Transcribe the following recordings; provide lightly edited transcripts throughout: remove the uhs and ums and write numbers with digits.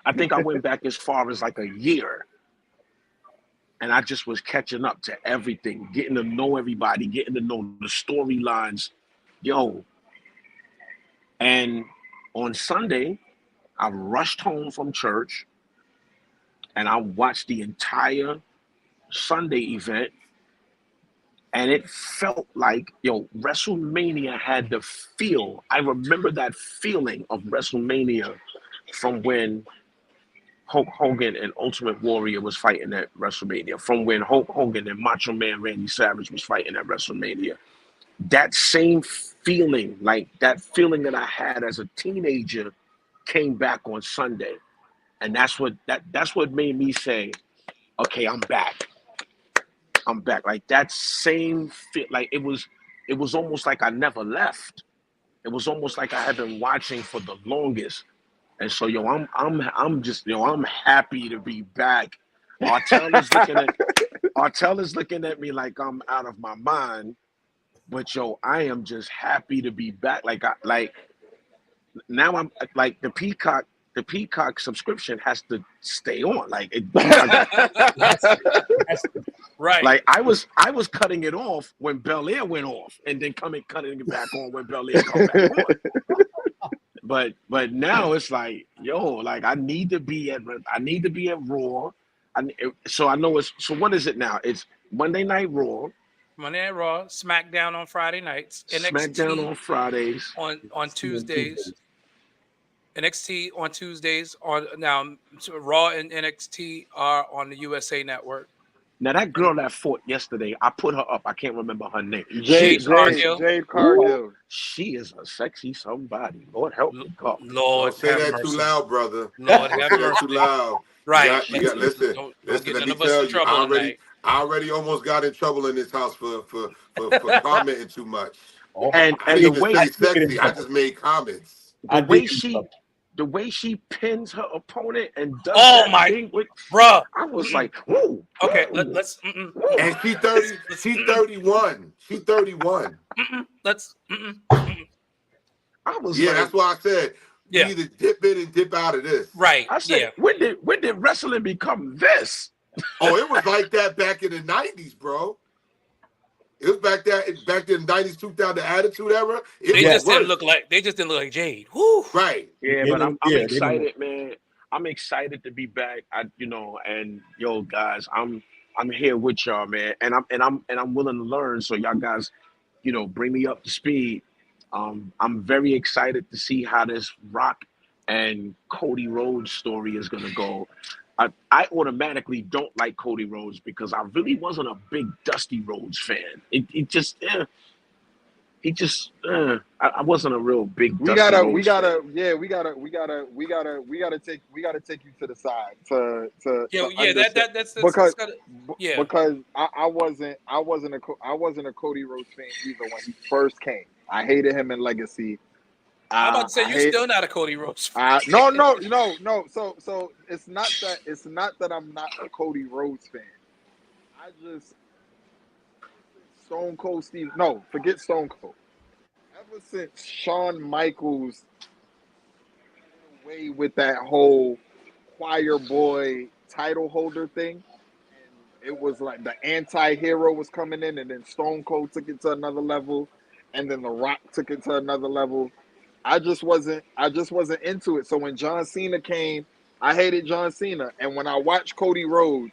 I think I went back as far as like a year, and I just was catching up to everything, getting to know everybody, getting to know the storylines. Yo, and on Sunday, I rushed home from church and I watched the entire Sunday event, and it felt like, yo, WrestleMania had the feel. I remember that feeling of WrestleMania from when Hulk Hogan and Ultimate Warrior was fighting at WrestleMania, from when Hulk Hogan and Macho Man Randy Savage was fighting at WrestleMania. That same feeling, like that feeling that I had as a teenager, came back on Sunday, and that's what made me say, okay, I'm back. I'm back. Like that same feel, like it was almost like I never left. It was almost like I had been watching for the longest. And so, yo, I'm just, yo, I'm happy to be back. Artel is looking at Artel is looking at me like I'm out of my mind. But yo, I am just happy to be back. Like now I'm like the Peacock subscription has to stay on. Right. Like I was cutting it off when Bel Air went off, and then cutting it back on when Bel Air come back on. But now it's like, yo, like I need to be at Raw. So I know it's, so what is it now? It's Monday Night Raw, Monday Night Raw, SmackDown on Friday nights, SmackDown on Fridays, on Tuesdays, NXT on Tuesdays. On now, so Raw and NXT are on the USA Network. Now that girl that fought yesterday, I put her up. I can't remember her name. Jade Cargill. Jade Cargill. She is a sexy somebody. Lord help me, God. Lord, don't say that too loud, brother. Lord Don't have say that mercy. too loud. Right. Listen. Don't Listen. get Let none me of us tell in you. trouble tonight. I already almost got in trouble in this house for commenting too much. And I the didn't even way say sexy. I just made comments. the way she pins her opponent and does thing with, bruh. I was like, whoa. Okay, let's. And she 30. She's 31. She's 31. Let's. I was Yeah, like, that's why I said you Yeah. either dip in and dip out of this. Right. I said, when did wrestling become this? Oh, it was like that back in the 90s, bro. It was back there in the 90s, 2000, the Attitude Era. They just didn't look like Jade. Woo. Right. Yeah, but I'm excited, man. I'm excited to be back. And yo, guys, I'm here with y'all, man. And I'm willing to learn. So y'all guys, bring me up to speed. I'm very excited to see how this Rock and Cody Rhodes story is gonna go. I automatically don't like Cody Rhodes because I really wasn't a big Dusty Rhodes fan. I wasn't a real big. We gotta take you to the side because I wasn't a Cody Rhodes fan either when he first came. I hated him in Legacy. I'm about to say you're still not a Cody Rhodes fan. No. So it's not that I'm not a Cody Rhodes fan. I just Stone Cold Steve. No, forget Stone Cold. Ever since Shawn Michaels went away with that whole choir boy title holder thing, and it was like the anti-hero was coming in, and then Stone Cold took it to another level, and then The Rock took it to another level. I just wasn't into it. So when John Cena came, I hated John Cena. And when I watch Cody Rhodes,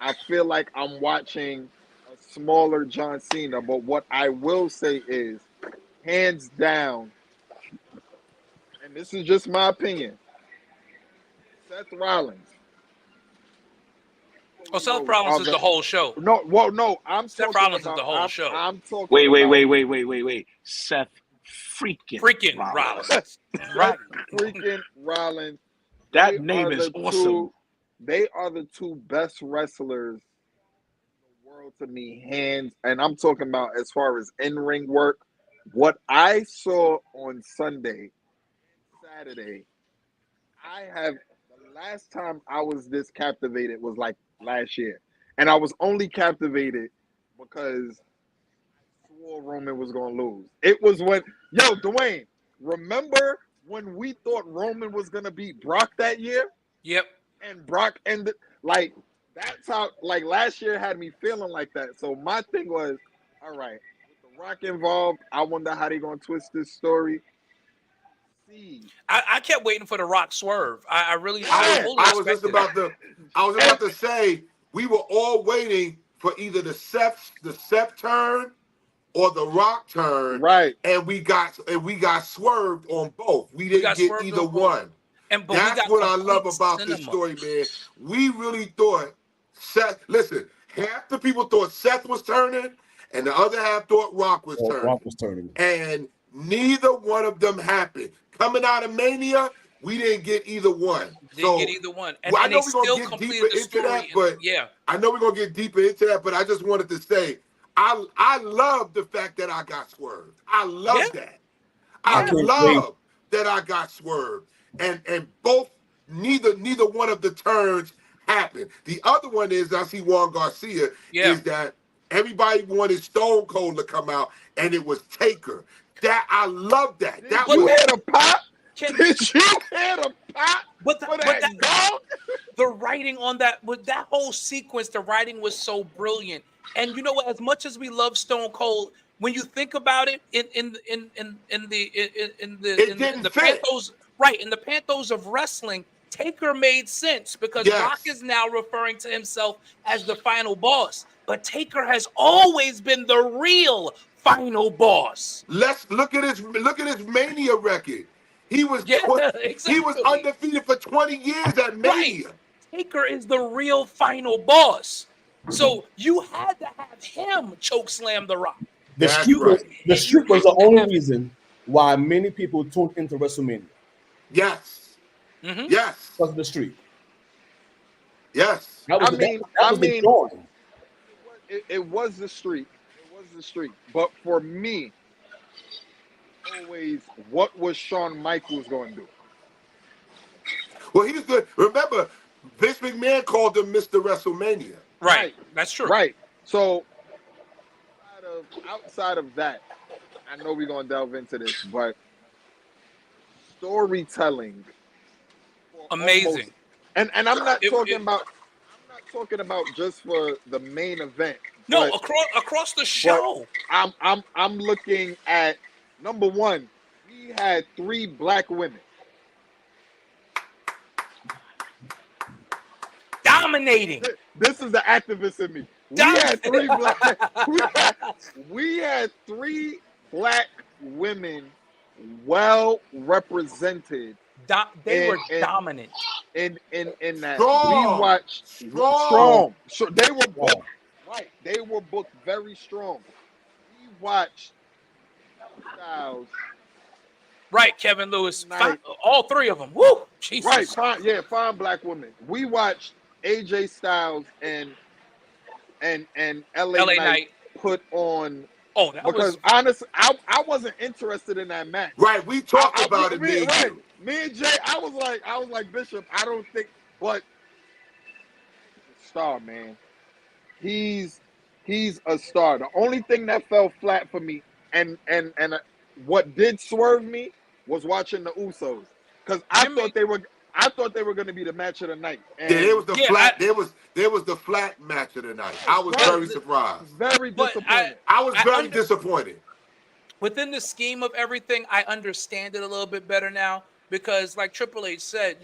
I feel like I'm watching a smaller John Cena. But what I will say is, hands down, and this is just my opinion, Seth Rollins. Oh, Seth Rollins is the whole show. No, Seth Rollins is the whole show. I'm talking Wait. Seth freaking Rollins. Right. Freaking Rollins. That name is awesome. They are the two best wrestlers in the world to me, hands. And I'm talking about as far as in-ring work. What I saw on Saturday, the last time I was this captivated was like last year. And I was only captivated because I swore Roman was going to lose. It was when, Dwayne, remember when we thought Roman was going to beat Brock that year? Yep. And Brock ended like that's how like last year had me feeling like that. So my thing was, all right, with the Rock involved, I wonder how they gonna twist this story. See, I kept waiting for the Rock swerve. I really, I yeah, fully I was just expected it. about to say we were all waiting for either the Seth turn or the Rock turn, right. and we got swerved on both. We We didn't got get swerved either on both, one. but we That's got what I love complete about this cinema. story, man. We really thought Seth. Listen, half the people thought Seth was turning, and the other half thought Rock was turning. Rock was turning. And neither one of them happened. Coming out of Mania, we didn't get either one. Didn't get So either one, well, I and know they we're gonna still get deeper completed the into that, story. but Yeah, I know we're gonna get deeper into that. But I just wanted to say, I love the fact that I got swerved. I yeah, love that. I I yeah. can't wait. love that I got swerved, and both neither one of the turns happened. The other one is I see Juan Garcia Yeah. is that everybody wanted Stone Cold to come out, and it was Taker. That I love that. Did That you was hear the pop? Can, Did you hear the pop but for but that dog? the writing on that, with that whole sequence, the writing was so brilliant. And you know what? As much as we love Stone Cold, when you think about it, it didn't in the fit. panthos, right? In the panthos of wrestling, Taker made sense because Rock Yes. is now referring to himself as the final boss, but Taker has always been the real final boss. Let's look at his Mania record. He was Yeah, he was exactly. undefeated for 20 years at Right. Mania. Taker is the real final boss. So you had to have him choke slam the Rock. The That's streak right. the You streak was have the to only have him. reason why many people tuned into WrestleMania. Yes. Mhm. Yes. Because of the streak. Yes. That was the drawing. It was the streak. It was the streak. But for me, always, what was Shawn Michaels going to do? Well, he was good. Remember, Vince McMahon called him Mr. WrestleMania. Right. That's true. Right. So outside of that, I know we're gonna delve into this, but storytelling, Amazing. and I'm not It- talking it- about just for the main event. No, but across the show. I'm looking at number one. We had 3 black women. Dominating. This is the activist in me. We had 3 black women well represented. They were dominant. In that Strong. we watched Strong. So they were booked right. They were booked very strong. We watched Styles. Right, Kevin Lewis. Night. All 3 of them. Woo! Jesus. Right, fine black women. We watched AJ Styles and LA Knight put on. Oh, that because was honestly, I wasn't interested in that match. Right. We talked about it, me and right. you. Me and Jay, I was like Bishop. I don't think, but star, man. He's a star. The only thing that fell flat for me, and what did swerve me was watching the Usos, because I thought they were going to be the match of the night. And Yeah, there was the flat. There was the flat match of the night. I was very surprised. Very disappointed. I was very disappointed. Within the scheme of everything, I understand it a little bit better now because, like Triple H said,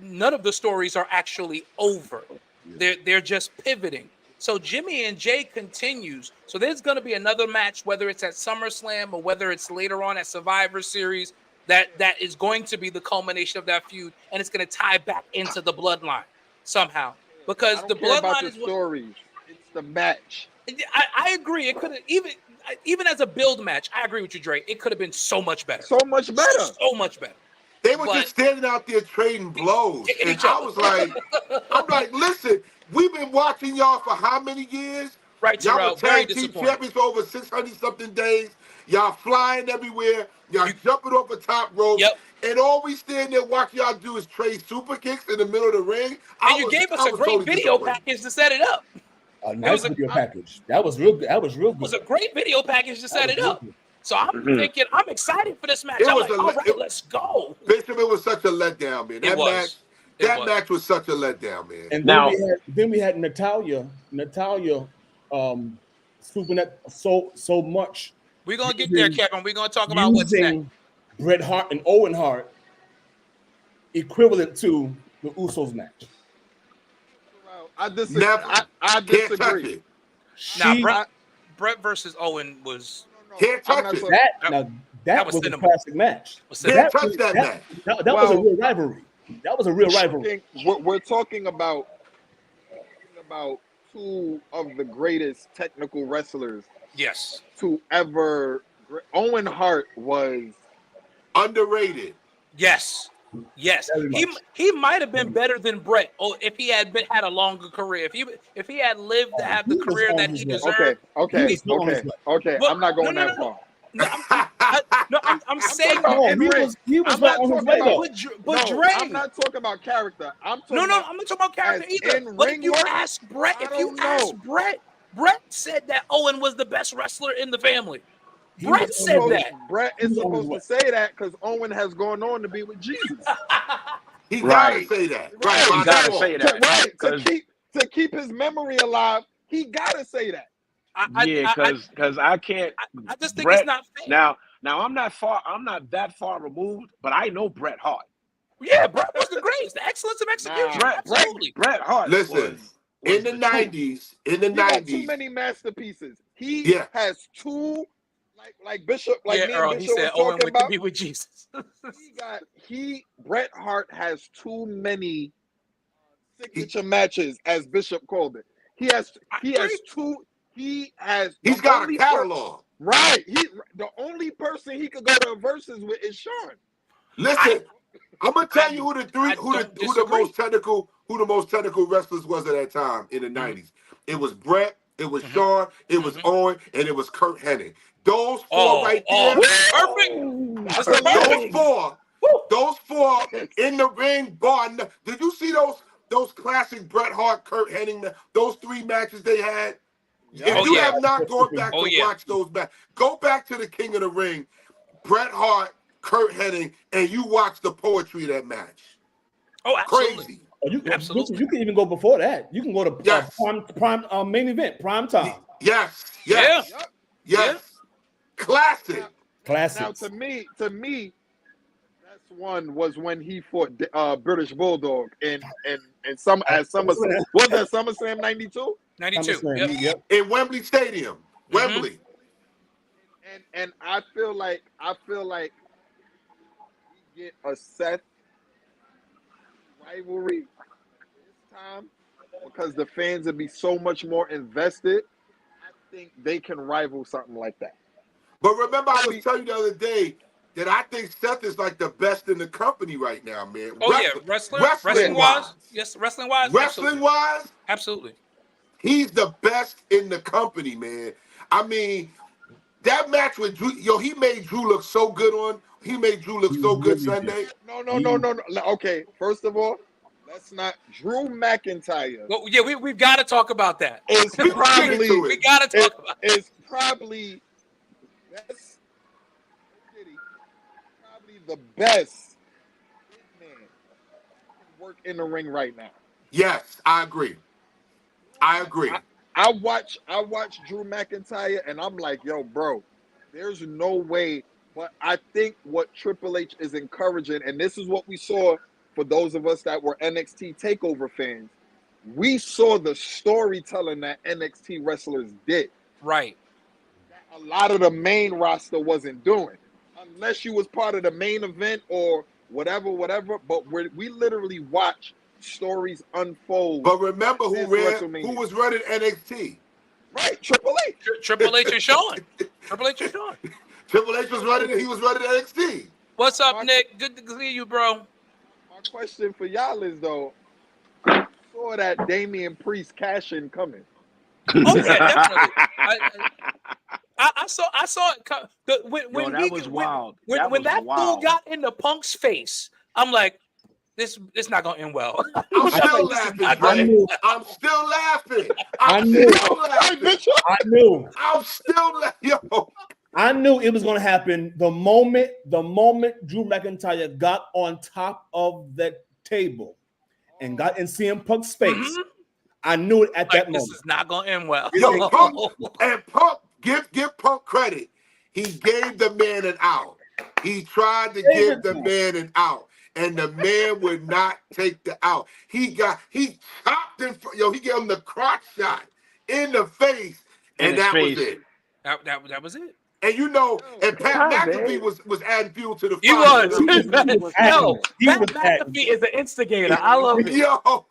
none of the stories are actually over. They're just pivoting. So Jimmy and Jay continues. So there's going to be another match, whether it's at SummerSlam or whether it's later on at Survivor Series, that is going to be the culmination of that feud, and it's going to tie back into the bloodline somehow. Because the bloodline is stories. It's the match. I agree. It could have even as a build match. I agree with you, Dre. It could have been so much better. So much better. They were just standing out there trading blows, and I was like, I'm like, listen, we've been watching y'all for how many years? Right, y'all were tag team champions for over 600-something days. Y'all flying everywhere. Y'all jumping off a top rope. Yep. And all we stand there watching y'all do is trade super kicks in the middle of the ring. And you gave us a great video package to set it up. A nice video package. That was real good. That was real good. It was a great video package to set it up. So I'm thinking, I'm excited for this match. It I'm was like, all right, let's go. Bishop, it was such a letdown, man. That match was such a letdown, man. And Now- then we had Natalia swooping at so much. We're gonna get there, Kevin. We're gonna talk about what's next. Using Bret Hart and Owen Hart equivalent to the Usos match. I disagree. Never. I Can't touch disagree. it. Now, Bret versus Owen was Can't touch it. That was a cinema. classic match. Can't touch that match. That was a real rivalry. That was a real rivalry. We're talking about two of the greatest technical wrestlers yes. to ever. Owen Hart was Underrated. Yes. Yes. Very much. He might have been better than Bret if he had had a longer career. If he had lived to have the He was career on that his he way. deserved. okay. But- I'm not going no, that far. No, I'm saying No, in he ring. was he was I'm right not on his talking way about though. but No, Dre. I'm not talking about character. I'm talking No, about I'm not talking about character as either. in But if ring you work, ask Bret, I don't know. Bret said that Owen was the best wrestler in the family. He Bret was said on his- that. Brett is He was on his supposed to say that because Owen has gone on to be with Jesus. He Right. gotta say that. Right. By You gotta default. say that. Right. 'Cause- To keep his memory alive, he gotta say that. Because I can't. I just think Bret, it's not fair. Now I'm not that far removed, but I know Bret Hart. Yeah, Bret was the greatest. The excellence of execution. Nah, Absolutely. Bret Hart. Listen, was in the truth. 90s, He got too many masterpieces. He Yeah. has two, like Bishop, like Yeah, me Earl, and he Bishop said was Owen talking went to about. be with Jesus. Bret Hart has too many signature matches, as Bishop called it. He has two. He's got a catalog. Right. The only person he could go to verses with is Sean. Listen, I'm gonna tell you who I the disagree. most technical wrestlers was at that time in the '90s. It was Bret, it was Shawn, it was Owen, and it was Kurt Hennig. Those four right there. Perfect. Those four in the ring. Did you see those classic Bret Hart, Kurt Hennig? Those three matches they had. If you have not gone back to watch those matches, go back to the King of the Ring, Bret Hart, Kurt Hennig, and you watch the poetry of that match. Oh, absolutely. Crazy. Absolutely. You can even go before that. You can go to Yes. prime main event, prime time. Yes. Classic. Classic. Now, to me, best one was when he fought British Bulldog at SummerSlam. Was that SummerSlam '92? 92. SummerSlam, Yep. In Wembley Stadium. Wembley. And I feel like we get a Seth rivalry this time because the fans would be so much more invested. I think they can rival something like that. But remember, I was telling you the other day that I think Seth is like the best in the company right now, man. Wrestling wise. Yes, wrestling wise. Wrestling wise, absolutely. He's the best in the company, man. I mean, that match with Drew, he made Drew look so good Sunday. No. Okay, first of all, let's not. Drew McIntyre. Well, yeah, we've got to talk about that. It's probably we got to talk about it. It's probably the best man can work in the ring right now. Yes, I agree. I watch Drew McIntyre and I'm like, yo, bro, there's no way. But I think what Triple H is encouraging, and this is what we saw for those of us that were NXT TakeOver fans, we saw the storytelling that NXT wrestlers did. Right. That a lot of the main roster wasn't doing. Unless you was part of the main event or whatever. But we literally watch stories unfold. But remember who was running NXT? Right, Triple H. Triple H and Sean. Triple H was running NXT. What's up, Nick? Good to see you, bro. My question for y'all is though, I saw that Damian Priest cash-in coming. Oh yeah, definitely. I saw it. When that was wild. When that fool got in the Punk's face, I'm like, this not gonna end well. I'm still laughing. I'm still laughing. I knew. Yo. I knew it was going to happen the moment Drew McIntyre got on top of the table and got in CM Punk's space. Mm-hmm. I knew it at that moment. This is not going to end well. Yo, Punk, give Punk credit. He gave the man an out. He tried to give the man an out, and the man would not take the out. He chopped him. He gave him the crotch shot in the face, and that was it. That was it. And and Pat McAfee was adding fuel to the fire. He was. Pat McAfee is an instigator. I love it. Yo,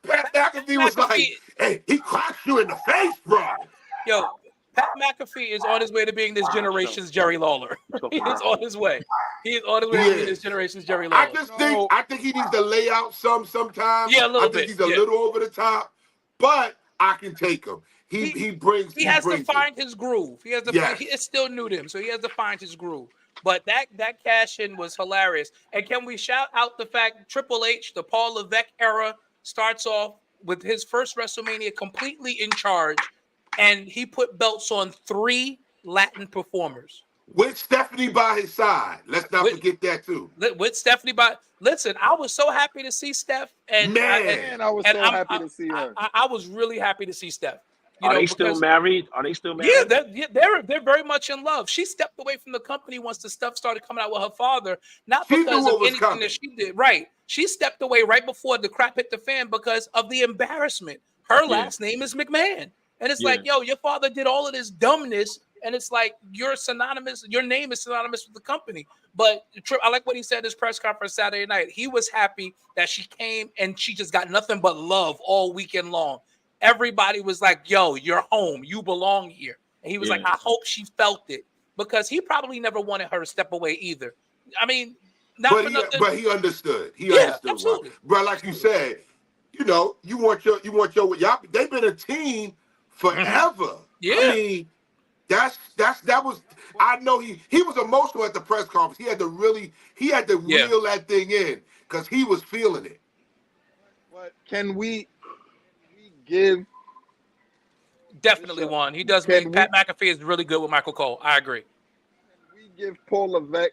Pat McAfee was like, hey, he clocked you in the face, bro. Yo, Pat McAfee is on his way to being this generation's Jerry Lawler. He is on his way. He is on his way to being this generation's Jerry Lawler. I think he needs to lay out sometimes. Yeah, a little bit. I think he's a little over the top, but I can take him. He has to find his groove. He has to. It's still new to him, so he has to find his groove. But that cash in was hilarious. And can we shout out the fact Triple H, the Paul Levesque era, starts off with his first WrestleMania completely in charge, and he put belts on 3 Latin performers. With Stephanie by his side. Let's not forget that too. With Stephanie listen, I was so happy to see Steph. And I was so happy to see her. I was really happy to see Steph. Are they still married? Yeah, they're very much in love. She stepped away from the company once the stuff started coming out with her father, not because of anything that she did. Right. She stepped away right before the crap hit the fan because of the embarrassment. Her last name is McMahon. And it's like, yo, your father did all of this dumbness, and it's like you're synonymous. Your name is synonymous with the company. But I like what he said in his press conference Saturday night. He was happy that she came and she just got nothing but love all weekend long. Everybody was like, yo, you're home. You belong here. And he was like, I hope she felt it, because he probably never wanted her to step away either. I mean, but he understood. He understood. Absolutely. But like you said, you want your y'all. They've been a team forever. Yeah. I mean, that was. I know he was emotional at the press conference. He had to reel that thing in because he was feeling it. But can we give? Definitely one. He does. Pat McAfee is really good with Michael Cole. I agree. Can we give Paul Levesque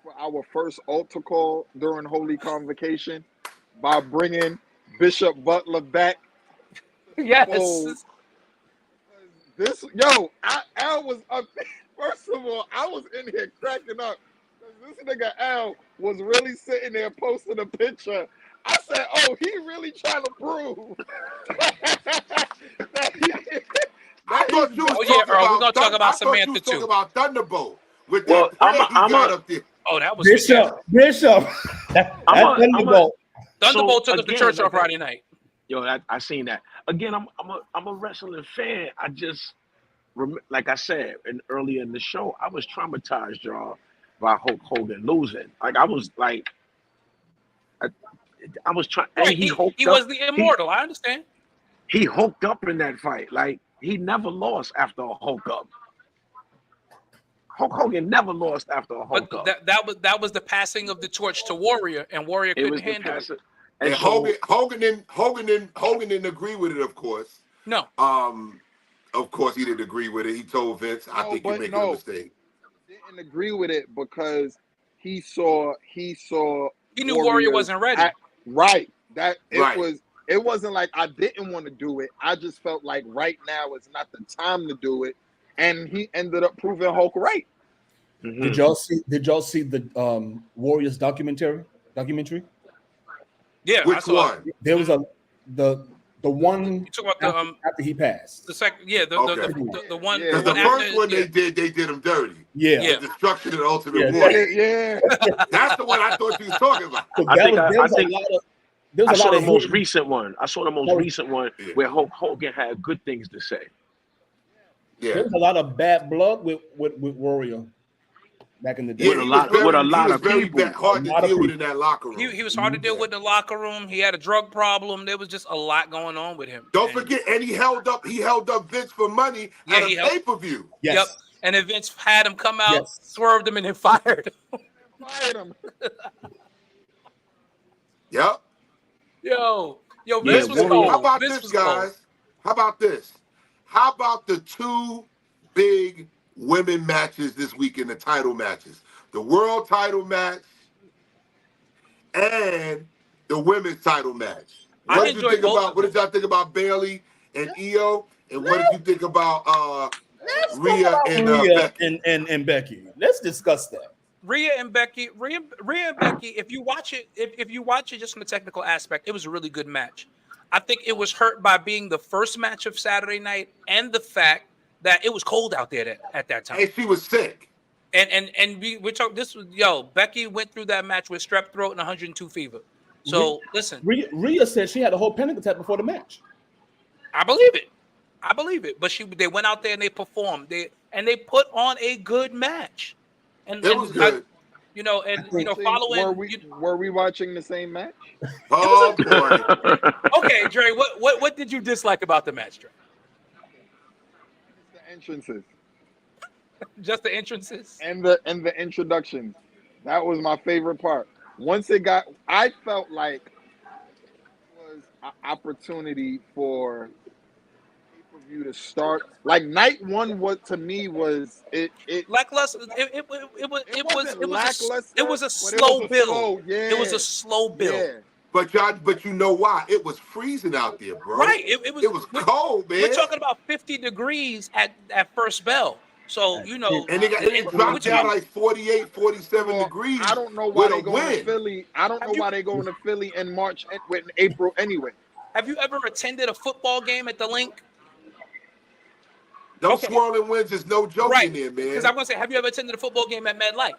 for our first altar call during Holy Convocation by bringing Bishop Butler back? Yes. Al was up. First of all, I was in here cracking up because this nigga Al was really sitting there posting a picture. I said, "Oh, he really trying to prove." I thought you was talking Earl, we're gonna talk about Samantha too. Talking about Thunderbolt with that up there. Oh, that was Bishop. Thunderbolt took us to church on Friday night. Yo, I seen that. Again, I'm a wrestling fan. I just like I said earlier in the show, I was traumatized, y'all, by Hulk Hogan losing. Like I was like, I was trying. Right, he was the immortal. I understand. He hulked up in that fight. Like he never lost after a hulk up. Hulk Hogan never lost after a hulk up. That was the passing of the torch to Warrior, and Warrior couldn't handle it. And Hogan didn't agree with it, of course. No. Of course he didn't agree with it. He told Vince, "I think you're making a mistake." He didn't agree with it because he knew Warrior wasn't ready. It wasn't like I didn't want to do it. I just felt like right now is not the time to do it. And he ended up proving Hulk right. Mm-hmm. Did y'all see the Warriors documentary? Yeah, which one? There was the one after he passed. The second, the one. Yeah. The first one they did him dirty. Yeah. The Destruction of the Ultimate Warrior. Yeah. That's the one I thought you was talking about. I saw the most recent one. I saw the most recent one where Hulk Hogan had good things to say. Yeah. There was a lot of bad blood with Warrior back in the day. With a lot of people. Hard to deal with in that locker room. He was hard to deal with in the locker room. He had a drug problem. There was just a lot going on with him. Don't forget, and he held up Vince for money at a pay-per-view. Yes. Yep. And then Vince had him come out, swerved him, and then fired him. Yep. Yo, Vince was cold. How about this, guys? How about this? How about the two big women matches this weekend, the title matches. The world title match and the women's title match. What did y'all think about Bailey and Io? And what did you think about Rhea and Becky? And Becky? Let's discuss that. Rhea and Becky. If you watch it just from a technical aspect, it was a really good match. I think it was hurt by being the first match of Saturday night and the fact that it was cold out there at that time. And she was sick. And we're talking. Becky went through that match with strep throat and 102 fever. So listen, Rhea said she had a whole panic attack before the match. I believe it. But they went out there and they performed. They put on a good match. And it was good. Following. Were we watching the same match? Oh boy. Okay, Dre. What did you dislike about the match, Dre? The entrances. Just the entrances and the introductions. That was my favorite part. Once I felt like it was an opportunity for pay-per-view to start. Like night one, what to me was it lackluster. It was a slow build. It was a slow build. Yeah. But you know why? It was freezing out there, bro. Right. It was cold, man. We're talking about 50 degrees at first bell. So, and it dropped down like 48, 47 degrees. I don't know why they go to Philly. I don't know why they go into Philly in March in April anyway. Have you ever attended a football game at the Link? Those swirling winds is no joke in there, man. Because I'm gonna say, have you ever attended a football game at MetLife?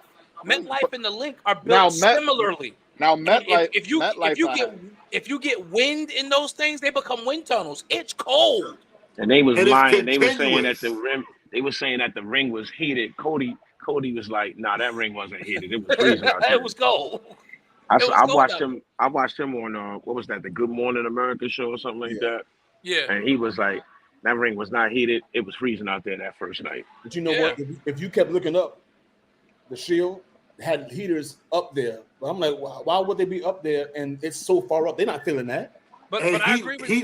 MetLife and the Link are built similarly. Now MetLife, if you get wind in those things, they become wind tunnels. It's cold. And they was lying. They were saying that the rim. They were saying that the ring was heated. Cody was like, "Nah, that ring wasn't heated. It was freezing out there." It was cold. I watched him. I watched him on what was that? The Good Morning America show or something like that. Yeah. And he was like, "That ring was not heated. It was freezing out there that first night." But you know what? If you kept looking up, the Shield had heaters up there. But I'm like, why would they be up there? And it's so far up, they're not feeling that. But I agree with you.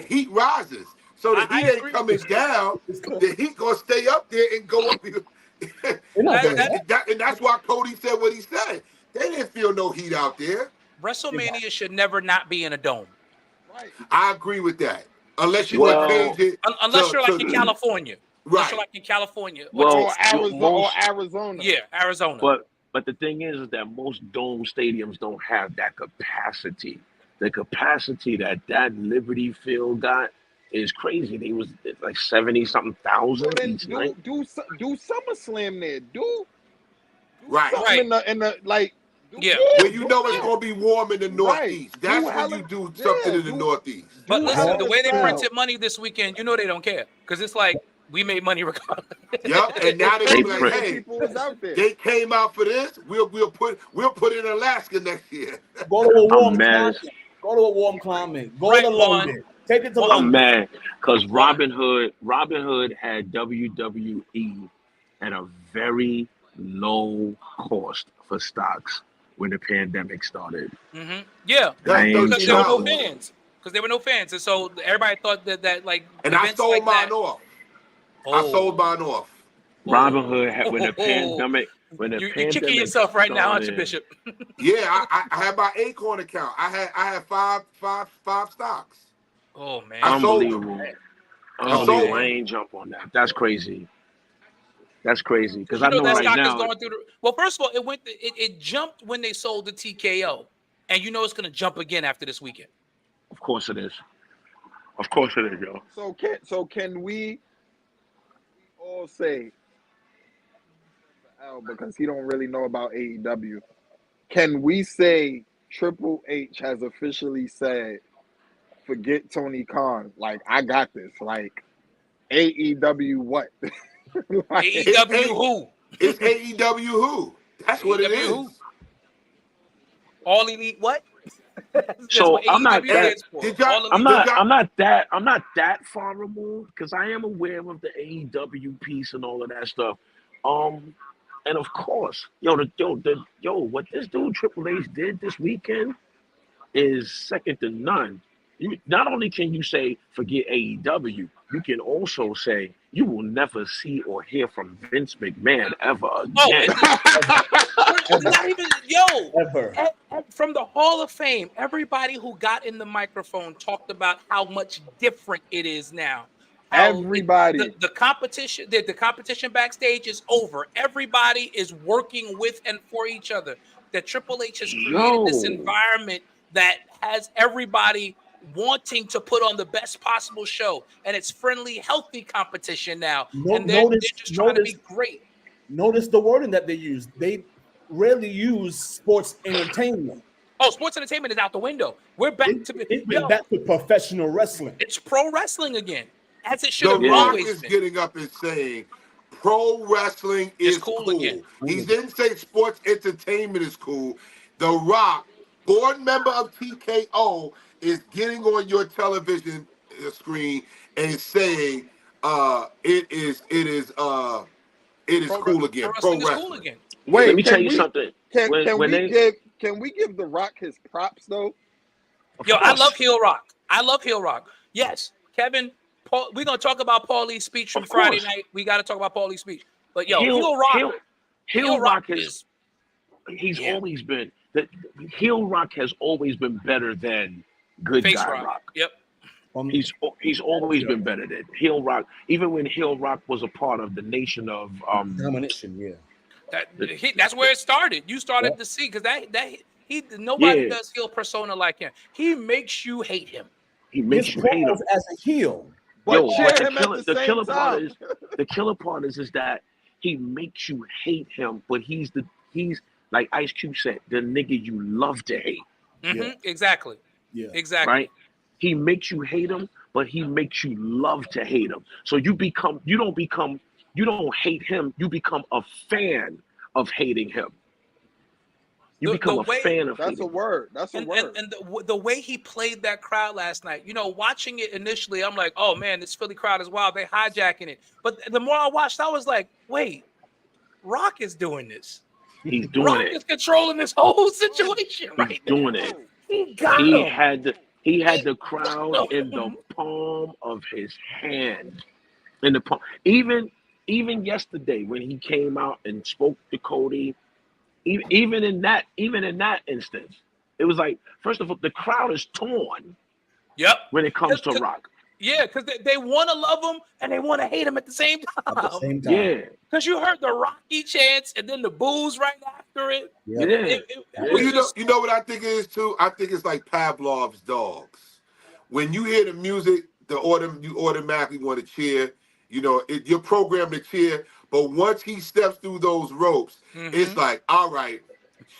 Heat rises. So the heat ain't coming down. The heat gonna stay up there and go up here. And that's why Cody said what he said. They didn't feel no heat out there. WrestleMania should never not be in a dome. Right. I agree with that. Unless you want to change it. Unless you're like in California. Right. Unless you're like in California. Or Arizona. Yeah, Arizona. But the thing is that most dome stadiums don't have that capacity. The capacity that Liberty Field got is crazy. They was like 70-something thousand each night. Do SummerSlam there. Do right. In the like. When you know it's gonna be warm in the Northeast. That's when you do something in the Northeast. But listen, the way they printed money this weekend, you know they don't care because it's like we made money regardless. Yep, and now they're like, hey, they came out for this. We'll put it in Alaska next year. Go to a warm climate. Go to a warm climate. Go to London. Take it to London. I'm mad because Robin Hood had WWE at a very low cost for stocks when the pandemic started. Mm-hmm. Yeah, because there were no fans. Because there were no fans, and so everybody thought that like. And I sold mine off. I sold mine off. Robin Hood had when the pandemic. You're kicking yourself right now, aren't you, Bishop? Yeah, I had my Acorn account. I had five stocks. Oh man, unbelievable! I ain't jump on that. That's crazy. That's crazy because I know that right now. Going through well, first of all, it jumped when they sold the TKO, and you know it's going to jump again after this weekend. Of course it is. Of course it is, yo. So can we all say, because he don't really know about AEW, can we say Triple H has officially said, forget Tony Khan, like I got this, like AEW what? Like, AEW who? It's AEW who? That's what it is. Who? All Elite what? So I'm not that far removed because I am aware of the AEW piece and all of that stuff. And of course, what this dude Triple H did this weekend is second to none. Not only can you say forget AEW, you can also say you will never see or hear from Vince McMahon ever Oh, again. it's not even Ever. from the Hall of Fame. Everybody who got in the microphone talked about how much different it is now. Everybody. The competition, the competition backstage is over. Everybody is working with and for each other. That Triple H has created this environment that has everybody wanting to put on the best possible show, and it's friendly, healthy competition now. And they're just trying to be great. Notice the wording that they use. They rarely use sports entertainment. Oh, sports entertainment is out the window. We're back It's been back to professional wrestling. It's pro wrestling again, as it should The have Rock always is been. getting up and saying pro wrestling is cool. Again. He didn't say sports entertainment is cool. The Rock, board member of TKO, is getting on your television screen and saying it is cool again. Pro wrestling. Cool again. Wait, let me tell you something. Can we give The Rock his props though? Yo, I love Heel Rock. Yes, Kevin. Paul, we're gonna talk about Paulie's speech from Friday night. We got to talk about Paulie's speech. But yo, Heel Rock is. He's always been that. Heel Rock has always been better than Good Guy Rock. Yep. He's always been better than Heel Rock. Even when Heel Rock was a part of the Nation of Domination, yeah. That's where it started. You started to see because nobody does heel persona like him. He makes you hate him. He makes you hate him as a heel. But the killer part is that he makes you hate him, but he's like Ice Cube said, the nigga you love to hate. Mm-hmm. Yeah. Exactly. Yeah. Exactly. Right? He makes you hate him, but he makes you love to hate him. So you don't hate him, you become a fan of hating him. You become a fan of That's a word. That's a word. And the way he played that crowd last night, watching it initially, I'm like, oh man, this Philly crowd is wild. They hijacking it. But the more I watched, I was like, wait, Rock is doing this. He's doing Rock it. is controlling this whole situation right now. Doing it. He had the crowd in the palm of his hand. In the palm. Even yesterday when he came out and spoke to Cody. Even in that instance, it was like, first of all, the crowd is torn. Yep. When it comes to Rock. Yeah, because they want to love him and they want to hate him at the same time. Yeah. Because you heard the Rocky chants and then the boos right after it. Yeah. You know what I think it is too? I think it's like Pavlov's dogs. When you hear the music, you automatically want to cheer. You're programmed to cheer. But once he steps through those ropes, it's like, all right,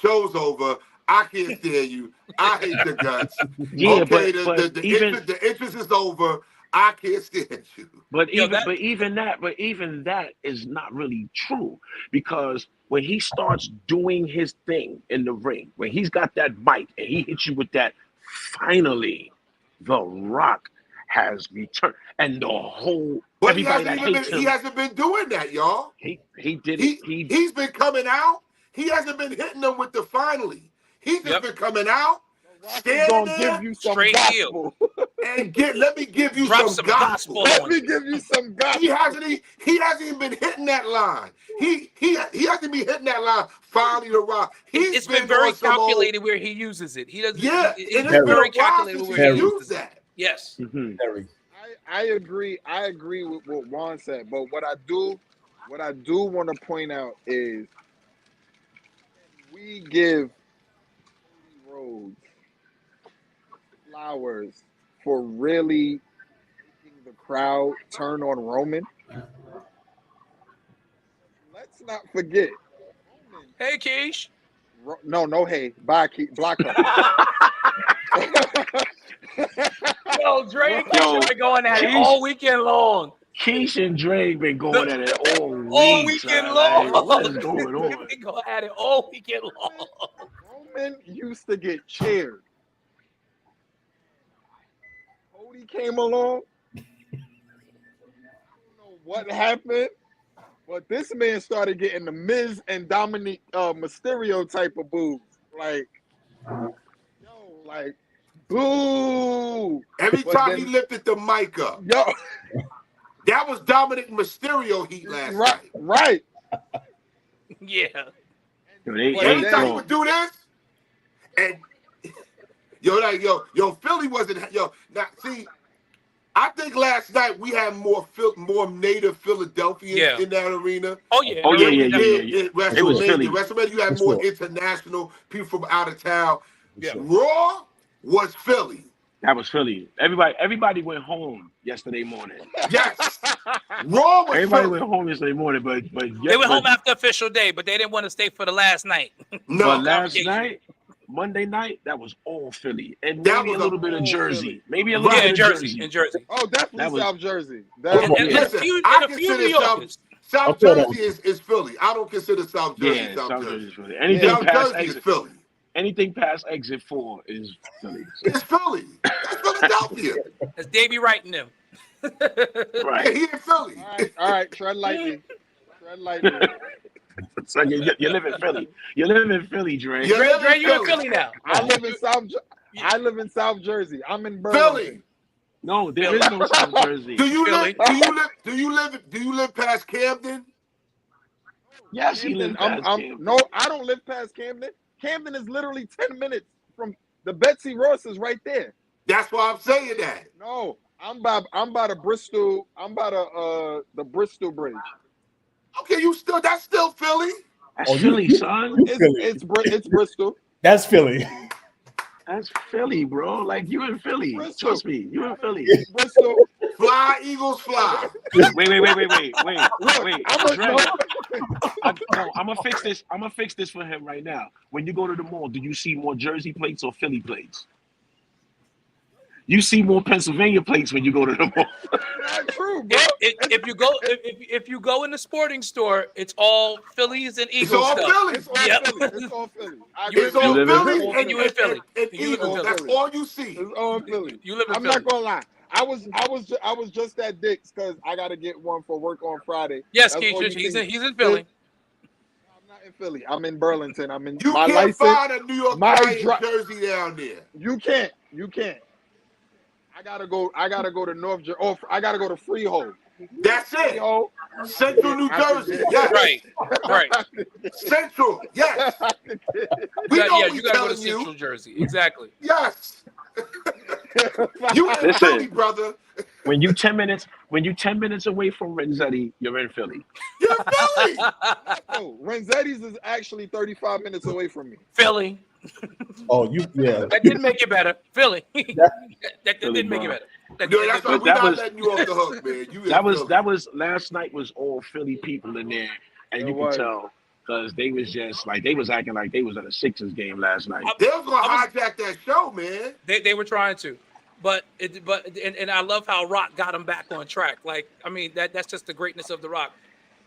show's over. I can't stand you. I hate your guts. Yeah, okay, but the interest is over. I can't stand you. But even that is not really true, because when he starts doing his thing in the ring, when he's got that mic and he hits you with that, finally, The Rock has returned, and the whole. But he hasn't been doing that, y'all. He did it. He's been coming out. He hasn't been hitting them with the finally. He's just been coming out, standing there, give you some straight gospel. and let me give you some gospel. Let me give you some gospel. He hasn't even been hitting that line. He hasn't been hitting that line. Finally, The Rock. It's been very calculated where he uses it. He doesn't. Yeah, it's very calculated where he uses that. Yes. Mm-hmm. I agree with what Juan said, but what I do want to point out is we give Rhodes flowers for really making the crowd turn on Roman. Let's not forget. Hey, Keish. No, hey, bye, Keish. Block her. Yo, Dre and Keish been going at it all weekend long. Keish and Dre been going at it all weekend long. What is going on? They been going at it all weekend long. Roman used to get cheered. Cody came along. I don't know what happened, but this man started getting the Miz and Dominic Mysterio type of boos. Boo! Every time he lifted the mic up. Yo. That was Dominic Mysterio heat last night. Right. Yeah. Every time he would do this, and yo, Philly wasn't Now see, I think last night we had more native Philadelphians in that arena. Oh yeah. It was Philly. WrestleMania, you had more international people from out of town. Yeah. Raw was Philly. That was Philly. Everybody went home yesterday morning. Yes. Raw was Everybody Philly. went home yesterday morning, but they went home after official day, but they didn't want to stay for the last night. No. But last night, Monday night, that was all Philly. And maybe a little bit of Jersey. Maybe a little bit of Jersey. In Jersey. Oh, definitely South Jersey. I consider South Jersey is Philly. I don't consider South Jersey South Jersey. Is Philly. Anything past exit Philly. Anything past exit 4 is Philly. It's Philly. That's Philadelphia. That's Davey writing them. Right. Yeah, he in Philly. All right. Tread lightly. So you live in Philly. You live in Philly, Dre. Dre, you're in Philly now. I live in South Jersey. I'm in Philly. Burlington. No, there is no South Jersey. Do you live past Camden? Yes, he lives past Camden. No, I don't live past Camden. Camden is literally 10 minutes from the Betsy Ross is right there. That's why I'm saying that. No, I'm by the Bristol. I'm by the Bristol Bridge. Okay, that's still Philly. That's Philly, son. It's Bristol. That's Philly. That's Philly, bro. Like, you in Philly. Bristol. Trust me, you in Philly. Bristol. Fly, Eagles, fly. Wait. I'm gonna fix this. I'm gonna fix this for him right now. When you go to the mall, do you see more Jersey plates or Philly plates? You see more Pennsylvania plates when you go to the mall. Not true, bro. If you go in the sporting store, it's all Phillies and Eagles. It's all stuff. Philly. It's all Philly. It's all Philly and you in Philly. And Eagles. That's all you see. It's all Philly. You live in Philly. I'm not gonna lie. I was just at Dick's because I gotta get one for work on Friday. Yes, Keisha, he's in Philly. I'm not in Philly. I'm in Burlington. I'm in. You my can't license, find a New York jersey down there. You can't. I gotta go to North Jersey. Oh, I gotta go to Freehold. That's it. Freehold. Central New Jersey. Yes. Right. Central. Yes. You gotta go to Central Jersey. Exactly. Yes. You in Philly, brother. When you 10 minutes away from Renzetti, you're in Philly. You're in Philly. No, Renzetti's is actually 35 minutes away from me. Philly. That didn't make it better. Philly. that didn't make it better. That's why we're not letting you off the hook, man. That was last night was all Philly people in there, and you can tell because they was just like they was acting like they was at a Sixers game last night. They was gonna hijack that show, man. They were trying to, but I love how Rock got them back on track. Like, I mean, that's just the greatness of the Rock.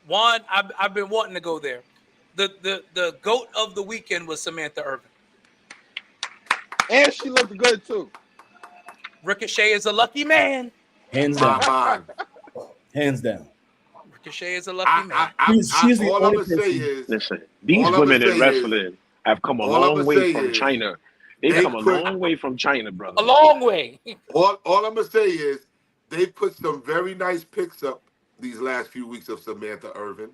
One, I've been wanting to go there. The GOAT of the weekend was Samantha Irvin. And she looked good too. Ricochet is a lucky man. Hands down. Hands down. Ricochet is a lucky man. She's the all I'm only gonna say person. is, Listen, these women in wrestling have come a long way from China. They've come a long way from China, brother. A long way. All I'm gonna say is they put some very nice pics up these last few weeks of Samantha Irvin.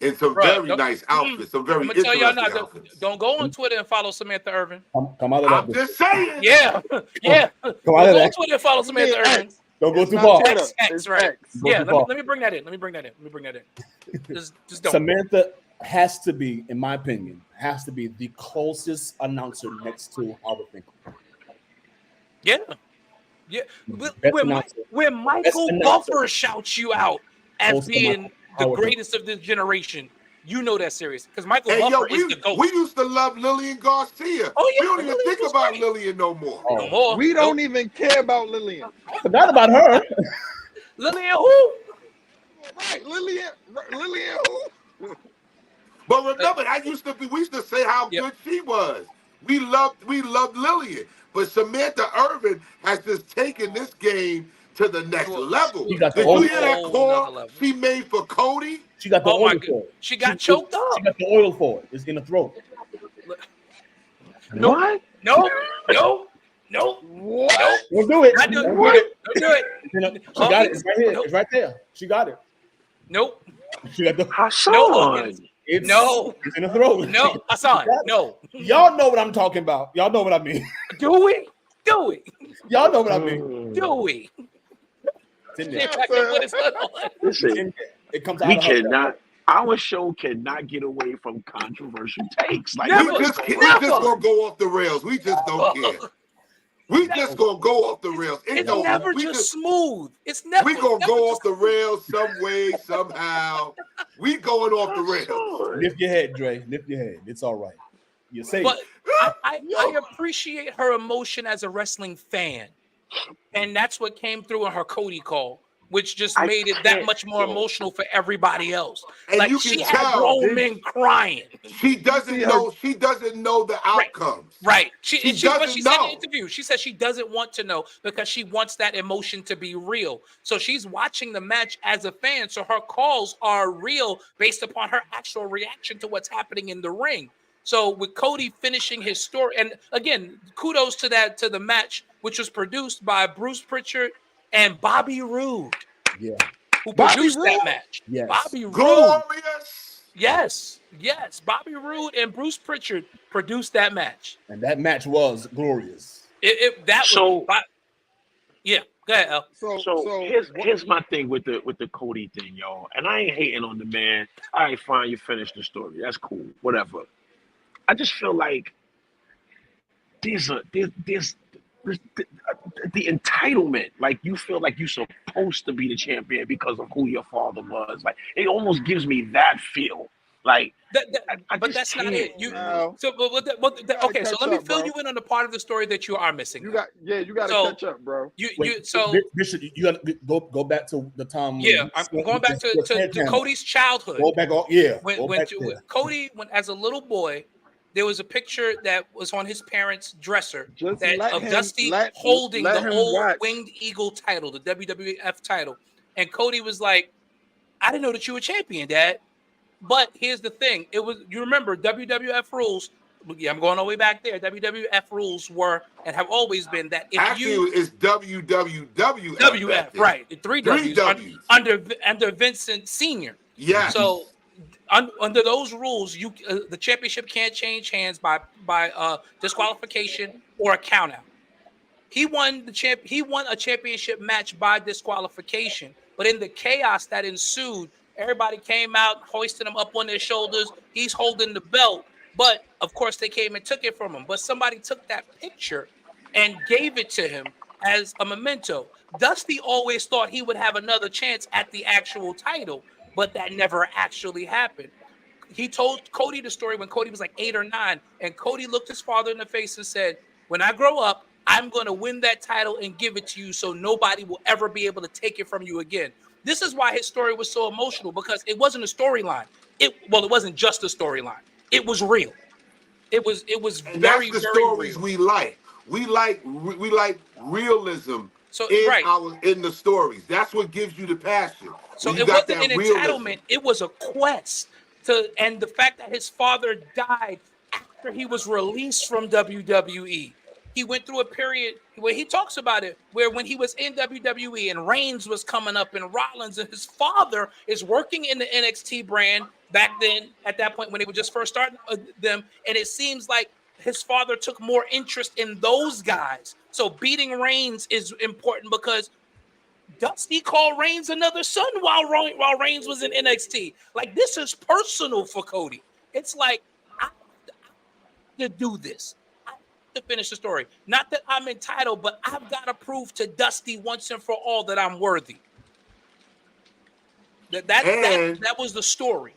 In some very nice outfits, some very interesting outfits. Don't go on Twitter and follow Samantha Irvin. Come out of that. I'm just saying. Yeah. Come out of Go on that. Twitter and follow Samantha Irvin. Don't go too far. X, right? Yeah. Let me bring that in. Just don't. Samantha has to be, in my opinion, the closest announcer next to Howard Finkel. Yeah. When Michael Buffer shouts you out as being the greatest of this generation, you know that's serious. Because Michael Buffer is the GOAT. We used to love Lillian Garcia. Oh, yeah, we don't even think about Lillian no more. No more. We don't even care about Lillian. I forgot about her. Lillian who? Right, Lillian who? But remember, we used to say how good she was. We loved Lillian. But Samantha Irvin has just taken this game to the next level. Did you hear that call she made for Cody? She got the oil for it. She got choked up. She got the oil for it. It's in the throat. No. What? Don't do it. Don't do it. She got it. It's right here. Nope. It's right there. She got it. Nope. She got the Hassan. No, it's in the throat. No, Hassan. No. Y'all know what I'm talking about. Y'all know what I mean. Do we? Y'all know what I mean. Do we? It's in there. Listen, it comes out. We cannot. Our show cannot get away from controversial takes. Like we just gonna go off the rails. We just don't care. We just gonna go off the rails. It's never just smooth. It's never. We gonna go off the rails some way, somehow. We going off the rails. Lift your head, Dre. Lift your head. It's all right. You're safe. But I appreciate her emotion as a wrestling fan, and that's what came through in her Cody call, which just made it that much more emotional for everybody else. And like you she can had tell, grown men crying. She doesn't know. She doesn't know the outcomes. Right. She said in the interview, she said she doesn't want to know because she wants that emotion to be real. So she's watching the match as a fan. So her calls are real based upon her actual reaction to what's happening in the ring. So with Cody finishing his story, and again, kudos to the match, which was produced by Bruce Pritchard and Bobby Roode. Yeah. Who produced that match. Yes. Bobby Roode. Glorious. Yes. Bobby Roode and Bruce Pritchard produced that match. And that match was glorious. Yeah, go ahead, Al. So here's my thing with the Cody thing, y'all. And I ain't hating on the man. All right, fine, you finished the story. That's cool. Whatever. I just feel like there's the entitlement. Like you feel like you're supposed to be the champion because of who your father was. Like it almost gives me that feel. Like but that's not it. So let me fill you in on the part of the story that you are missing. You got to catch up, bro. Bishop, you got to go back to the time. Yeah, I'm going back to Cody's childhood. Go back on, When Cody, as a little boy, there was a picture that was on his parents' dresser of Dusty holding the old Winged Eagle title, the WWF title. And Cody was like, I didn't know that you were champion, Dad. But here's the thing. You remember WWF rules. Yeah, I'm going all the way back there. WWF rules were and have always been that if it's WWF. Right. Three W's. Under Vincent Sr. Yeah. So under those rules, the championship can't change hands by disqualification or a countout. He won a championship match by disqualification, but in the chaos that ensued, everybody came out, hoisting him up on their shoulders. He's holding the belt, but of course they came and took it from him. But somebody took that picture and gave it to him as a memento. Dusty always thought he would have another chance at the actual title, but that never actually happened. He told Cody the story when Cody was like 8 or 9, and Cody looked his father in the face and said, when I grow up, I'm going to win that title and give it to you so nobody will ever be able to take it from you again. This is why his story was so emotional, because it wasn't a storyline. It wasn't just a storyline. It was real. It was and very, that's the very stories real. we like. We like realism in the stories. That's what gives you the passion. So it wasn't an entitlement. It was a quest and the fact that his father died after he was released from WWE. He went through a period where he talks about it, where when he was in WWE and Reigns was coming up and Rollins, and his father is working in the NXT brand back then, at that point when they were just first starting them. And it seems like his father took more interest in those guys. So beating Reigns is important because Dusty called Reigns another son while Reigns was in NXT. Like, this is personal for Cody. It's like, I have to do this. To finish the story. Not that I'm entitled, but I've got to prove to Dusty once and for all that I'm worthy. That was the story.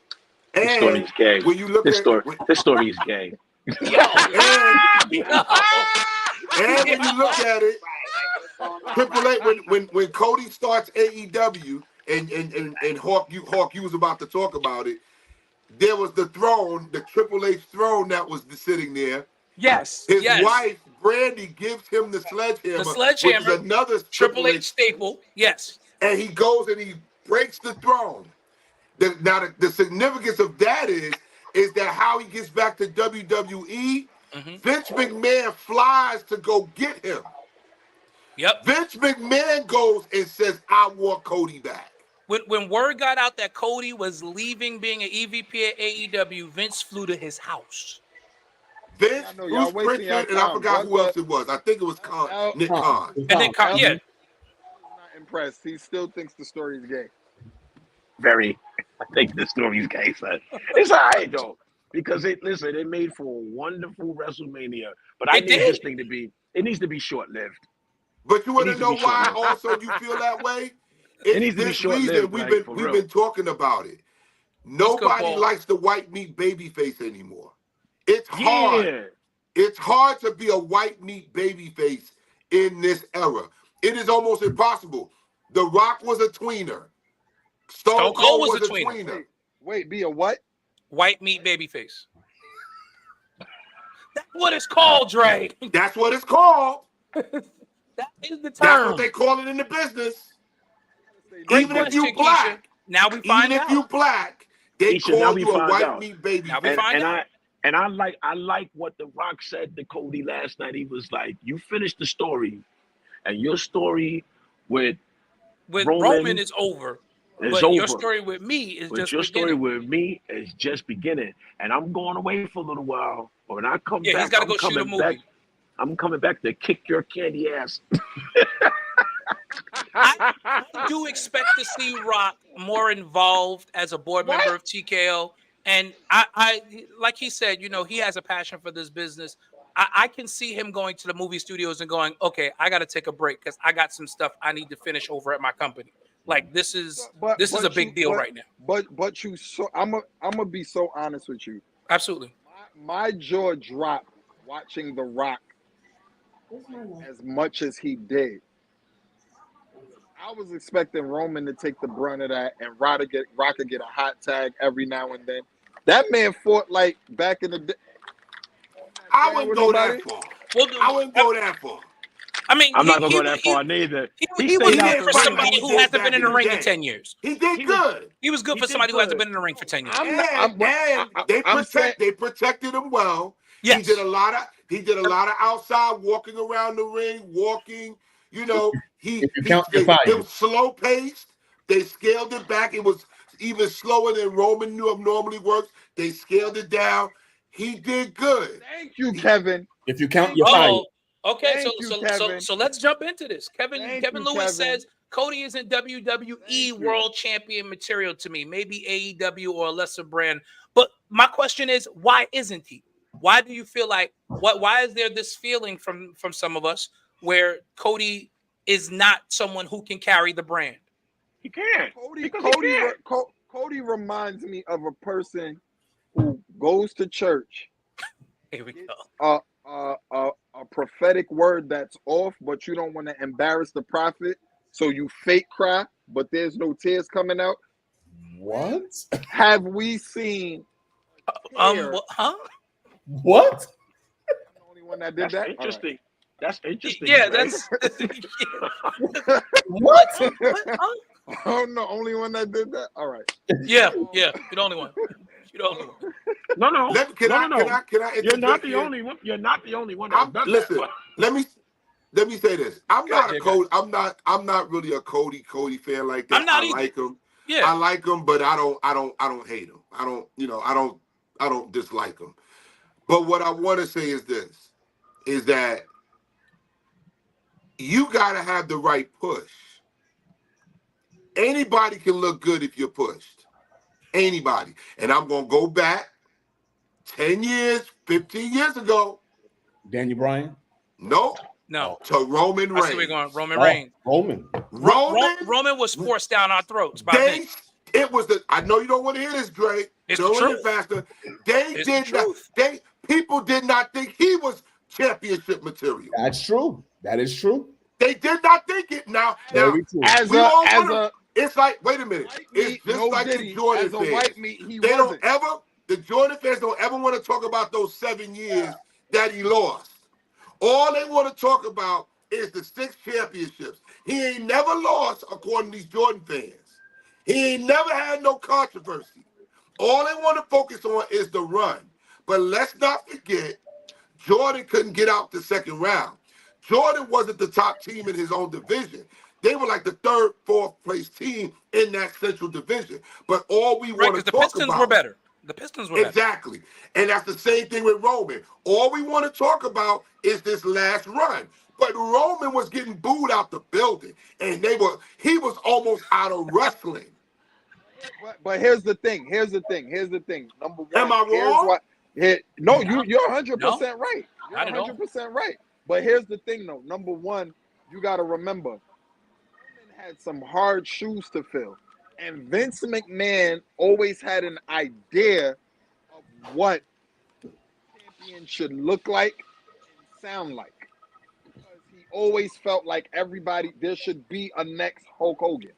The story is gay. When you look this story is gay. And when you look at it, Triple H, when Cody starts AEW and Hawk, you was about to talk about it. There was the throne, the Triple H throne that was sitting there. Yes. His wife, Brandy, gives him the sledgehammer. Which is another Triple H staple. Yes. And he goes and he breaks the throne. The significance of that is that how he gets back to WWE, Vince McMahon flies to go get him. Yep. Vince McMahon goes and says, I want Cody back. When word got out that Cody was leaving being an EVP at AEW, Vince flew to his house. Vince, I know Bruce y'all wasting y'all Pritchard, and I time. forgot who else it was. I think it was Nick Khan. And then Khan, yeah. Not impressed. He still thinks the story is gay. Very. I think the story's gay, son. It's all right though, because it made for a wonderful WrestleMania. But I need this thing to be. It needs to be short-lived. But you want to know why? Also, you feel that way. It needs to be short-lived. We've been talking about it. Nobody likes the white meat babyface anymore. It's hard. Yeah. It's hard to be a white meat babyface in this era. It is almost impossible. The Rock was a tweener. Stone Cold was a tweener. Wait, be a what? White meat babyface. That's what it's called, Dre. That's what it's called. That is the term. That's what they call it in the business. Even if you black. Now we find out. Even if you black, they call you a white meat baby. Now we find out. And I like what The Rock said to Cody last night. He was like, "You finished the story, and your story with Roman is over. But your story with me is just beginning. Story with me is just beginning, and I'm going away for a little while. But when I come back, he's got to go shoot a movie. I'm coming back to kick your candy ass. I do expect to see Rock more involved as a board member of TKO, and I like he said, he has a passion for this business. I can see him going to the movie studios and going, okay, I got to take a break because I got some stuff I need to finish over at my company. Like this is a big deal right now. But you I'm gonna be so honest with you. Absolutely. My jaw dropped watching The Rock as much as he did. I was expecting Roman to take the brunt of that and Rock to get a hot tag every now and then. That man fought like back in the day. I wouldn't go that far. I wouldn't go that far. I mean, I'm not gonna go that far neither. He was good for somebody who hasn't been in the ring in 10 years. He did good. He was good for somebody who hasn't been in the ring for 10 years. They protected him well. Yes. He did a lot of outside walking around the ring, walking. It was slow paced. They scaled it back. It was even slower than Roman normally works. They scaled it down. He did good. Thank you, Kevin. If you count your fight. Okay, so let's jump into this. Kevin Lewis says Cody isn't WWE World Champion material to me. Maybe AEW or a lesser brand. But my question is, why isn't he? Why do you feel like why is there this feeling from some of us where Cody is not someone who can carry the brand? He can't. Cody reminds me of a person who goes to church. Here we go. A prophetic word that's off, but you don't want to embarrass the prophet, so you fake cry, but there's no tears coming out. What? Have we seen? Huh? What? I'm the only one that did that. Interesting. Right. That's interesting. Yeah, right? What? I'm the only one that did that. All right. Yeah, you're the only one. No. Can I You're not the only one. You're not the only one. Listen, let me say this. I'm not really a Cody fan like that. I'm not I like him. Yeah. I like him, but I don't hate him. I don't dislike him. But what I want to say is this: is that you got to have the right push. Anybody can look good if you're pushed. Anybody. And I'm going to go back 10 years, 15 years ago. Daniel Bryan? No. To Roman Reigns. I see we're going. Roman Reigns. Roman was forced down our throats by Vince. I know you don't want to hear this, Dre. It's the truth. Faster. People did not think he was championship material. That's true. That is true. They did not think it. Now it's like, wait a minute. It's just like the Jordan fans. The Jordan fans don't ever want to talk about those 7 years that he lost. All they want to talk about is the 6 championships. He ain't never lost, according to these Jordan fans. He ain't never had no controversy. All they want to focus on is the run. But let's not forget, Jordan couldn't get out the second round. Jordan wasn't the top team in his own division. They were like the third, fourth place team in that Central Division. But all we want to the talk Pistons about were better. The Pistons were exactly, and that's the same thing with Roman. All we want to talk about is this last run. But Roman was getting booed out the building, and he was almost out of wrestling. But here's the thing. Here's the thing. Number one. Am I wrong? Here's what. No, you're 100% right. You're Not at all. 100% right. But here's the thing, though. Number one, you got to remember, Roman had some hard shoes to fill, and Vince McMahon always had an idea of what champion should look like and sound like. Because he always felt like there should be a next Hulk Hogan.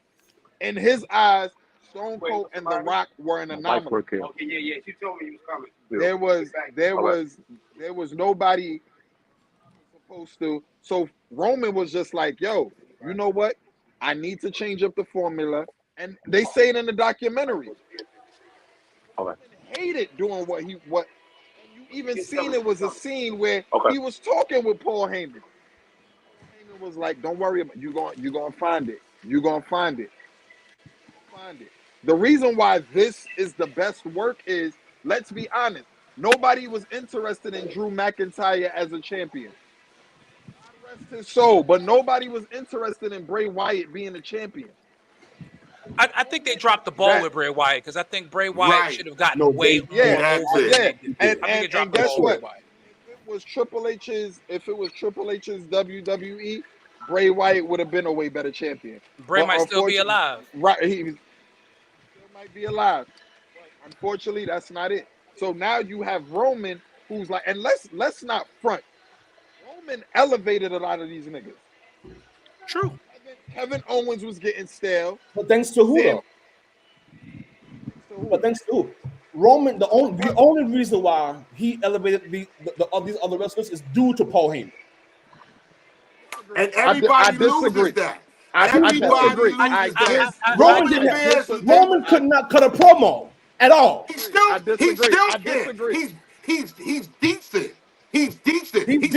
In his eyes, Stone Cold and The Rock were an anomaly. Okay, yeah. She told me you was coming. There was nobody supposed to. So Roman was just like, yo, you know what? I need to change up the formula. And they say it in the documentary. Okay. He hated doing what. And you even seen it was a scene where he was talking with Paul Heyman. Paul Heyman was like, don't worry about it. You're gonna find it. You're gonna find it. The reason why this is the best work is, let's be honest, nobody was interested in Drew McIntyre as a champion. God rest his soul, but nobody was interested in Bray Wyatt being a champion. I think they dropped the ball with Bray Wyatt, because I think Bray Wyatt should have gotten way more over than they did. And guess what? If it was Triple H's WWE, Bray Wyatt would have been a way better champion. Bray might still be alive. Right, he still might be alive. But unfortunately, that's not it. So now you have Roman, who's like, and let's not front. Roman elevated a lot of these niggas. True. Kevin Owens was getting stale. But thanks to who though? But thanks to who? Roman, the only reason why he elevated these other wrestlers is due to Paul Heyman. And everybody loses that. Roman could not cut a promo at all. He still can't. He's decent. He's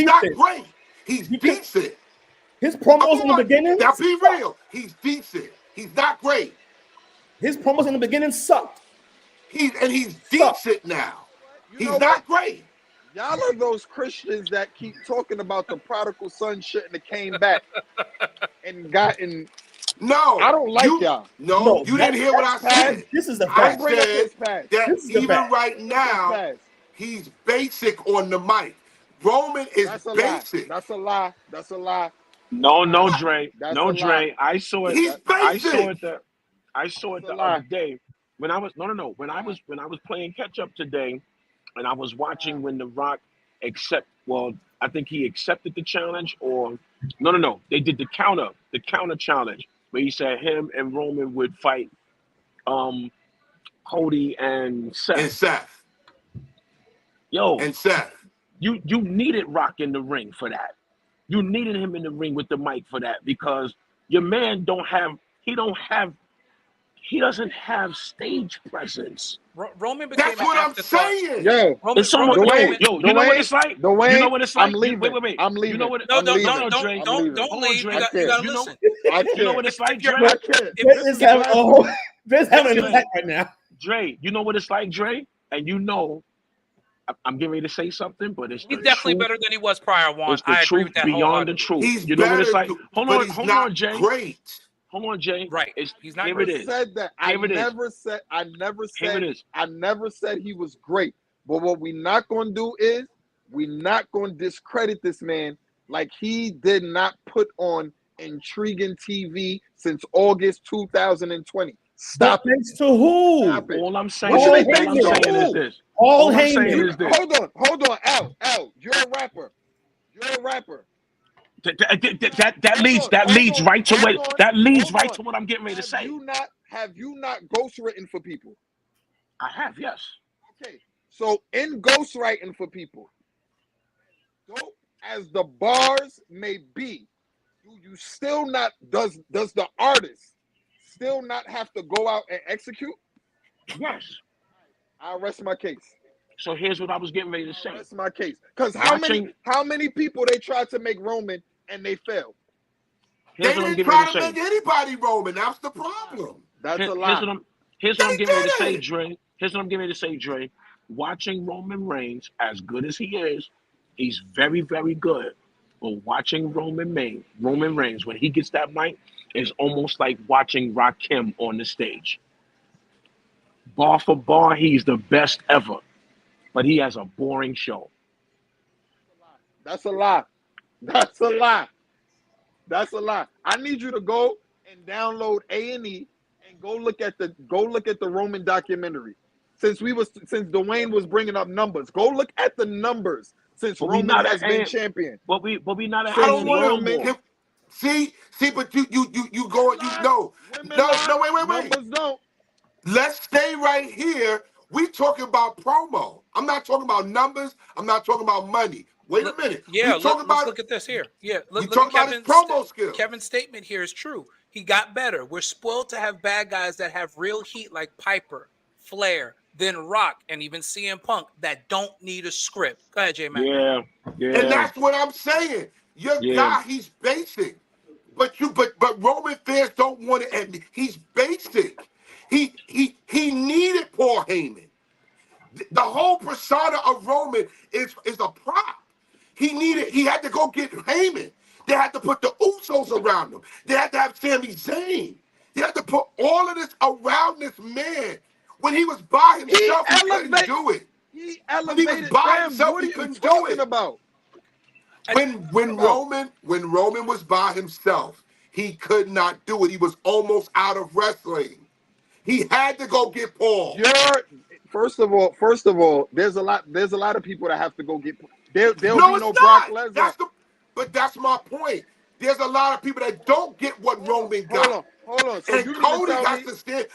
not great. He's decent. His promos in the beginning. Now be real. He's decent. He's not great. His promos in the beginning sucked. He's decent now. He's not great. Y'all are those Christians that keep talking about the prodigal son shouldn't have came back and gotten. No, I don't like y'all. No, you didn't hear what I said. This is the fact. I said that even right now, he's basic on the mic. Roman is basic. That's a lie. No, Dre. No, Dre. I saw it. He's basic. I saw it the other day when I was when I was playing catch up today. And I was watching when The Rock I think he accepted the challenge, or no. They did the counter challenge where he said him and Roman would fight Cody and Seth. You needed Rock in the ring for that. You needed him in the ring with the mic for that, because your man he doesn't have stage presence. Roman became That's what I'm saying. Yo, it's almost you know what it's like? You know what it's like? I'm leaving. Wait. I'm leaving. You know what No, Dre. Don't leave. You gotta listen. You know what it's like, Dre? This having an attack right now. Dre, you know what it's like, Dre? And you know, I'm getting ready to say something, but he's definitely better than he was prior, Juan. I agree with that. Beyond the truth. You know what it's like? Hold on, Jay. Great. Hold on, Jay. Right. He's not here great. It is. Said that. I never said he was great. But what we're not going to do is we're not going to discredit this man like he did not put on intriguing TV since August 2020. Stop it. Thanks to who? Stop it. All I'm saying is this. Hold on. Al, you're a rapper. That leads right to what I'm getting ready to say. Have you not ghostwritten for people? I have, yes. Okay, so in ghostwriting for people, dope as the bars may be, does the artist still not have to go out and execute? Yes. I'll rest my case. So here's what I was getting ready to say. That's my case. Because how many people they tried to make Roman and they failed. They didn't try to make anybody Roman. That's the problem. That's a lie. Here's what I'm getting ready to say, Dre. Here's what I'm getting ready to say, Dre. Watching Roman Reigns, as good as he is, he's very, very good. But watching Roman Reigns, when he gets that mic, is almost like watching Rakim on the stage. Bar for bar, he's the best ever. But he has a boring show. That's a lie. That's a lie. That's a lie. I need you to go and download A&E and go look at the Roman documentary. Since Dwayne was bringing up numbers, go look at the numbers since Roman has been champion. But we not. I don't want to. See, but you go. No, wait. Numbers don't. Let's stay right here. We talking about promo. I'm not talking about numbers. I'm not talking about money. Wait a minute. Yeah, let's look at this here. Yeah, look at Kevin's promo skills. Kevin's statement here is true. He got better. We're spoiled to have bad guys that have real heat like Piper, Flair, then Rock, and even CM Punk that don't need a script. Go ahead, J-Mac. Yeah. And that's what I'm saying. Your guy, he's basic. But Roman fans don't want to admit he's basic. He needed Paul Heyman. The whole persona of Roman is a prop. He had to go get Heyman. They had to put the Usos around him. They had to have Sami Zayn. They had to put all of this around this man. When he was by himself, he couldn't do it. He elevated. When he was by himself, he couldn't do it. About? When Roman was by himself, he could not do it. He was almost out of wrestling. He had to go get Paul. First of all, there's a lot of people that have to go get. There'll be no Brock Lesnar. But that's my point. There's a lot of people that don't get what Roman got. Hold on. So and Cody has to stand.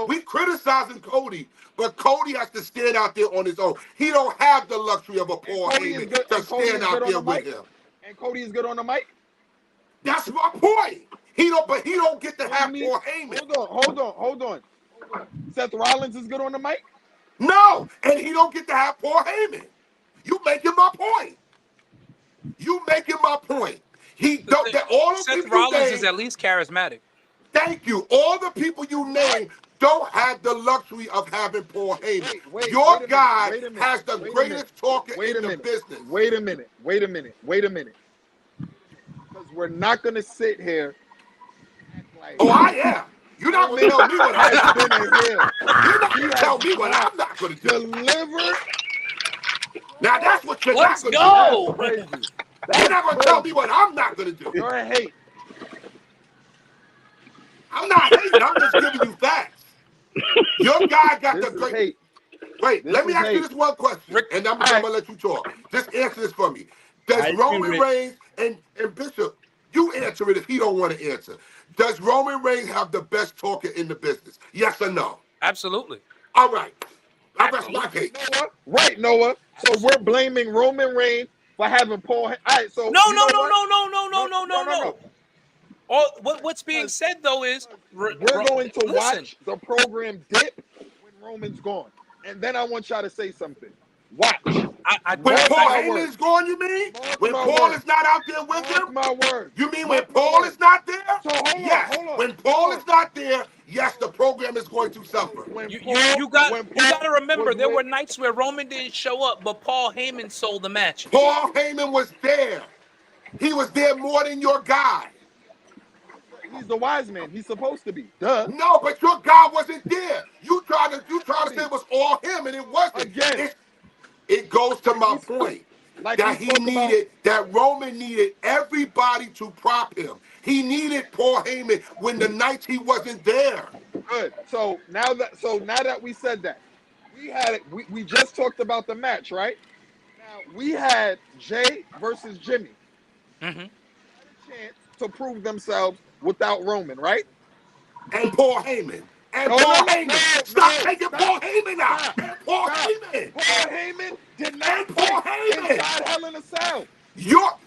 We criticizing Cody, but Cody has to stand out there on his own. He don't have the luxury of a Paul Heyman to stand out there with him. And Cody is good on the mic. That's my point. He don't get to have Paul Heyman. Hold on. Seth Rollins is good on the mic? No, and he don't get to have Paul Heyman. You making my point. He don't. All the Seth Rollins is at least charismatic. Thank you. All the people you name don't have the luxury of having Paul Heyman. Your guy has the greatest talker in the business. Wait a minute. Because we're not going to sit here. I am. You're not going to tell me what I'm not going to do. You're not going to tell me what I'm not going to do. Deliver. Now that's what you're not going to do. You're not going to tell me what I'm not going to do. You're a hate. I'm not hating. I'm just giving you facts. Your guy got the great. Hate. Wait, let me ask you this one question, and I'm going to let you talk. Just answer this for me. Does Roman Reigns and Bishop, you answer it if he don't want to answer. Does Roman Reigns have the best talker in the business? Yes or no? Absolutely. All right. I rest my case. Right, Noah. So we're blaming Roman Reigns for having Paul. All right, so no. What's being said though is we're going to watch the program dip when Roman's gone, and then I want y'all to say something. Watch. When Paul Heyman is gone, you mean? When Paul is not out there with him? My word. You mean when Paul is not there? So hold on. When Paul is not there, yes, the program is going to suffer. You got to remember, there were nights where Roman didn't show up, but Paul Heyman sold the match. Paul Heyman was there. He was there more than your guy. He's the wise man. He's supposed to be. Duh. No, but your guy wasn't there. You try to say it was all him, and it wasn't. Again. It goes to my point that Roman needed everybody to prop him. He needed Paul Heyman when the nights he wasn't there. Good. So now that we said that, we just talked about the match, right? Now we had Jay versus Jimmy. Mm-hmm. Had a chance to prove themselves without Roman, right? And Paul Heyman. Paul Heyman. Stop taking Paul Heyman out. Paul Heyman. Paul Heyman did not Paul Heyman inside Hell in a Cell. Your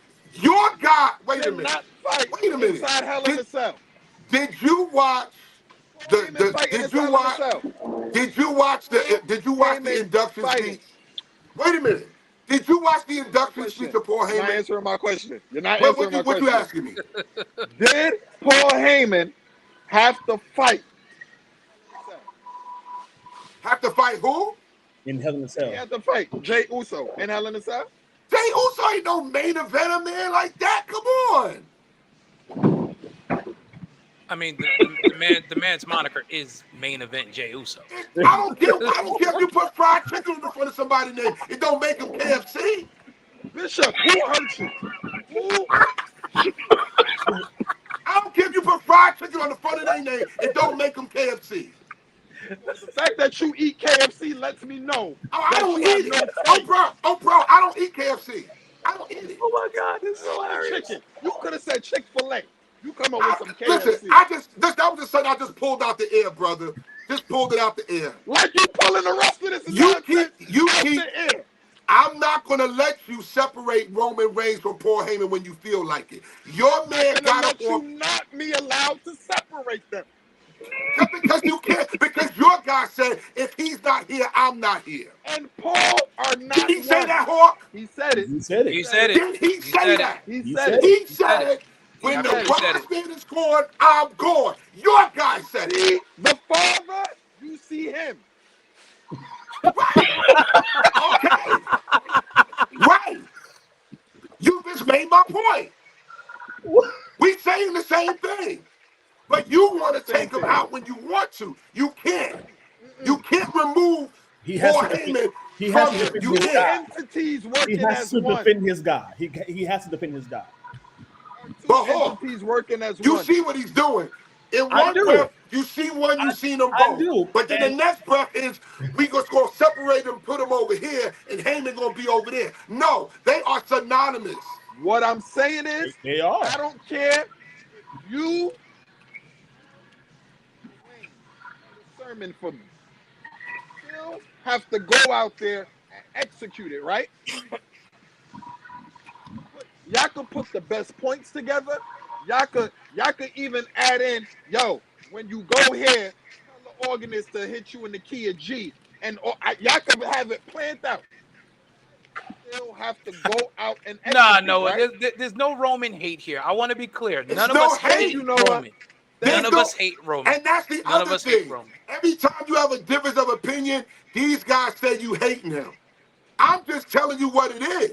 guy. Wait a minute. Not fight Wait a minute. Inside Hell in a Cell. Did you watch Did you watch the induction speech? Wait a minute. Did you watch the induction speech of Paul You're not Heyman? answering my question. You're not What answering my you question. asking me? Did Paul Heyman have to fight? Have to fight who? In Hell in a Cell. He had to fight Jey Uso in Hell in a Cell. Jey Uso ain't no main eventer man like that. Come on. I mean, the man's moniker is main event Jey Uso. I don't care if you put fried chicken in the front of somebody's name. It don't make him KFC. Bishop, who hurt you? Who? I don't care if you put fried chicken on the front of their name. It don't make them KFC. The fact that you eat KFC lets me know. Oh, I don't eat it. Oh, bro, I don't eat KFC. I don't eat it. Oh my God, this is hilarious. Chicken. You could have said Chick-fil-A. You come up with some KFC. Listen, that was just something I just pulled out the air, brother. Just pulled it out the air. Like you pulling the rest of this. You keep. I'm not gonna let you separate Roman Reigns from Paul Heyman when you feel like it. Your man got up on. You not be allowed to separate them. Just because you can't, because your guy said, if he's not here, I'm not here. And Paul are not. Did he say that, Hawk? He said it. He said it. He said it. Did he say that? He said it. He said it. When the wise man is gone, I'm gone. Your guy said it. See the Father, you see him. Right. Okay. Right. You just made my point. We saying the same thing. But you want to take him out when you want to. You can't. You can't remove Paul Heyman from him. You can't. Entities working He has as to one. defend his guy. He has to defend his guy. But Hawk, Entities working as you one. see what he's doing. In one breath, you see one, you seen them both. I do. But then the next breath is we just gonna separate them, put them over here, and Heyman gonna be over there. No, they are synonymous. What I'm saying is, They are. I don't care if you sermon for me. You still have to go out there and execute it, right? Y'all could put the best points together. Y'all could even add in, yo, when you go here, tell the organist to hit you in the key of G. And y'all could have it planned out. Still have to go out and execute, right? There's no Roman hate here. I want to be clear. None of no us hate, hate you know Roman. None of no- us hate Roman. And that's the None of other us hate thing. Roman. Every time you have a difference of opinion, these guys say you hating him. I'm just telling you what it is.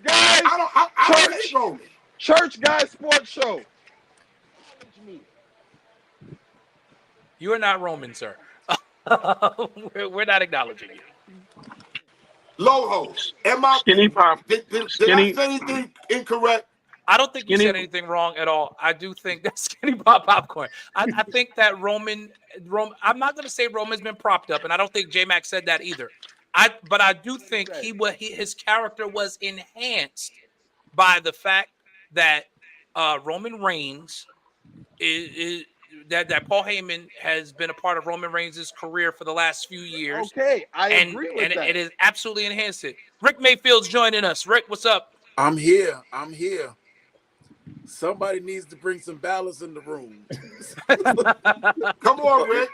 Guys, I don't hate Roman. Church Guy Sports Show. You are not Roman, sir. We're not acknowledging you. Loho, am I Skinny Pop. Did I Skinny. say anything incorrect? I don't think you Skinny- said anything wrong at all. I do think that Skinny Pop Popcorn. I think that Roman. I'm not going to say Roman's been propped up, and I don't think J-Mac said that either. But I do think his character was enhanced by the fact that Roman Reigns is that Paul Heyman has been a part of Roman Reigns' career for the last few years. Okay, I agree with that. It has absolutely enhanced it. Rick Mayfield's joining us. Rick, what's up? I'm here. Somebody needs to bring some balance in the room. Come on, Rick.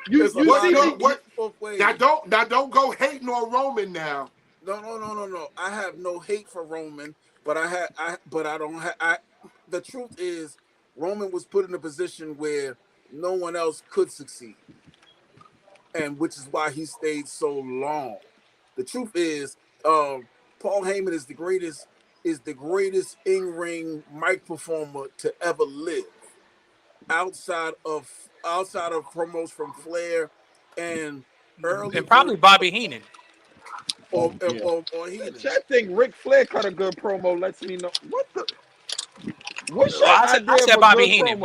Now don't go hating on Roman now. No. I have no hate for Roman, but the truth is Roman was put in a position where no one else could succeed. And which is why he stayed so long. The truth is, Paul Heyman is the greatest in-ring mic performer to ever live. Outside of promos from Flair and early, and probably Bobby Heenan. Or Heenan. I think Ric Flair cut a good promo. Lets me know I said Bobby Heenan.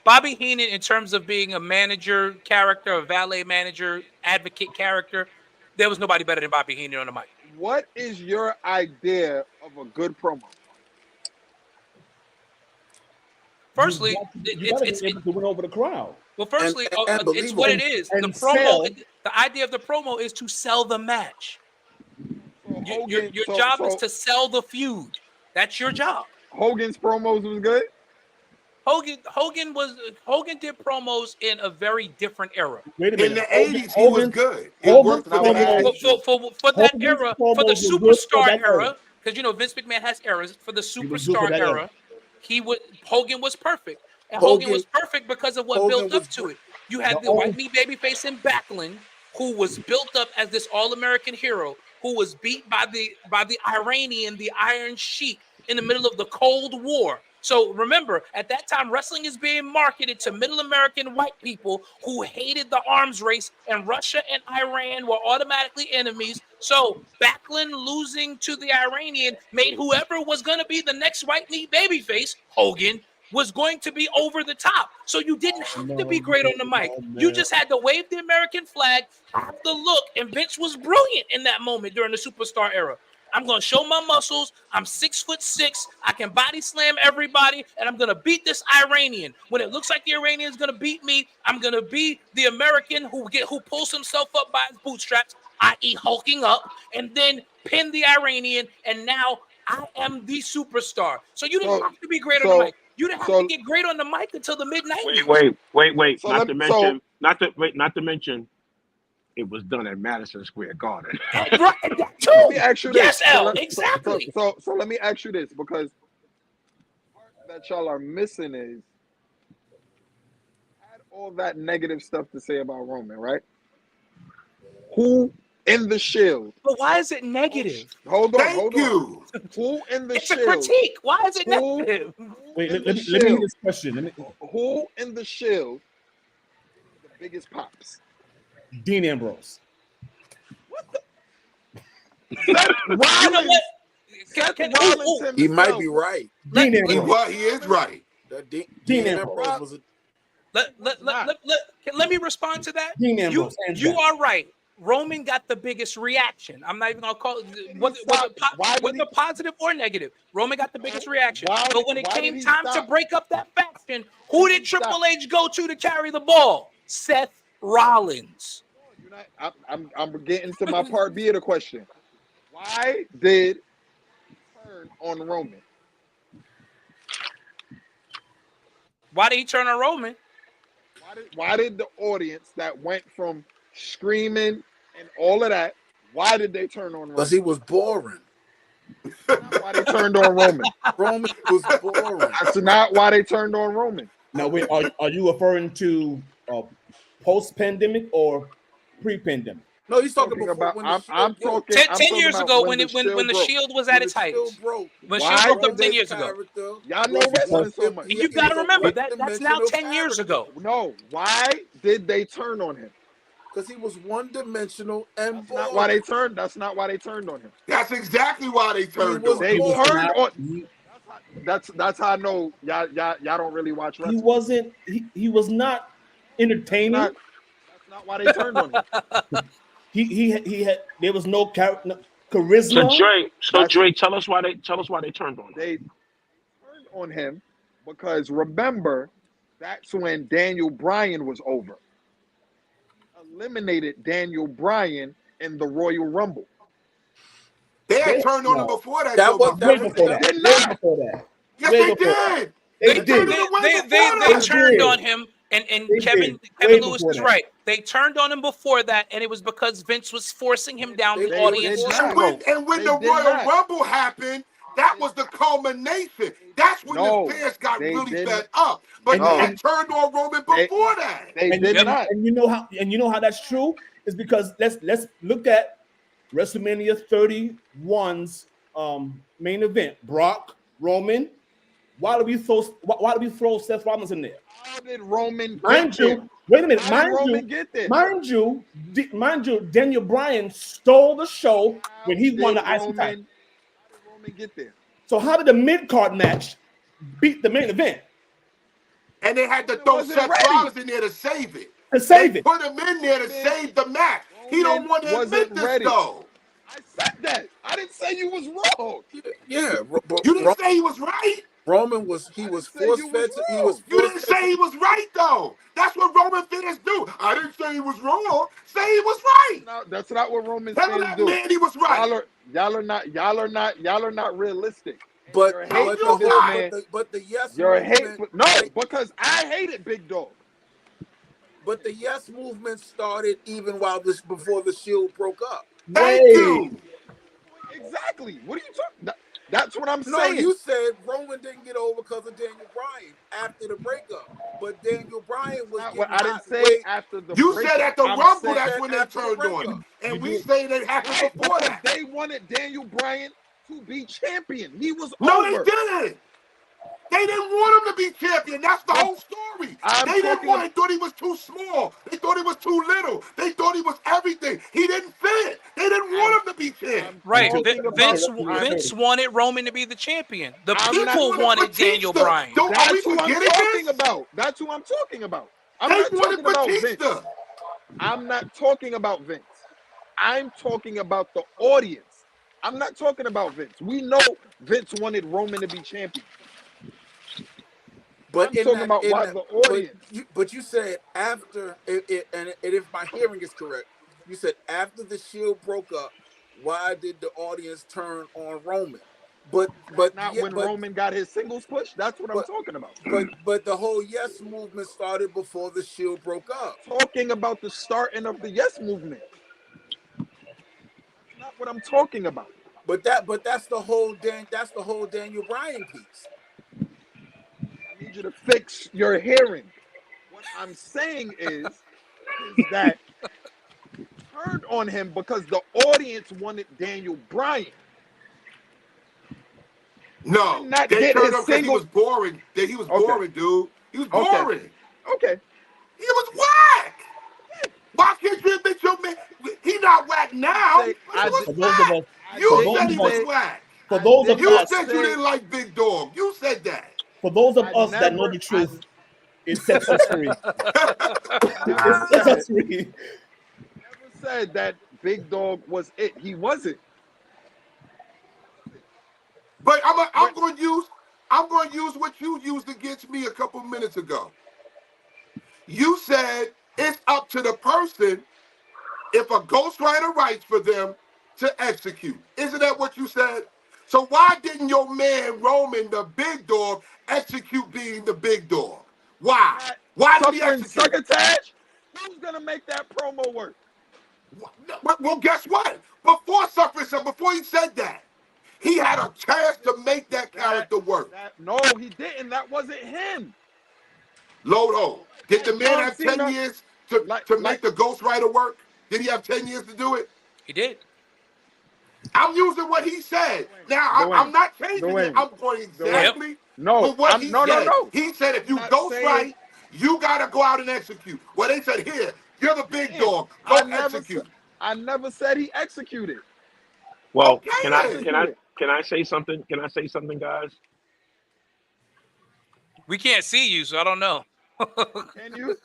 Bobby Heenan, in terms of being a manager character, a valet manager, advocate character, there was nobody better than Bobby Heenan on the mic. What is your idea of a good promo? Firstly, it's to win over the crowd. Well, firstly, it's what it is. The promo, the idea of the promo is to sell the match. Your job is to sell the feud. That's your job. Hogan's promos was good. Hogan did promos in a very different era. Wait a minute. In the 80s, he was good. It worked Not for what I that. asked you. For that Hogan's era, promos for the were good for superstar that era. era, because Vince McMahon has eras. For the He was good for superstar that era, Hogan was perfect, and Hogan- Hogan was perfect because of what Hogan built up was to it. You had The the white meat babyface in Backlund, who was built up as this all-American hero, who was beat by the Iranian, the Iron Sheik, in the middle of the Cold War. So remember, at that time, wrestling is being marketed to middle American white people who hated the arms race, and Russia and Iran were automatically enemies. So Backlund losing to the Iranian made whoever was going to be the next white meat babyface, Hogan, was going to be over the top. So you didn't have to be great on the mic. You just had to wave the American flag, have the look, and Vince was brilliant in that moment during the superstar era. I'm going to show my muscles. I'm 6'6". I can body slam everybody, and I'm going to beat this Iranian. When it looks like the Iranian is going to beat me, I'm going to be the American who pulls himself up by his bootstraps, i.e. hulking up, and then pin the Iranian, and now I am the superstar. So you didn't have to be great on the mic. You didn't have to get great on the mic until the mid-90s. Wait. So Not to mention, it was done at Madison Square Garden. Right, that too. Let me ask you this. Yes, L, exactly. So let me ask you this, because the part that y'all are missing is had all that negative stuff to say about Roman, right? Who in the Shield? But why is it negative? Hold on. Thank you. Who in the It's Shield? a critique. Why is it Who- negative? Wait, in let the me hear Shield? this question. Who in the Shield is the biggest pops? Dean Ambrose. Seth You know Rollins. what? Seth Can- Rollins ooh, ooh. He might himself. be right. Dean He Ambrose. is right. That Dean Dean Ambrose. Ambrose was a Let me respond to that. Dean Ambrose, hands You down. are right. Roman got the biggest reaction. I'm not even gonna call it whether positive or negative. Roman got the biggest reaction. But when it came time to break up that faction, who did Triple H go to carry the ball? Seth Rollins. I'm getting to my part B of the question. Why did he turn on Roman? Why did he turn on Roman? Why did the audience that went from screaming and all of that, why did they turn on Roman? Because he was boring. That's not why they turned on Roman. Roman was boring. That's not why they turned on Roman. Now, wait, are you referring to post-pandemic or pre-pandemic? No, he's talking Talking about about. when the I'm Shield broke. talking. 10 years ago, when the Shield was at When its the height. Shield broke. When Why Shield broke up did 10 they years ago. Y'all know wrestling so much. You got to remember that's now 10 years ago. No, why did they turn on him? Because he was one-dimensional and That's not why they turned. That's not why they turned on him. That's exactly why they turned was on They him. turned on. That's how I know y'all don't really watch wrestling. He wasn't. He was not entertaining. That's not why they turned on him. He had. There was no charisma. So Dre, tell us why they turned on him. They turned on him because remember, that's when Daniel Bryan was over. Eliminated Daniel Bryan in the Royal Rumble. They had turned on him before that. That was Way before that. Did Way not. before that. Yes, Way they before did. They turned did. on him way before They that. turned did. on him, and They Kevin did. Way Lewis before is that. right. They turned on him before that, and it was because Vince was forcing him down the They audience did not. throat. And when They the did Royal not. Rumble happened, that was the culmination. That's when No, the fans got they really didn't. fed up. But No. they had turned on Roman before that. They did not. And you know how that's true is because let's look at WrestleMania 31's main event. Brock, Roman. Why do we throw Seth Rollins in there? How did Roman Mind get there? you, wait a minute. How did Roman get there? Mind you, Daniel Bryan stole the show when he won the IC title. How did Roman get there? So how did the mid-card match beat the main event? And they had to throw wasn't Seth ready. Rollins in there to save it. To save They it. put him in there to save the match. He don't want to wasn't admit this, ready. though. I said that. I didn't say you was wrong. Yeah, You didn't say he was right. Roman was force-fed. He was You didn't force-fed. say he was right, though. That's what Roman fans do. I didn't say he was wrong. Say he was right. No, that's not what Roman Tell fans that do. man he was right. Y'all are not realistic. But You're but hating the for this whole man. but the yes You're movement. hate. No, because I hated Big Dog. But the yes movement started even while this before the Shield broke up. Thank you. Exactly. What are you talking? That's what I'm No, saying. you said Roman didn't get over because of Daniel Bryan after the breakup. But Daniel Bryan was Not what getting I didn't hot say way. after the You said breakup. at the I'm Rumble, saying that's when they after the turned on breakup. you. And we did. say it happened right, before because that. they wanted Daniel Bryan to be champion. He was No, over. they didn't. They didn't want him to be champion. That's the whole story. I'm They didn't talking want him. Thought he was too small. They thought he was too little. They thought he was everything. He didn't fit. They didn't want him to be champion. Right. talking about- Vince wanted Roman to be the champion. The I'm people not- wanted Daniel Bryan. Are we That's who I'm forgetting talking this? about. That's who I'm talking about. I'm They not wanted talking about Vince. Batista. I'm not talking about Vince. I'm talking about the audience. I'm not talking about Vince. We know Vince wanted Roman to be champion. But I'm talking about why the audience. But you said after and if my hearing is correct, you said after the Shield broke up, why did the audience turn on Roman? But Not when Roman got his singles push. That's what I'm talking about. But the whole Yes movement started before the Shield broke up. Talking about the starting of the Yes movement. That's not what I'm talking about. But that's the whole Daniel Bryan piece. I need you to fix your hearing. What I'm saying is that turned on him because the audience wanted Daniel Bryan. No, Not they get turned his him because he single. was boring. He was boring, dude. He was boring. Okay. He was whack. Why can't you admit your man? He not whack now, but he was For those of whack. us, You said he was whack. for those of You us, said you didn't like Big Dog. You said that. for those of us that know the truth, it sets us free. It sets us free. Never said that Big Dog was it. He wasn't. But I'm going to use what you used against me a couple minutes ago. You said it's up to the person if a ghostwriter writes for them to execute. Isn't that what you said? So why didn't your man Roman, the big dog, execute being the big dog? Why? Why did he execute? Succotash? Who's gonna make that promo work? Well, guess what? Before he said that, he had a chance to make that character work. No, he didn't. That wasn't him. Lodo, did the man have 10 Cena, years to make the ghostwriter work? Did he have 10 years to do it? He did. I'm using what he said. Now, I'm not changing it. I'm going exactly with what he said. He said if you ghostwrite, you got to go out and execute. Well, they said, here, you're the big dog. Go execute. I never said he executed. Well, can I say something? Can I say something, guys? We can't see you, so I don't know. Can you?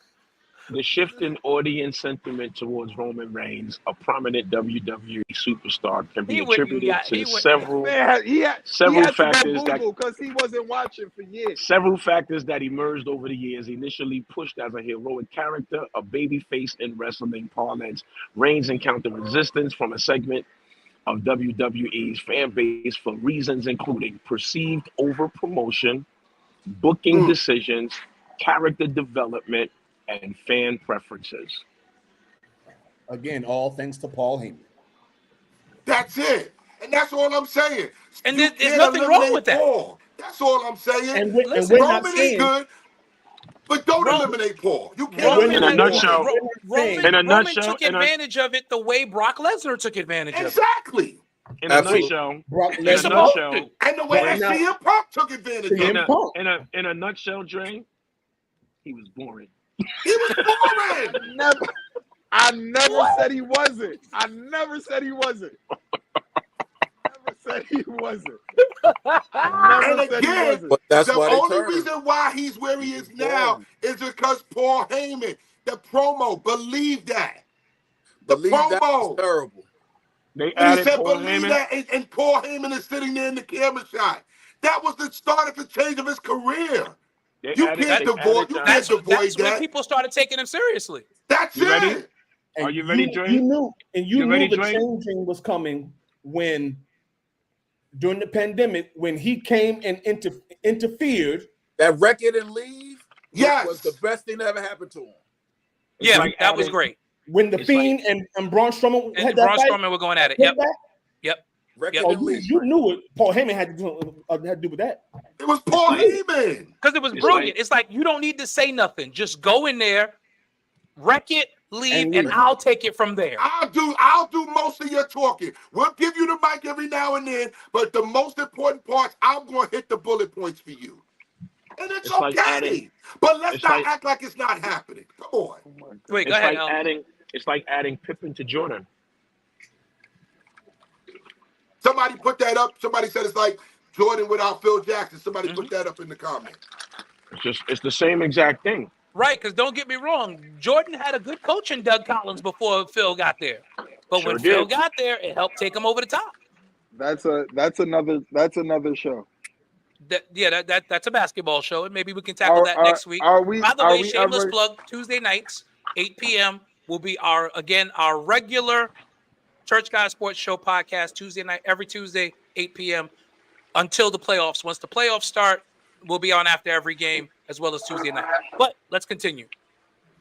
The shift in audience sentiment towards Roman Reigns, a prominent WWE superstar, can be attributed to several factors because he wasn't watching for years. Several factors that emerged over the years. Initially pushed as a heroic character, a babyface in wrestling parlance, Reigns encountered resistance from a segment of WWE's fan base for reasons including perceived over-promotion, booking decisions, character development, and fan preferences. Again, all thanks to Paul Heyman. That's it. And that's all I'm saying. And there's nothing wrong with that. Paul. That's all I'm saying. And we're Roman not saying, is good, but don't eliminate Paul. You can't Roman, eliminate in a nutshell. Roman took advantage of it the way Brock Lesnar took advantage of it. Exactly. In a nutshell. He's supposed to. And the way that CM Punk took advantage of it. In a nutshell, Dre, he was boring. He was boring. I never said he wasn't. I never said he wasn't. And again, the only reason why he's where he is now is because Paul Heyman, the promo, believe that. The promo. That terrible. They added he said, Paul believe Heyman. that, and Paul Heyman is sitting there in the camera shot. That was the start of the change of his career. That's when people started taking him seriously. That's it. Ready? Are you ready, Dre? You knew the changing was coming when during the pandemic when he came and interfered. That record and leave Yes. was the best thing that ever happened to him. Yeah, like that was adding- great. When the It's Fiend and Braun Strowman And had that Braun fight, Strowman were going at it. Yep. Yep. Record Oh, and leave. you knew what Paul Heyman had to do with that. It was Paul Heyman. Because it was brilliant. It's like you don't need to say nothing. Just go in there, wreck it, leave, and I'll take it from there. I'll do most of your talking. We'll give you the mic every now and then, but the most important parts, I'm going to hit the bullet points for you. And it's okay. Like but let's not act like it's not happening. Come on. Wait, go it's ahead, like Al. it's like adding Pippen to Jordan. Somebody put that up. Somebody said it's like Jordan without Phil Jackson. Somebody put that up in the comments. It's the same exact thing. Right, because don't get me wrong, Jordan had a good coach in Doug Collins before Phil got there. But when Phil got there, it helped take him over the top. That's another show. That's a basketball show, and maybe we can tackle that next week. By the way, shameless plug, Tuesday nights, 8 p.m. will be our regular Church Guy Sports Show podcast, Tuesday night, every Tuesday, 8 p.m. until the playoffs. Once the playoffs start, we'll be on after every game, as well as Tuesday night. But let's continue.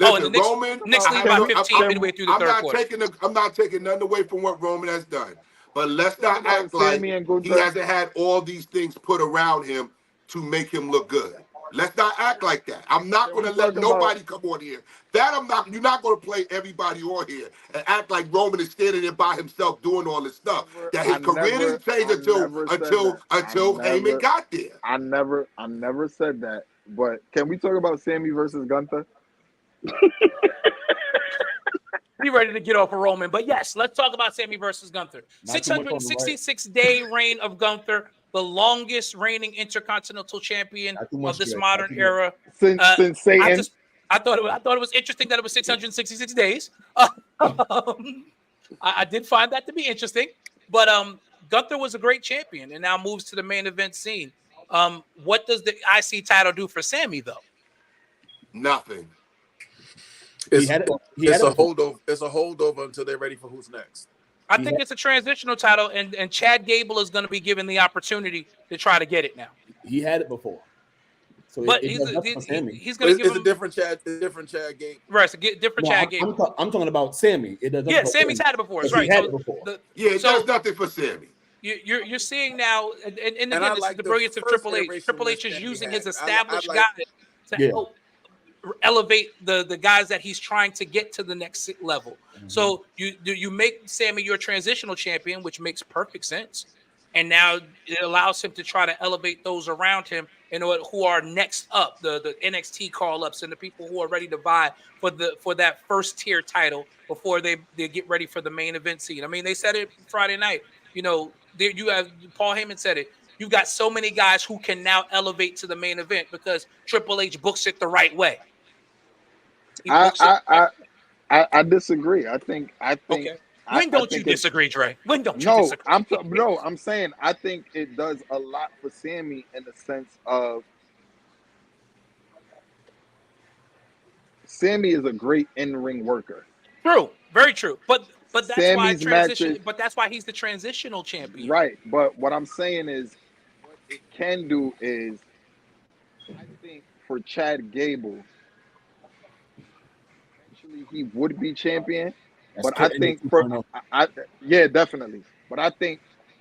Listen, and the Knicks lead by 15 midway through the third quarter. I'm not taking nothing away from what Roman has done. But let's not act like he hasn't had all these things put around him to make him look good. Let's not act like that. I'm not going to let nobody come on here. You're not going to play everybody on here and act like Roman is standing there by himself doing all this stuff. That his career didn't change until Heyman got there. I never said that. But can we talk about Sammy versus Gunther? Be ready to get off of Roman. But yes, let's talk about Sammy versus Gunther. 666-day reign of Gunther, the longest reigning intercontinental champion of this modern era. Since Satan. I thought it was interesting that it was 666 days. I did find that to be interesting. But Gunther was a great champion and now moves to the main event scene. What does the IC title do for Sammy, though? Nothing. It's a holdover until they're ready for who's next. I think it's a transitional title, and Chad Gable is going to be given the opportunity to try to get it now. He had it before. So but he's going to give him a different Chad Gable. Right, it's a different Chad Gable. I'm talking about Sammy. Sammy's had it before. Right. He had it before. It does nothing for Sammy. You're seeing now, and again, this is the brilliance of Triple H. Triple H is using his established guys to help elevate the guys that he's trying to get to the next level. Mm-hmm. So you make Sammy your transitional champion, which makes perfect sense. And now it allows him to try to elevate those around him and who are next up, the NXT call-ups and the people who are ready to vie for that first tier title before they get ready for the main event scene. I mean, they said it Friday night. You have Paul Heyman said it. You've got so many guys who can now elevate to the main event because Triple H books it the right way. I disagree. I think. Okay. When don't you disagree, Dre? When don't you disagree? I'm saying I think it does a lot for Sammy in the sense of Sammy is a great in-ring worker. True, very true. But that's Sammy's why But that's why he's the transitional champion. Right. But what I'm saying is, what it can do is, I think for Chad Gable, eventually he would be champion. But I think definitely. But I think,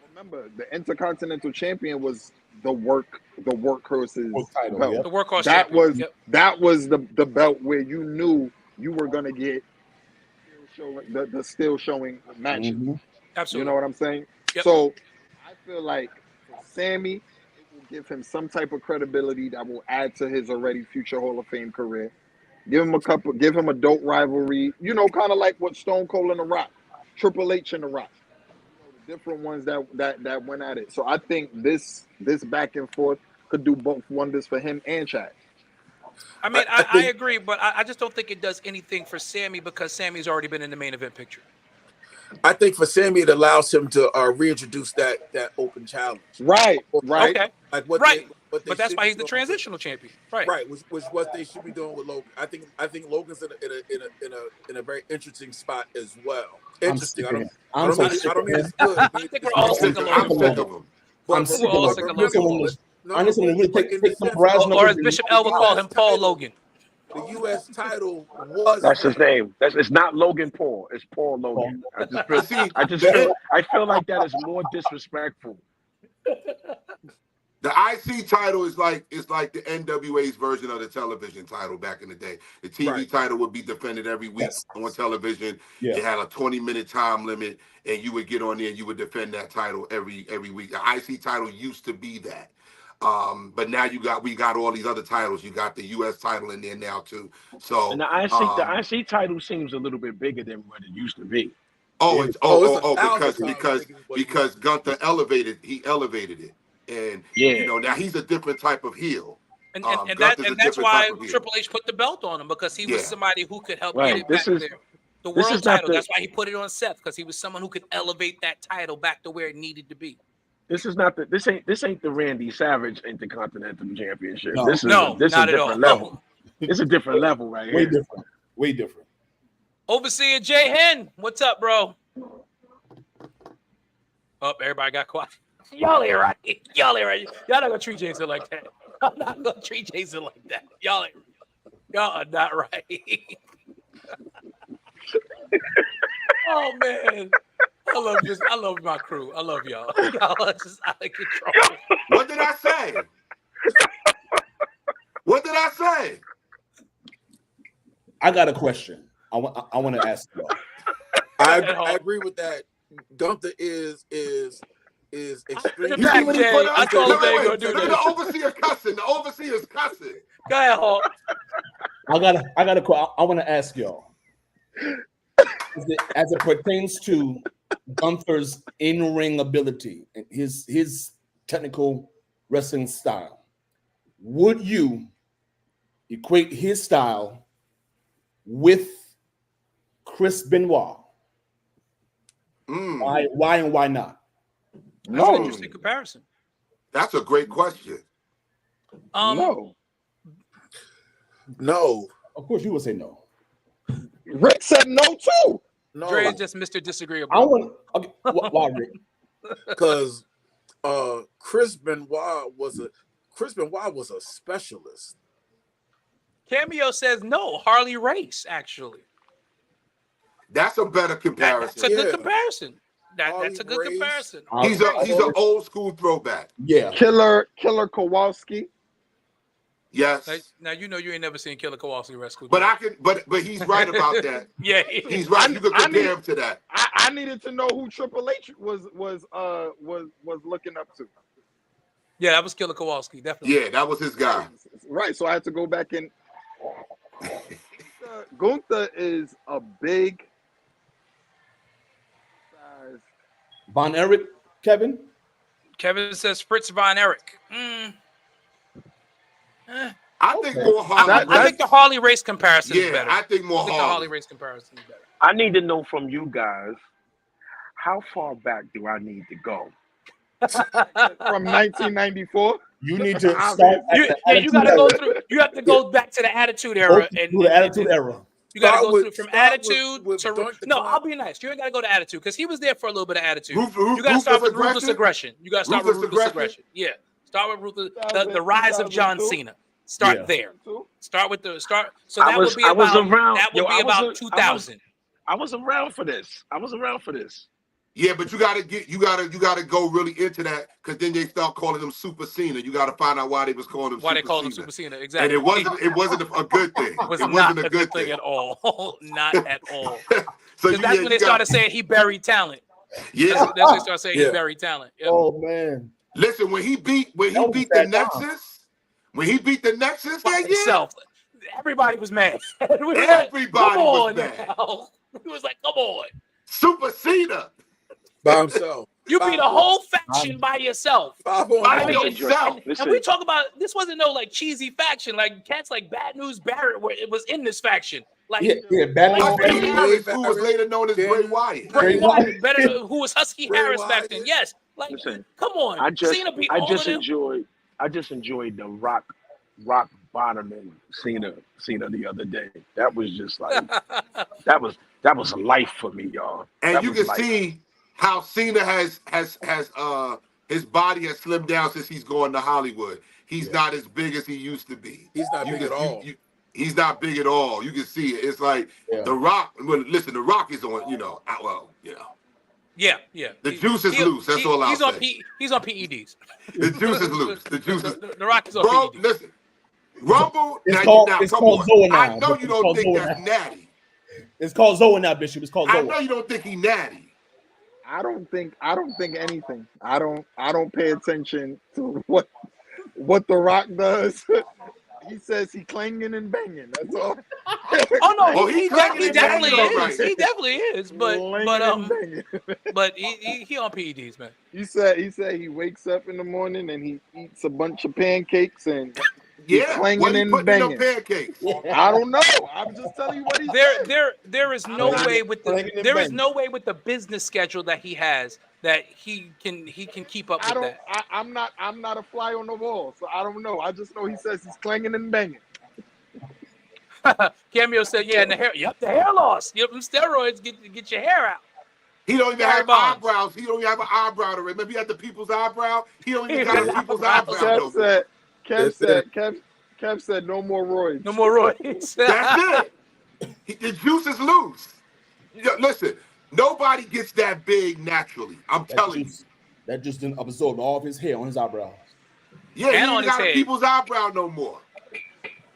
remember, the Intercontinental Champion was the workhorse's belt. Yep. The workhorse. That was the belt where you knew you were gonna get the still showing matches. Mm-hmm. Absolutely. You know what I'm saying? Yep. So I feel like for Sammy, it will give him some type of credibility that will add to his already future Hall of Fame career. Give him a dope rivalry, kind of like what Stone Cold and The Rock, Triple H and The Rock, the different ones that went at it. So I think this back and forth could do both wonders for him and Chad. I mean, I agree, but I just don't think it does anything for Sammy because Sammy's already been in the main event picture. I think for Sammy, it allows him to reintroduce that open challenge. Right. Okay. Like but that's why he's the transitional champion. Right. Which what they should be doing with Logan. I think Logan's in a very interesting spot as well. Interesting. I don't mean it's good. I think we're all sick of Logan. I'm sick of it. I need someone to really take some brazen or as Bishop L would call him, Paul Logan. The U.S. title was That's his name. It's not Logan Paul. It's Paul Logan. I feel like that is more disrespectful. The IC title is like the NWA's version of the television title back in the day. The TV title would be defended every week on television. Yeah. It had a 20-minute time limit, and you would get on there and you would defend that title every week. The IC title used to be that. But now we got all these other titles. You got the U.S. title in there now too. So and the IC title seems a little bit bigger than what it used to be. Because Gunther elevated it, and now he's a different type of heel. And that's why Triple H put the belt on him, because he was somebody who could help get it back there. The world title. That's why he put it on Seth, because he was someone who could elevate that title back to where it needed to be. This ain't the Randy Savage Intercontinental Championship. No, this is a different level. It's a different level right here. Way different. Overseer Jay Hen, what's up, bro? Oh, everybody got quiet. Y'all ain't right. Y'all not gonna treat Jason like that. I'm not gonna treat Jason like that. Y'all are not right. Oh man. I love my crew. I love y'all. Y'all are just out of control. What did I say? What did I say? I got a question. I want to ask y'all. I agree with that. Gunther is extremely. I told him they ain't gonna do this. The overseer's cussing. Go ahead, Hawk. I want to ask y'all. As it pertains to Gunther's in-ring ability and his technical wrestling style, would you equate his style with Chris Benoit? Why and why not? That's an interesting comparison. That's a great question. No. Of course, you would say no. Rick said no too. No. Dre is just Mr. Disagreeable. I want. Okay, why, Rick? Because Chris Benoit was a specialist. Cameo says no. Harley Race, actually. That's a better comparison. That's a good comparison. That's a good comparison. He's an old school throwback. Yeah. Killer Kowalski. Yes. Now you know you ain't never seen Killer Kowalski wrestling. But he's right about that. Yeah, he's right. You could compare him to that. I needed to know who Triple H was looking up to. Yeah, that was Killer Kowalski, definitely. Yeah, that was his guy. Right. So I had to go back and Gunther is a big size. Von Erich, Kevin? Kevin says Fritz Von Erich. I think more Harley. I think the Harley Race comparison is better. I think more Harley. The Harley Race comparison is better. I need to know from you guys, how far back do I need to go? From 1994. You need to start. You got to go through. You have to go back to the Attitude Era the Attitude Era. You got to go through from Attitude to no. I'll be nice. You ain't got to go to Attitude because he was there for a little bit of Attitude. You got to start with Ruthless Aggression. You got to start with Ruthless Aggression. Yeah, start with Ruthless. The rise of John Cena. Start there. Start with the start. So that would be about 2000. I was around for this. Yeah, but you gotta go really into that because then they start calling him Super Cena. You gotta find out why they was calling him. Why they called him Super Cena? Exactly. And it wasn't a good thing. It wasn't a good thing at all. Not at all. So that's when they started saying he buried talent. Yeah, that's when they started saying he buried talent. Yep. Oh man! Listen, when he beat the Nexus. When he beat the Nexus that year, everybody was mad. Everybody was mad. He was like, come on. Super Cena. By himself. You beat a whole faction by yourself. By yourself. And we talk about, this wasn't no like cheesy faction. Like cats like Bad News Barrett, where it was in this faction. Like Bad News who was later known as Bray Wyatt. Bray Wyatt, who was Husky Harris back then. Yes. Like, come on. Cena beat all of them. I just enjoyed the rock bottoming Cena the other day. That was just like that was life for me, y'all. And you can see how Cena has his body has slimmed down since he's gone to Hollywood. He's not as big as he used to be. He's not big at all. He's not big at all. You can see it. It's like The Rock. Well, listen, The Rock is on. Yeah. The juice is loose. That's all I'll say. He's on PEDs. The juice is loose. The juice is. The Rock is on Bro, PEDs. listen. Rumble. It's now, called come on. Zoe now. I know you don't think that's natty. It's called Zoe now, Bishop. It's called Zoe. I know you don't think he natty. I don't think anything. I don't pay attention to what The Rock does. He says he clanging and banging. That's all. Oh no, he definitely is. Right. He definitely is. But he on PEDs, man. He said he wakes up in the morning and he eats a bunch of pancakes and clanging what and banging. In pancakes? I don't know. I'm just telling you what he said. There is no way with the business schedule that he has that he can keep up with that. I'm not a fly on the wall, so I don't know. I just know he says he's clanging and banging. Cameo said, "Yeah, and the hair. Yep, the hair loss. Yep, them steroids get your hair out." He don't even have eyebrows. He don't even have an eyebrow to remember. He had the people's eyebrow. He don't even got the people's eyebrow. Kev said, "No more roids. No more roids." That's it. The juice is loose. Listen. Nobody gets that big naturally. I'm telling you. That just didn't absorb all of his hair on his eyebrows. Yeah, he ain't got people's eyebrow no more.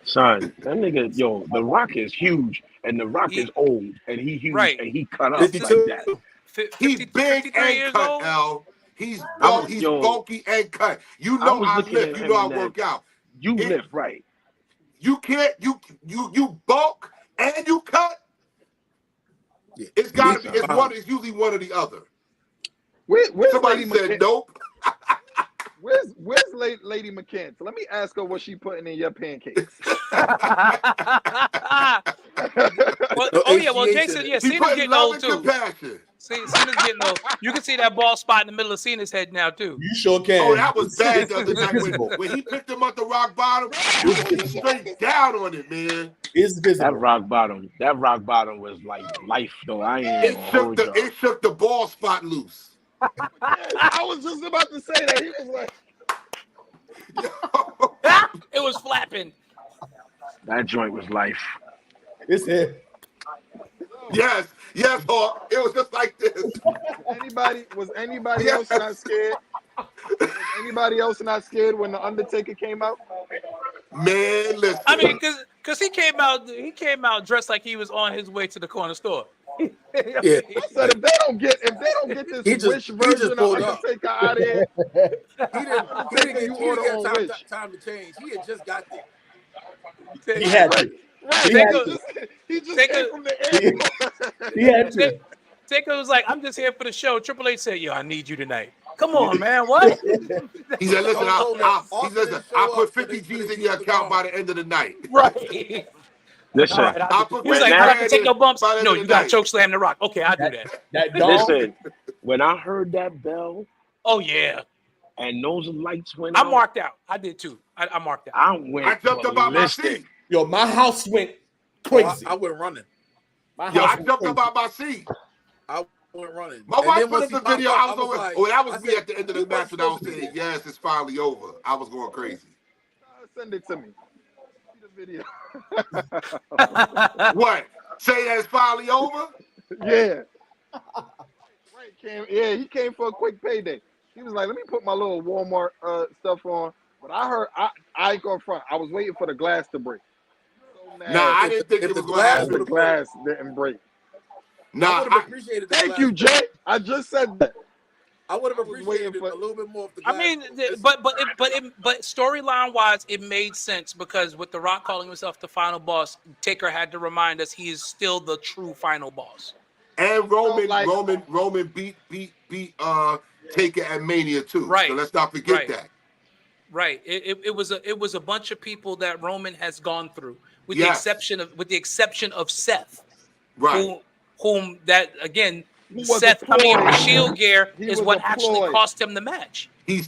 Son, that nigga, The Rock is huge, and The Rock is old, and he huge, and he cut up like that. He's big and cut, L. He's bulky and cut. You know I lift. You know I work out. You lift, right. You can't, you bulk and you cut. It's got to be. It's usually one or the other. Where's Somebody said nope. Where's Lady McCann? So let me ask her what she putting in your pancakes. Jason, Cena's getting old too. Cena's getting old. You can see that bald spot in the middle of Cena's head now too. You sure can. Oh, that was bad the other night when he picked him up the rock bottom. He was straight down on it, man. It's visible. That rock bottom was like life, though. It shook the ball spot loose. I was just about to say that. He was like, it was flapping. That joint was life. It's it. Yes, Hawk. It was just like this. Was anybody else not scared? Was anybody else not scared when the Undertaker came out? Man, listen. I mean, because he came out dressed like he was on his way to the corner store. Yeah. I said if they don't get this Wish version of Undertaker out of here, he didn't get time to change. He had just got there. He had to. Right. He just came from the airport. He had to. Taker was like, "I'm just here for the show." Triple H said, "Yo, I need you tonight." Come on, man. What? He said, "Listen, I'll put 50 G's in your account by the end of the night." Right. Listen, he was like, "I can take your bumps." No, you got to choke slam the Rock. Okay, I'll do that. Listen, when I heard that bell, oh yeah, and those lights went out, I marked out. I did too. I marked out. I jumped up out my seat. Yo, my house went crazy. I went running. I jumped up out my seat. I went running. My wife put up the video. I was like, that was me at the end of the match when I was saying, "Yes, it's finally over." I was going crazy. Send it to me. See the video. What? Say that it's finally over? Yeah. Right, he came for a quick payday. He was like, "Let me put my little Walmart stuff on." But I ain't going front. I was waiting for the glass to break. I didn't think it was glass. The glass didn't break. I would have appreciated that. Thank you, Jay. I just said that. I would have appreciated a little bit more of the glass. I mean, but storyline wise, it made sense because with The Rock calling himself the final boss, Taker had to remind us he is still the true final boss. And Roman beat Taker at Mania too. Right. So let's not forget that. Right. It was a bunch of people that Roman has gone through, with the exception of Seth. Right. Whom that again, Seth coming in with Shield gear is what actually cost him the match. He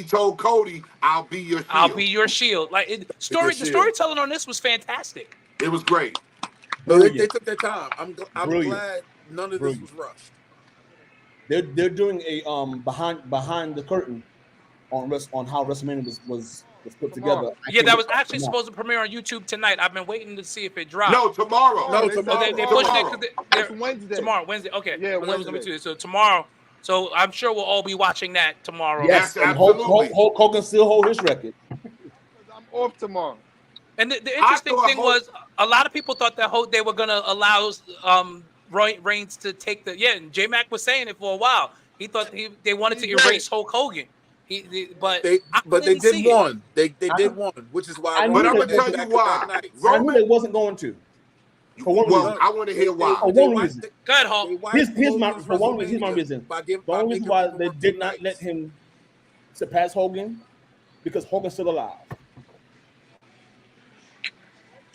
told Cody, "I'll be your shield." I'll be your shield. The storytelling on this was fantastic. It was great. No, they took their time. I'm glad none of this was rushed. They're doing a behind the curtain on how WrestleMania was put together. Yeah, that was actually supposed to premiere on YouTube tonight. I've been waiting to see if it dropped. No, tomorrow. No, They pushed it. It's Wednesday. Tomorrow, Wednesday. Okay. Yeah, Well, that was Wednesday. gonna be Tuesday. So tomorrow. So I'm sure we'll all be watching that tomorrow. Yes, and Hulk Hogan still hold his record. I'm off tomorrow. And the interesting thing was, a lot of people thought that they were gonna allow Reigns to take the and J Mac was saying it for a while. He thought they wanted to erase Hulk Hogan. But they did one. They did one, which is why. But I'm gonna tell you why. I knew they wasn't going to. For one reason. I want to hear why. For one reason. Go ahead, Hulk. Here's my reason. The only reason why they did not let him surpass Hogan because Hogan's still alive.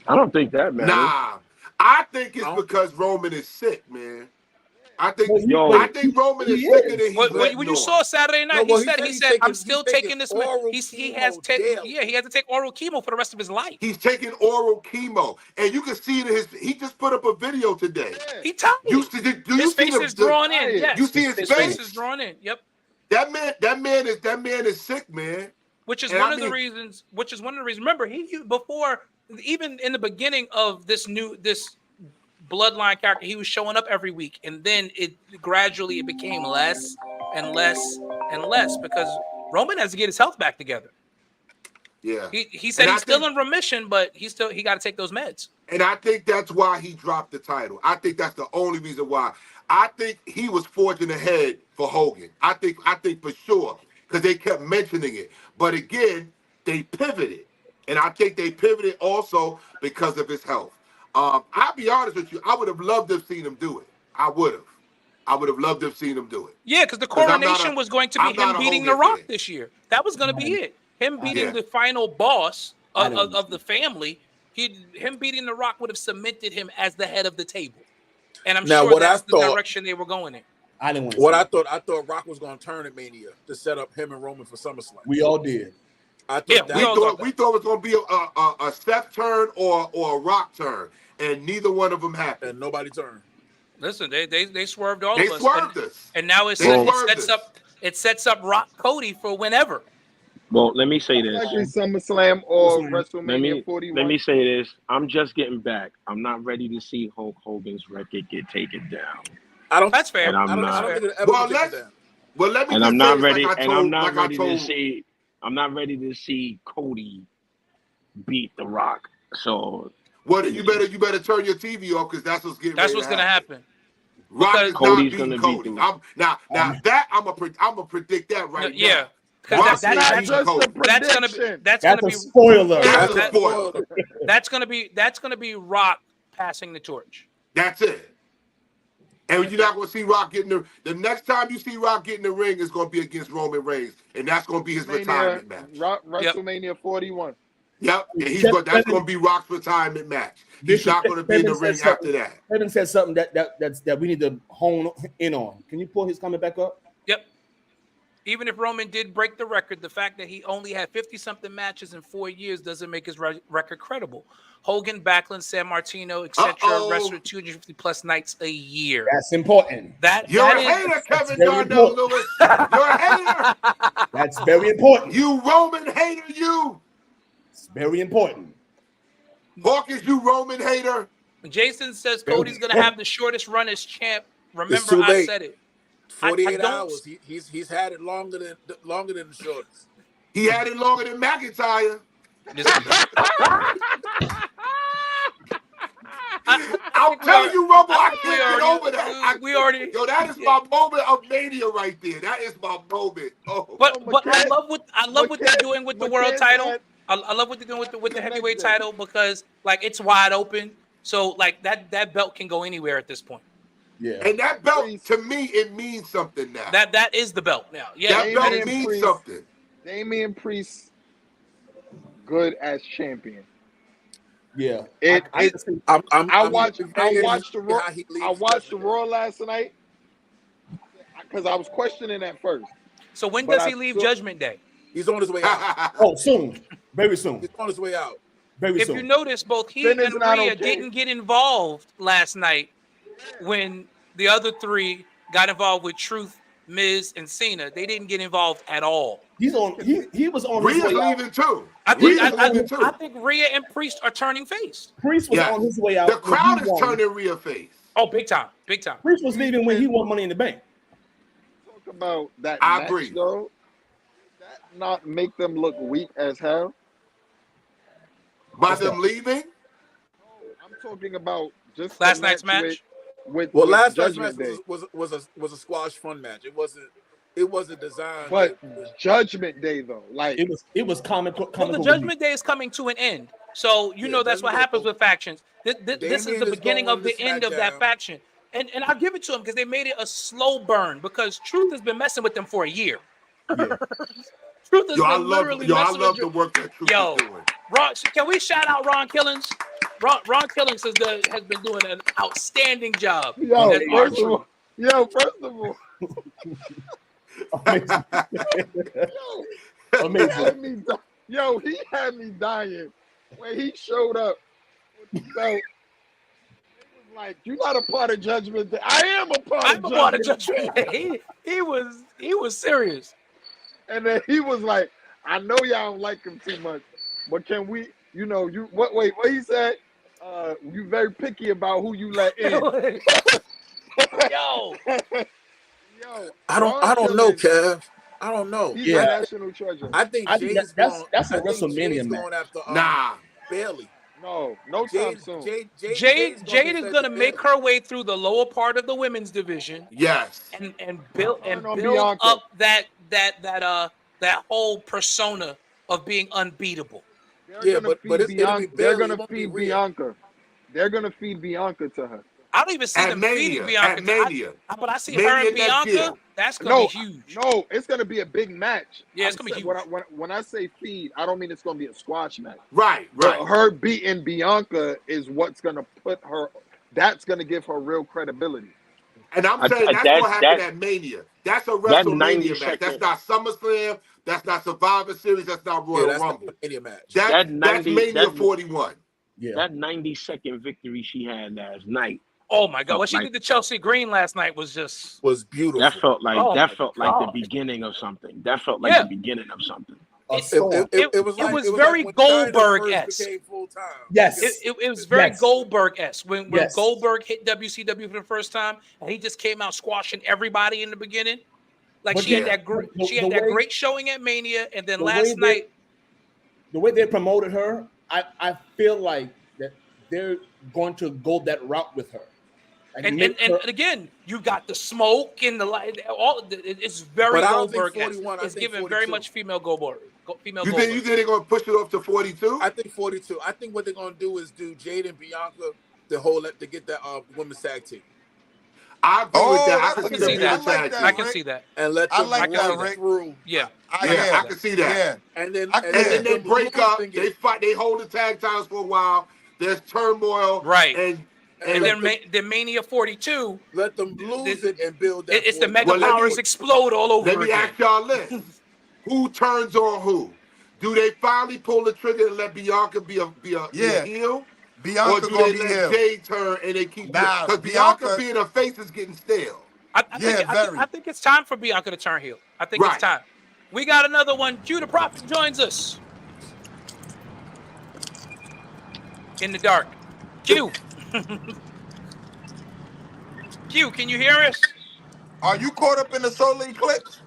I don't think that matters. Nah, I think it's because Roman is sick, man. I think Roman is sicker than he's when you saw Saturday night, he said I'm still taking this. He has to take oral chemo for the rest of his life. He's taking oral chemo, and you can see it. He just put up a video today. Yeah. He told me. His face is drawn in. Yes. You see his face is drawn in. Yep. That man is sick, man. Which is one of the reasons. Remember, before even in the beginning of this bloodline character, he was showing up every week, and then it gradually became less and less and less because Roman has to get his health back together. Yeah, he said he's still in remission, but he got to take those meds. And I think that's why he dropped the title. I think that's the only reason why. I think he was forging ahead for Hogan. I think for sure because they kept mentioning it, but again they pivoted, and I think they pivoted also because of his health. I'll be honest with you. I would have loved to have seen him do it. I would have loved to have seen him do it. Yeah, because the coronation was going to be him beating The Rock this year. That was going to be it. Him beating the final boss of the family. Him beating The Rock would have cemented him as the head of the table. And I'm sure that's the direction they were going in. I didn't want to I thought Rock was going to turn at Mania to set up him and Roman for SummerSlam. We all did. We thought it was going to be a Seth turn or a Rock turn, and neither one of them happened. And nobody turned. Listen, they swerved all of us. They swerved us. And now it sets up Rock Cody for whenever. Well, let me say this. Likely SummerSlam or WrestleMania 41. Let me say this. I'm just getting back. I'm not ready to see Hulk Hogan's record get taken down. That's fair. And I'm not. Let me. And I'm not ready. And I'm not ready to see. I'm not ready to see Cody beat The Rock. So you better turn your TV off because that's what's getting. That's what's gonna happen. Rock is Cody's not beating gonna beat Cody. I'm gonna predict that right now. Yeah. That's a spoiler. That's gonna be Rock passing the torch. That's it. And you're not going to see Rock getting the next time you see Rock get in the ring is going to be against Roman Reigns, and that's going to be his retirement match. WrestleMania 41. Yep, and that's going to be Rock's retirement match. He's not going to be in the ring after that. Kevin said something that we need to hone in on. Can you pull his comment back up? Yep. Even if Roman did break the record, the fact that he only had 50-something matches in 4 years doesn't make his record credible. Hogan, Backlund, San Martino, etc. wrestled 250-plus nights a year. That's important. You're a hater, Kevin Darnell Lewis. You're a hater. That's very important. You Roman hater, you. It's very important. Hawkins, you Roman hater. Jason says Cody's going to have the shortest run as champ. Remember, I said it. 48 hours. He's had it longer than the shortest. He had it longer than McIntyre. I'm telling you, Rumble, I can't get over that. That is my moment of mania right there. That is my moment. But I love what they're doing with the world title. I love what they're doing with the heavyweight title because it's wide open. So that belt can go anywhere at this point. Yeah. And that belt, to me, it means something now. That is the belt now. Yeah. That belt means something. Damian Priest, good as champion. Yeah. I watched the Raw last night because I was questioning at first. So when does he leave Judgment Day? He's on his way out. Soon. Very soon. He's on his way out. Very soon. If you notice, both he and Rhea didn't get involved last night when the other three got involved with Truth, Miz, and Cena. They didn't get involved at all. He was on his Rhea's way out. leaving too. I think I think Rhea and Priest are turning face. Priest was on his way out. The crowd is turning Rhea face. Oh, big time, big time. Priest was leaving when he won Money in the Bank. Talk about that I match, agree. though. Did that not make them look weak as hell? By them leaving? I'm talking about just last the night's match. With last night's Judgment match Day. was a squash fun match. It wasn't designed. But Judgment Day though, like it was comical. Well, the Judgment Day is coming to an end, so you know that's what happens with factions. This is the beginning of the end of that faction, and I'll give it to them because they made it a slow burn because Truth has been messing with them for a year. Yeah. Truth has been literally messing with the work that Truth is doing. Ron, can we shout out Ron Killings? Ron Killings has been doing an outstanding job. First of all, amazing. He had me dying when he showed up with the belt. It was like, you're not a part of Judgment Day. I am a part of Judgment Day. He was serious. And then he was like, I know y'all don't like him too much, but can we, what he said? You very picky about who you let in. Yo. I don't know, Kev. I don't know. He's a national treasure. I think that's a WrestleMania match. Going after, Bailey. No time soon. Jade is gonna make her way through the lower part of the women's division. Yes. And build up that whole persona of being unbeatable. They're gonna feed Bianca. They're gonna feed Bianca to her. I don't even see them feeding Bianca. But I see her and Bianca. That's gonna be huge. No, it's gonna be a big match. Yeah, it's gonna be huge. When I say feed, I don't mean it's gonna be a squash match. Right. But her beating Bianca is what's gonna put her. That's gonna give her real credibility. And I'm saying that's what happened at Mania. That's a WrestleMania match. That's not SummerSlam. That's not Survivor Series. That's not Royal Rumble. Mania match. That's Mania 41. Yeah. That 90-second victory she had last night. Oh my God! What she did to Chelsea Green last night was beautiful. That felt like the beginning of something. That felt like the beginning of something. It was very Goldberg-esque. Yes, it was very Goldberg-esque when Goldberg hit WCW for the first time, and he just came out squashing everybody in the beginning. Like she had that great showing at Mania, and then last night, the way they promoted her, I feel like that they're going to go that route with her. And again, you got the smoke and the light. It's very Goldberg-esque. It's given very much female Goldberg. You think they're going to push it up to 42? I think 42. I think what they're going to do is do Jade and Bianca to get that women's tag team. I agree with that. I can see that. And let them Rick. Through. Yeah. I can see that. Yeah. And then they break up. They fight. They hold the tag titles for a while. There's turmoil. Right. And then Mania 42. Let them lose it and build that. It's the mega powers explode all over again. Let me ask y'all this. Who turns on who? Do they finally pull the trigger and let Bianca be a heel? Bianca or do they let Jade turn and they keep because Bianca being a face is getting stale. I think it's time for Bianca to turn heel. I think it's time. We got another one. Q the Prophet joins us. In the dark. Q. Q, can you hear us? Are you caught up in the solar eclipse?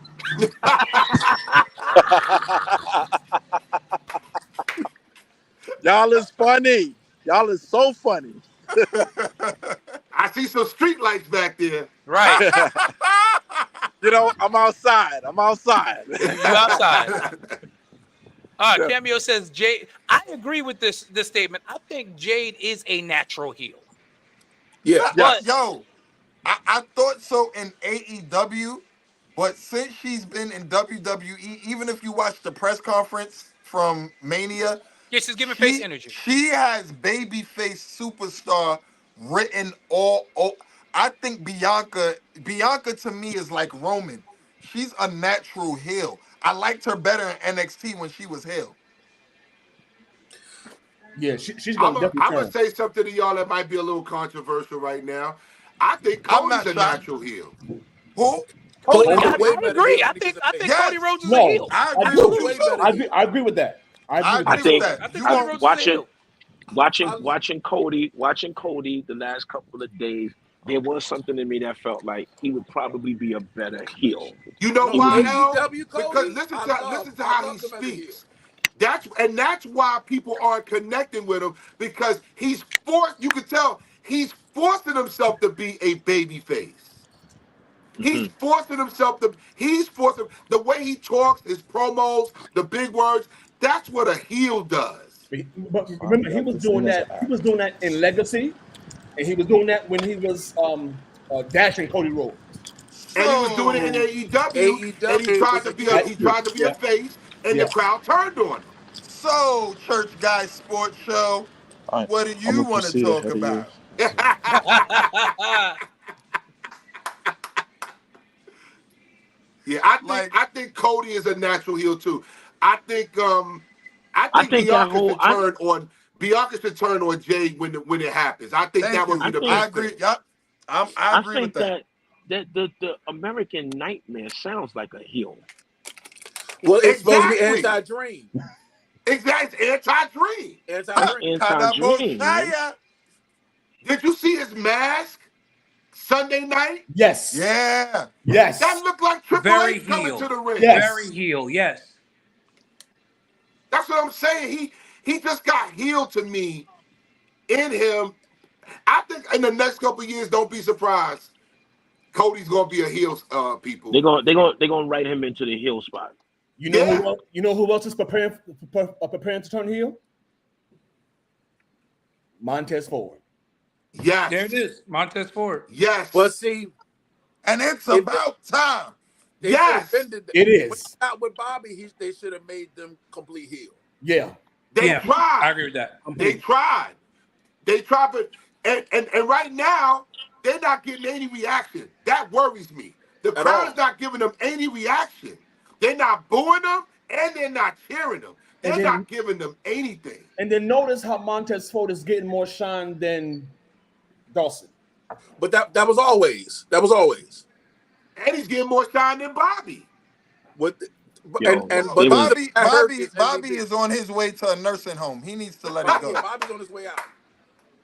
Y'all is funny. Y'all is so funny. I see some street lights back there. Right. I'm outside. You outside. Cameo says Jade. I agree with this statement. I think Jade is a natural heel. Yeah. But, I thought so in AEW, but since she's been in WWE, even if you watch the press conference from Mania, she's giving face energy. She has babyface superstar written all. I think Bianca to me is like Roman. She's a natural heel. I liked her better in NXT when she was heel. Yeah, she's going to I'm going to say something to y'all that might be a little controversial right now. I think I'm Cody's not a shocked. natural heel. Who? Cody, Cody's a I way better agree. heel I than think he's a I think face. Cody Yes, Rhodes is a No, heel. I I agree do. with you. Way Absolutely. better heel. I agree with that. I agree I with agree that. with think that. I think You Cody I, want Rhodes is a watching heel. watching Cody the last couple of days, there was something in me that felt like he would probably be a better heel. You know No, He would why, be L? AEW Because Cody, listen to I how he loved him as a heel. speaks. That's why people aren't connecting with him, because he's forced. You can tell he's forcing himself to be a baby face. He's Mhm. forcing himself to. He's forcing the way he talks, his promos, the big words. That's what a heel does. But remember, he was doing that. He was doing that in Legacy, and he was doing that when he was dashing Cody Rhodes. And he was doing it in so AEW, and he AEW tried was to a be a heel. he tried to be a Yeah, face, and the yeah. crowd turned on him. so Church Guy Sports Show. What do you want to talk about? Yeah, I Like, think Cody is a natural heel too. I I think think that Bianca whole should turn on Jay when it happens. I think thank that would you. be I the think I best agree. thing. Yep. I I agree with think that. that the American Nightmare sounds like a heel. Well, it's supposed to be Exactly. anti-dream. Exactly. Anti-dream. It's Anti-dream. anti-dream, man. Kadaboshaya. Did you see his mask Sunday night? Yes, Yeah. yes, That looked like Triple Very H coming to heel. the ring. Very yes. heel. Yes. That's what I'm saying. He just got healed to me in him. I think in the next couple of years, don't be surprised. Cody's gonna be a heel, people. They're gonna write him into the heel spot. You know Yeah. who else? You know who else is preparing to turn heel? Montez Ford. Yes. There it is. Montez Ford. Yes. But see, And it's if about time. they should have Yes. been It when is. out with Bobby, they should have made them complete heel. Yeah. They Yeah, tried. I agree with that. They tried. They tried, but and right now they're not getting any reaction. That worries me. The At crowd all. is not giving them any reaction. They're not booing them and they're not cheering them. And They're then not giving them anything. notice how Montez Ford is getting more shine than Dawson. But that was always. That was always. And he's getting more shine than Bobby. With Yo, but give me- Bobby is on his way to a nursing home. He needs to let it go. Yeah, Bobby's on his way out.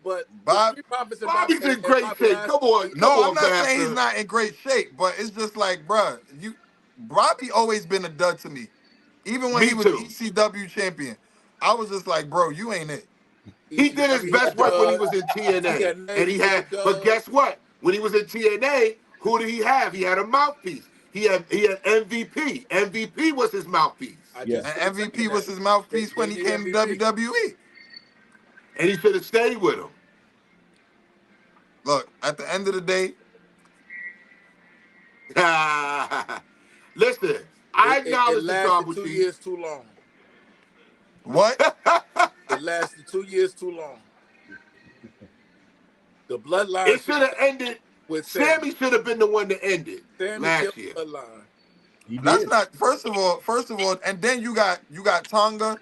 But Bob, the Street Profits and Bobby's in and great Bobby shape. Lashley, Come on, no, I'm on, not saying he's Pastor. not in great shape, but it's just like, bruh, Bobby always been a dud to me. Even when Me he was too. ECW champion, I was just like, bro, you ain't it. He did his ECW, best had work when he Doug, was in TNA. And he had, Doug. but guess what? When he was in TNA, who did he have? He had a mouthpiece. He had MVP. MVP was his mouthpiece. Yeah. And MVP was his mouthpiece when he came to WWE. And he should have stayed with him. Look, at the end of the day, Listen, I It acknowledge the lasted Tribal 2 Chief. years too long. what? It lasted 2 years too long. The bloodline It should have ended. with Sammy should have been the one to end it Sammy last killed year. the bloodline. He That's did. not first of all, and then you got Tonga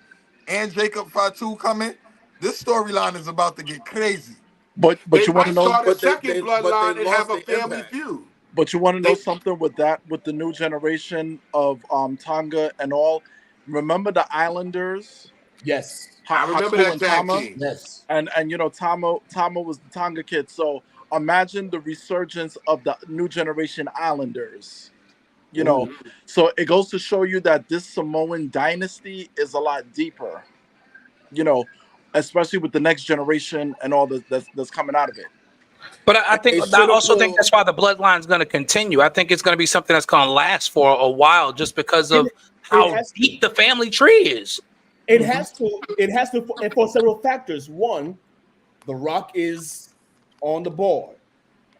and Jacob Fatu coming. This storyline is about to get crazy. But They you want to might know? start a But second bloodline and lost have a the family impact. feud. But you want to know They- something with the new generation of Tonga and all. Remember the Islanders? Yes. I remember Haku that and tag Tama? team. Yes. And Tama was the Tonga kid. So imagine the resurgence of the new generation Islanders. So it goes to show you that this Samoan dynasty is a lot deeper. Especially with the next generation and all that's coming out of it. But I think that's why the bloodline's going to continue. I think it's going to be something that's going to last for a while, just because of how deep the family tree is. It has to, and for several factors. One, The Rock is on the board.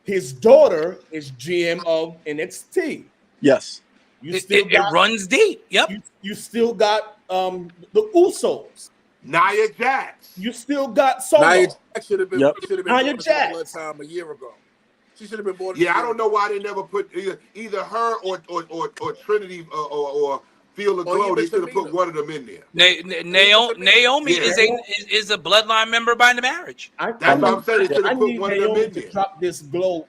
His daughter is GM of NXT. Yes. It runs deep. Yep. You still got the Usos. Nia Jax. You still got Solo. Nia Jax should have been Nia born Jax. blood time a year ago. She should have been born. Yeah, I don't know why they never put either her or Trinity or Feel the Glow. They should have put one of them in there. Naomi is a bloodline member by the marriage. That's what I'm saying. They should have put one of them in to there. drop this Glow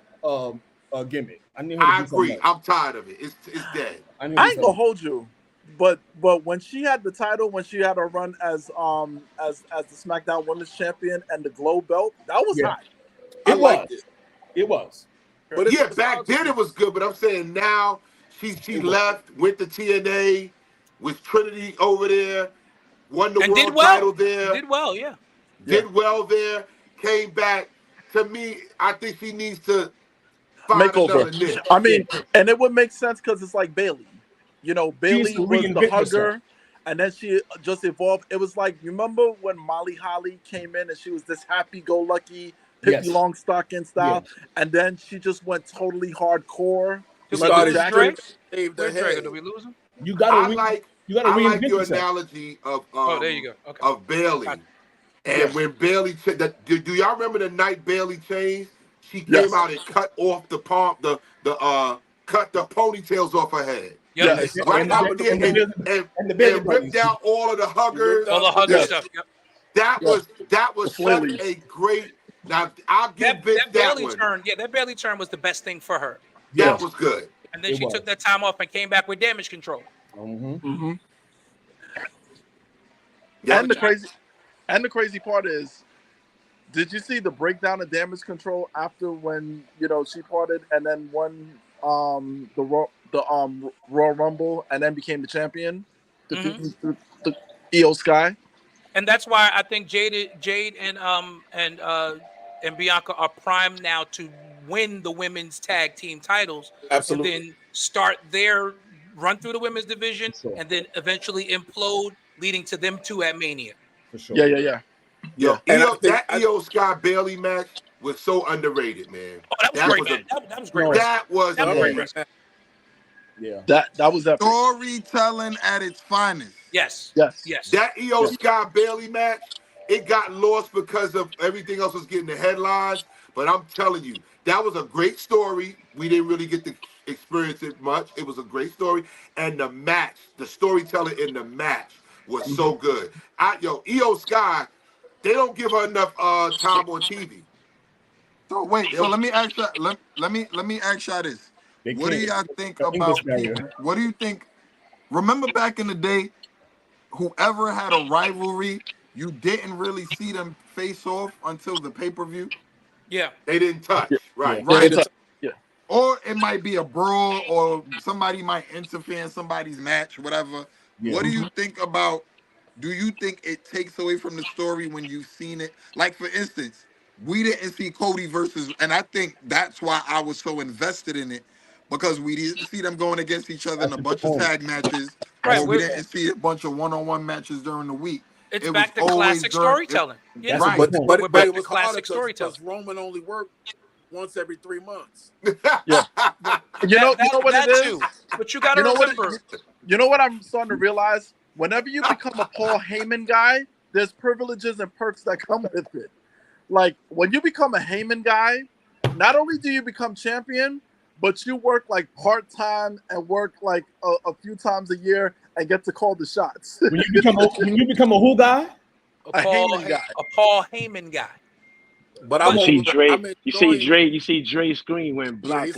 gimmick. I need her I to do something agree. else. I'm tired of it. It's dead. I I ain't gonna hold you, but when she had the title, when she had her run as the SmackDown Women's Champion and the Glow Belt, that was hot. I liked it. It was. But Yeah, back then it was good, but I'm saying now she left, went to TNA, with Trinity over there, won the world title there. Did well, yeah. Did well there, came back. To me, I think she needs to find another niche. I mean, and it would make sense because it's like Bailey. You know, Bailey was the reinvent hugger, herself. and then she just evolved. It was like, you remember when Molly Holly came in and she was this happy-go-lucky, Pippi Longstocking style, and then she just went totally hardcore. Did we lose Drake? Where's Drake? Did we lose him? I like reinvent your yourself. analogy of there you go. Okay. Of Bailey. And when Bailey, do y'all remember the night Bailey changed? She came out and cut off the cut the ponytails off her head. Yes. Right out there and ripped out all of the huggers. All the hugger stuff. Yep. That was such a great. Now I'll give that Bailey one. turn. Yeah, that Bailey turn was the best thing for her. That was good. And then she took that time off and came back with Damage Control. And the crazy part is, did you see the breakdown of Damage Control after when she parted and then won the Royal Rumble and then became the champion, the Io Sky? And that's why I think Jade and Bianca are primed now to win the women's tag team titles. Absolutely. And then start their run through the women's division and then eventually implode, leading to them two at Mania. For sure. Yeah. That Io Sky Bailey match was so underrated, man. Oh, that was great. That was great. That was great. Yeah. That was epic. Storytelling at its finest. Yes. That Io Sky Bailey match, it got lost because of everything else was getting the headlines. But I'm telling you, that was a great story. We didn't really get to experience it much. It was a great story. And the match, the storytelling in the match was so good. Io Sky, they don't give her enough time on TV. So wait, let me ask you. Let me ask y'all this. What do y'all think about people? What do you think? Remember back in the day, whoever had a rivalry, you didn't really see them face off until the pay-per-view. Yeah, they didn't touch. Right. Or it might be a brawl, or somebody might interfere in somebody's match, whatever. What do you think about? Do you think it takes away from the story when you've seen it? Like, for instance, we didn't see Cody versus, and I think that's why I was so invested in it, because we didn't see them going against each other in a bunch of tag matches. Right, or we didn't see a bunch of one-on-one matches during the week. It's back to classic storytelling. Yeah, right. But back it to was classic storytelling. Because Roman only worked once every 3 months. You know what it is? Too. But you got to remember. You know what I'm starting to realize? Whenever you become a Paul Heyman guy, there's privileges and perks that come with it. Like, when you become a Heyman guy, not only do you become champion, but you work like part-time and work like a few times a year and get to call the shots. When you become a who guy? A Paul Heyman guy. But I'm you see Dre's screen went black.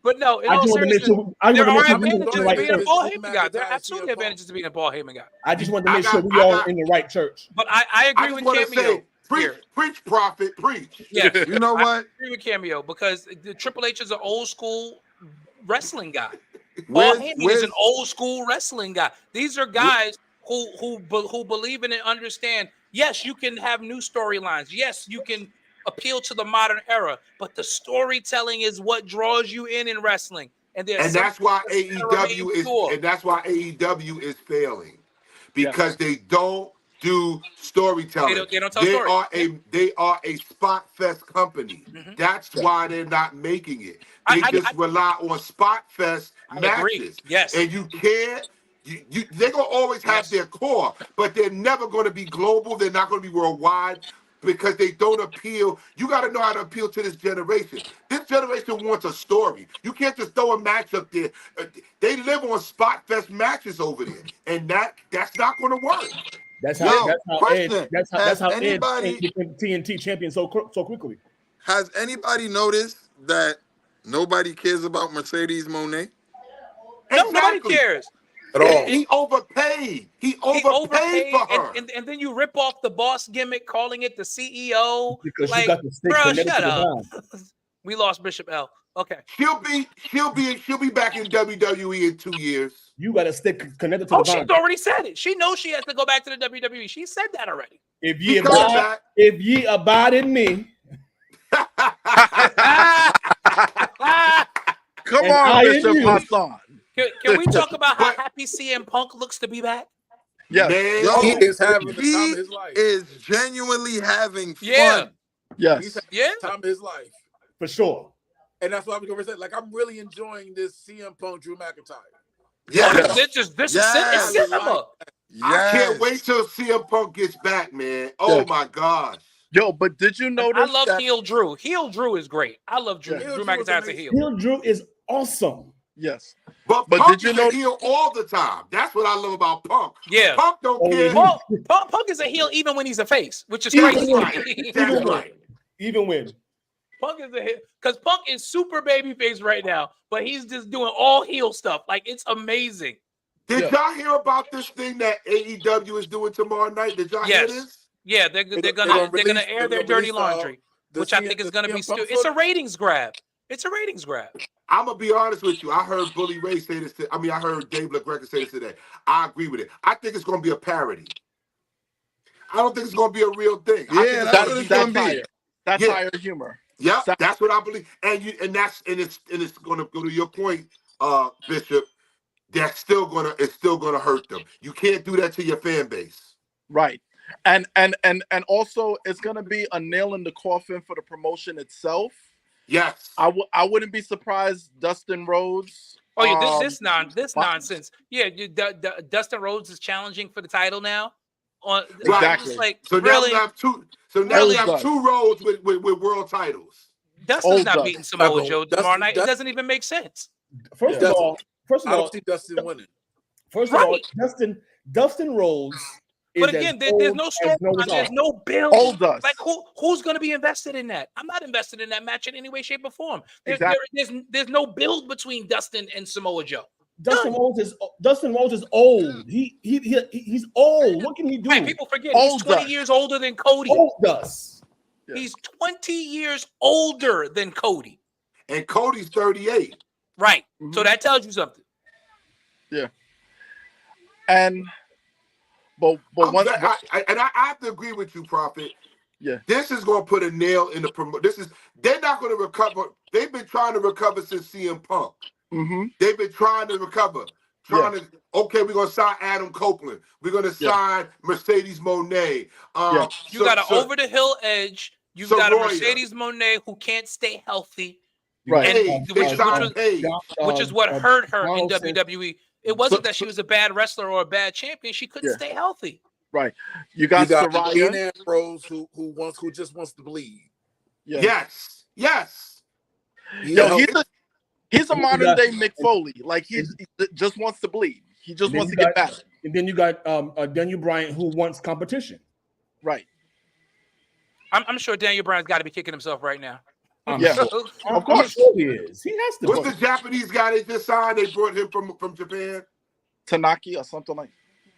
But no, in all seriousness, there are advantages to being a Paul Heyman guy. There are absolutely advantages to being a Paul Heyman guy. I just want to make sure we all in the right church. But I agree with Cameo. Preach, prophet, preach. Yes. You know what? I agree with Cameo because the Triple H is an old school wrestling guy. Paul Heyman is an old school wrestling guy. These are guys who believe in and understand. Yes, you can have new storylines. Yes, you can appeal to the modern era, but the storytelling is what draws you in wrestling. And that's why AEW is failing, because they don't do storytelling. They don't tell stories. They are a spot fest company. That's why they're not making it. They just rely on spot fest matches. Agree. Yes, and you can't. They're gonna always have their core, but they're never going to be global. They're not going to be worldwide because they don't appeal. You got to know how to appeal to this generation. This generation wants a story. You can't just throw a match up there. They live on spot fest matches over there, and that's not going to work. That's how Edge became TNT champion so quickly. Has anybody noticed that nobody cares about Mercedes Moné? No, nobody cares. At all. He overpaid. He overpaid for her. And then you rip off the boss gimmick, calling it the CEO. Because like, you got to stay bro, connected shut to the up. brand. We lost Bishop L. Okay. She'll be back in WWE in 2 years. You got to stay connected to the brand. She's already said it. She knows she has to go back to the WWE. She said that already. If ye abide in me. Come on, Bishop Hassan. Can we talk about how happy CM Punk looks to be back? Yes. Man, he is having the time of his life. He is genuinely having fun. Yes. He's having the time of his life. For sure. And that's what I was going to say. Like, I'm really enjoying this CM Punk Drew McIntyre. Yeah. This is cinema. I can't wait till CM Punk gets back, man. Oh my gosh. Yo, but did you notice? I love heel Drew. Heel Drew is great. I love Drew. Drew McIntyre's a heel. Heel Drew is awesome. Yes. But Punk is a heel all the time. That's what I love about Punk. Yeah. Punk don't care. Punk is a heel even when he's a face, which is crazy. Even when. Punk is a heel. Because Punk is super babyface right now, but he's just doing all heel stuff. Like, it's amazing. Did y'all hear about this thing that AEW is doing tomorrow night? Did y'all hear this? Yeah, they're gonna air their dirty laundry, which I think is gonna be stupid. It's a ratings grab. I'm gonna be honest with you. I heard Bully Ray say this. I heard Dave LaGreca say this today. I agree with it. I think it's gonna be a parody. I don't think it's gonna be a real thing. Yeah, that's what it's gonna be. That's higher humor. Yeah, that's what I believe. And it's gonna go to your point, Bishop. It's still gonna hurt them. You can't do that to your fan base. Right. And also it's gonna be a nail in the coffin for the promotion itself. Yes. I wouldn't be surprised Dustin Rhodes. Oh yeah, this nonsense. Yeah, Dustin Rhodes is challenging for the title now. Exactly. Like, so now really? we have two. So now we have two Rhodes with world titles. Dustin's not beating Samoa Joe tomorrow night. It doesn't even make sense. First of all, I don't see Dustin winning. First of all, Dustin Rhodes. But again, there's no story. There's no build. Like who's going to be invested in that? I'm not invested in that match in any way, shape, or form. There's no build between Dustin and Samoa Joe. Dustin Rhodes is old. He's old. What can he do? Right, people forget he's 20 years older than Cody. He's 20 years older than Cody. And Cody's 38. Right. Mm-hmm. So that tells you something. Yeah. But I have to agree with you, Prophet. Yeah. This is going to put a nail in the they're not going to recover. They've been trying to recover since CM Punk. Mm-hmm. They've been trying to recover. We're going to sign Adam Copeland. We're going to sign Mercedes Moné. You got an over-the-hill Edge. You got a Mercedes Moné who can't stay healthy. Right. Which is what hurt her in WWE. It wasn't that she was a bad wrestler or a bad champion. She couldn't stay healthy. Right. You got Dean Ambrose who just wants to bleed. Yeah. Yes. He's a modern day Mick Foley. Like he just wants to bleed. He just wants to get back. And then you got Daniel Bryan who wants competition. Right. I'm sure Daniel Bryan's got to be kicking himself right now. Of course he is. He has to. What's the Japanese guy they just signed? They brought him from Japan. Tanaki or something like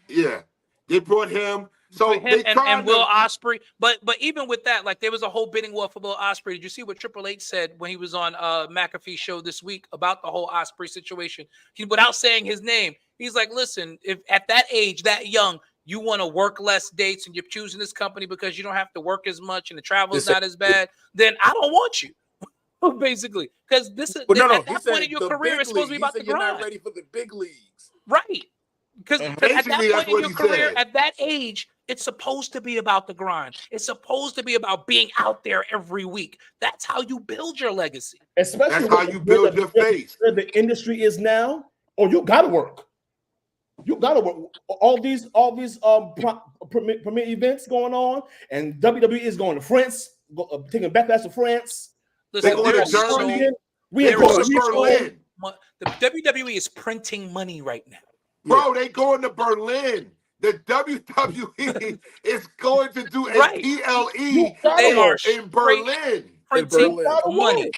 that. Yeah. They brought him. So him and Will Ospreay. But even with that, like there was a whole bidding war for Will Ospreay. Did you see what Triple H said when he was on McAfee's show this week about the whole Ospreay situation? Without saying his name, he's like, listen, if at that age, that young, you want to work less dates and you're choosing this company because you don't have to work as much and the travel's not as bad, then I don't want you. Basically. Because this is at that point in your career, it's supposed to be about the grind. You're not ready for the big leagues. Right. Because at that point in your career, at that age, it's supposed to be about the grind. It's supposed to be about being out there every week. That's how you build your legacy. Especially that's how you build your face. Where the industry is now, you gotta work. You gotta work. All these premier events going on, and WWE is going to France, taking backlash to France. Listen, they're going to Germany. Berlin. The WWE is printing money right now. Bro, they going to Berlin. The WWE is going to do a PLE they are in Berlin. printing money.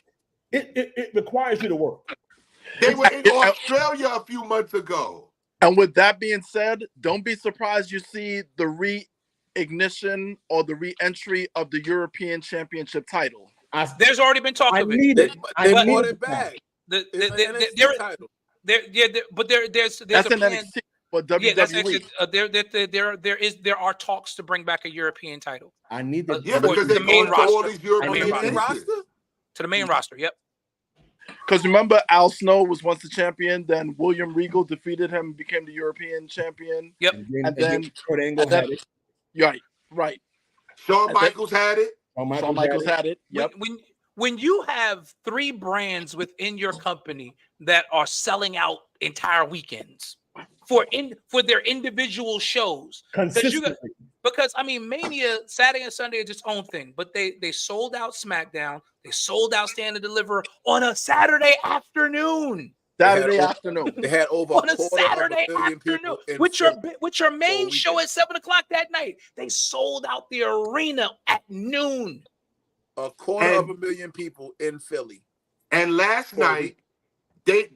It requires you to work. They were in Australia a few months ago. And with that being said, don't be surprised you see the re-ignition or the re-entry of the European Championship title. There's already been talk of it. They bought it back. There's an a plan. NXT, but WWE. There are talks to bring back a European title. I need the because they main roster. All these European roster to the main roster. Yep. Because remember, Al Snow was once the champion. Then William Regal defeated him and became the European champion. Yep. And then Kurt Angle had it. Right. Shawn Michaels had it. Shawn Michaels had it. Yep. When you have 3 brands within your company that are selling out entire weekends for their individual shows, because I mean, Mania Saturday and Sunday is its own thing, but they sold out SmackDown, they sold out Stand and Deliver on a Saturday afternoon. They had over on a Saturday afternoon, with your main show at 7:00 that night. They sold out the arena at noon. 250,000 people in Philly. And last night, they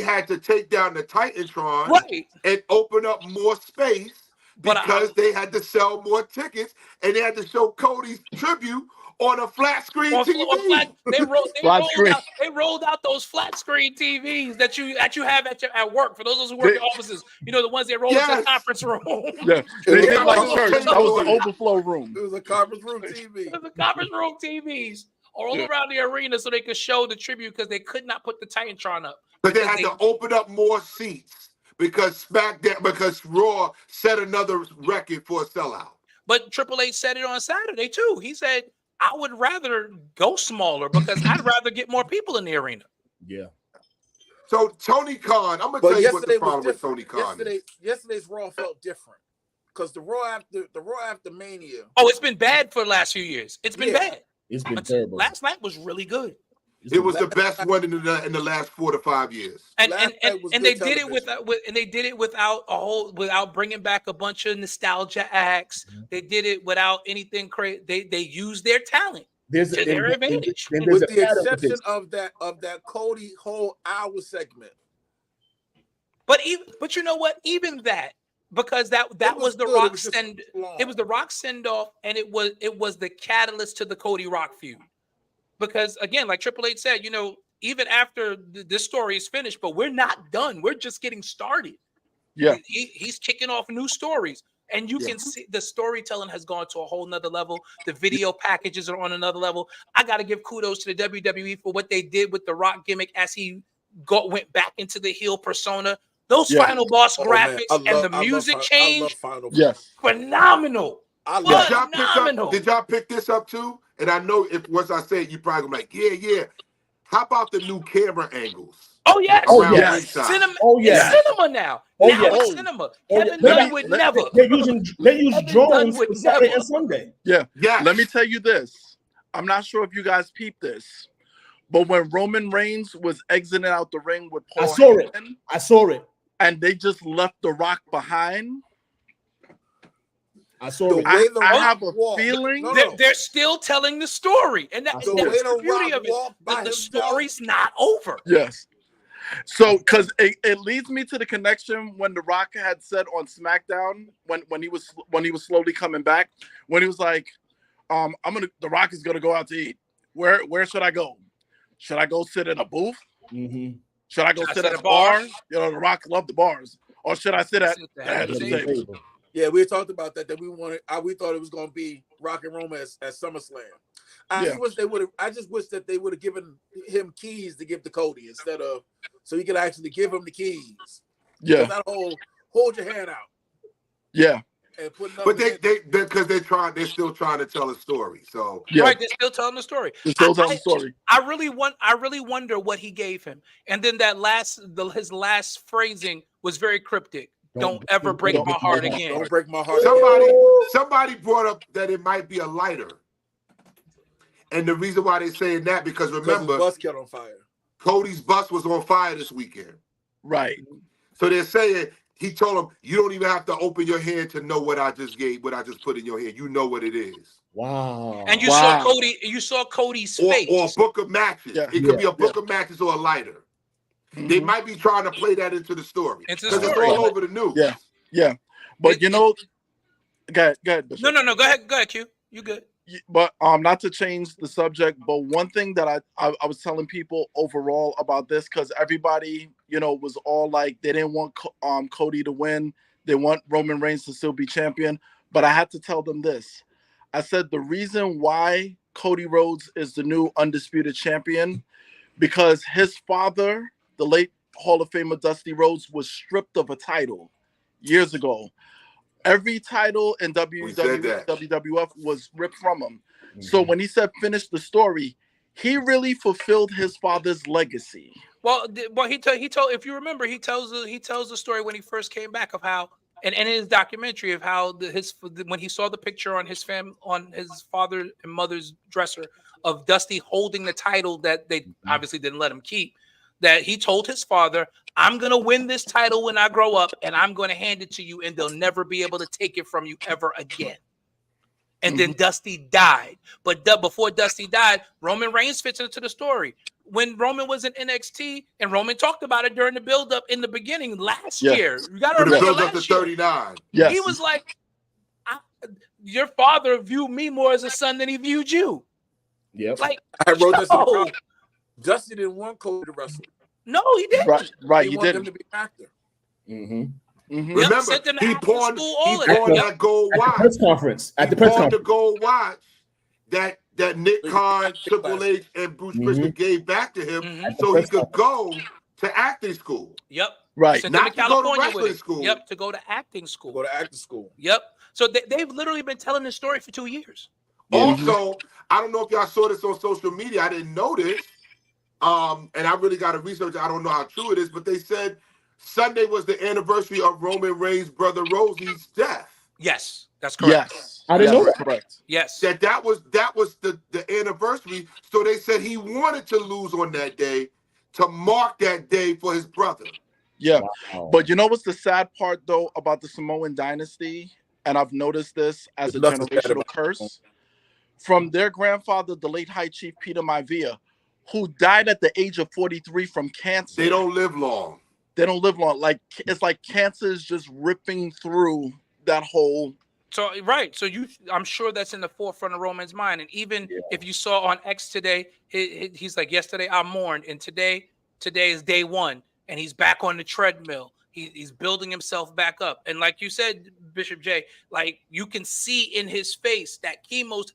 had to take down the Titantron and open up more space because they had to sell more tickets and they had to show Cody's tribute on a flat screen TV. They rolled out those flat screen TVs that you have at work. For those who work in offices, you know, the ones they roll into the conference room. Yeah, they did like church. That was the overflow room. It was a conference room TV. It was a conference room TVs all around the arena so they could show the tribute because they could not put the Titantron up. But they had to open up more seats because Raw set another record for a sellout. But Triple H said it on Saturday too. He said, I would rather go smaller because I'd rather get more people in the arena. Yeah. So Tony Khan, I'm gonna tell you what the problem with Tony Khan is. Yesterday's Raw felt different because the Raw after Mania. Oh, it's been bad for the last few years. It's been bad. It's been terrible. Last night was really good. It was the best one in the last 4 to 5 years. And they did it without bringing back a bunch of nostalgia acts. Mm-hmm. They did it without anything crazy. They used their talent to their advantage. With the exception of that Cody whole hour segment. But you know what? Even that, because that was the Rock send. It was the Rock send off, and it was the catalyst to the Cody Rock feud. Because again, like Triple H said, you know, even after this story is finished, but we're not done. We're just getting started. Yeah, he's kicking off new stories, and you can see the storytelling has gone to a whole nother level. The video packages are on another level. I got to give kudos to the WWE for what they did with the Rock gimmick as he went back into the heel persona. Those Final Boss graphics and the music change, phenomenal. Did y'all pick this up too? And I know if once I say it, you probably gonna be like, yeah. How about the new camera angles? Oh yes, cinema. It's cinema now. It's cinema. Kevin Dunn would never. They use drones for Saturday and Sunday. Yeah. Let me tell you this. I'm not sure if you guys peeped this, but when Roman Reigns was exiting out the ring with Paul Heyman, I saw it. And they just left The Rock behind. I saw it. I have a feeling they're still telling the story, and that's the beauty of it. That the story's not over. Yes. So, because it leads me to the connection when The Rock had said on SmackDown when he was slowly coming back, when he was like, The Rock is gonna go out to eat. Where should I go? Should I go sit in a booth? Mm-hmm. Should I go sit at a bar? You know, The Rock loved the bars. Or should I sit at the head of the table? Yeah, we talked about that we thought it was going to be Rock and Roma at SummerSlam. I just wish that they would have given him keys to give to Cody instead of so he could actually give him the keys. Yeah. That whole hold your hand out. Yeah. And put but because they're still trying to tell a story. So right, they're still telling the story. I really wonder what he gave him. And then his last phrasing was very cryptic. Don't ever break my heart again. Don't break my heart. Somebody brought up that it might be a lighter. And the reason why they're saying that, because remember, his bus caught on fire. Cody's bus was on fire this weekend. Right. So they're saying He told him, "You don't even have to open your hand to know what I just put in your hand. You know what it is." Wow. And you saw Cody. You saw Cody's face. Or a book of matches. Yeah. It could be a book of matches or a lighter. They might be trying to play that into the story because it's all over the news. Yeah, yeah. But you know, go ahead, Bishop. No. Go ahead, Q. You good? But not to change the subject, but one thing that I was telling people overall about this, because everybody, you know, was all like they didn't want Cody to win, they want Roman Reigns to still be champion. But I had to tell them this. I said the reason why Cody Rhodes is the new undisputed champion, because his father, the late Hall of Famer Dusty Rhodes, was stripped of a title years ago. Every title in WWF was ripped from him. So when he said finish the story, he really fulfilled his father's legacy. Well, he told if you remember, he tells the story when he first came back of how, and in his documentary of how when he saw the picture on his father and mother's dresser of Dusty holding the title that they obviously didn't let him keep, that he told his father, "I'm going to win this title when I grow up, and I'm going to hand it to you, and they'll never be able to take it from you ever again." And then Dusty died. But before Dusty died, Roman Reigns fits into the story. When Roman was in NXT, and Roman talked about it during the build-up in the beginning last year. You got to remember last year. 39. Yes. He was like, your father viewed me more as a son than he viewed you. Yep. Like, I wrote this down. Dusty didn't want Cody to wrestle. No, he didn't. Right. He wanted him to be an actor. Remember, he pawned that gold watch. At the press conference. He pawned the gold watch that Nick Khan, Triple H, and Bruce Prichard gave back to him so he could go to acting school. Yep. Right. Not to go to wrestling school. Yep, to go to acting school. Go to acting school. Yep. So they've literally been telling this story for 2 years. Also, I don't know if y'all saw this on social media. I didn't know this. And I really got to research. I don't know how true it is, but they said Sunday was the anniversary of Roman Reigns' brother Rosie's death. Yes, that's correct. Yes, I didn't know that. Correct. Yes, that was the anniversary. So they said he wanted to lose on that day to mark that day for his brother. Yeah, but you know what's the sad part though about the Samoan dynasty, and I've noticed this as a generational curse from their grandfather, the late High Chief Peter Maivia, who died at the age of 43 from cancer. They don't live long. They don't live long. Like it's like cancer is just ripping through that whole. So right. So I'm sure that's in the forefront of Roman's mind. And even if you saw on X today, he's like, yesterday I mourned, and today is day one, and he's back on the treadmill. He's building himself back up. And like you said, Bishop J, like you can see in his face that chemo's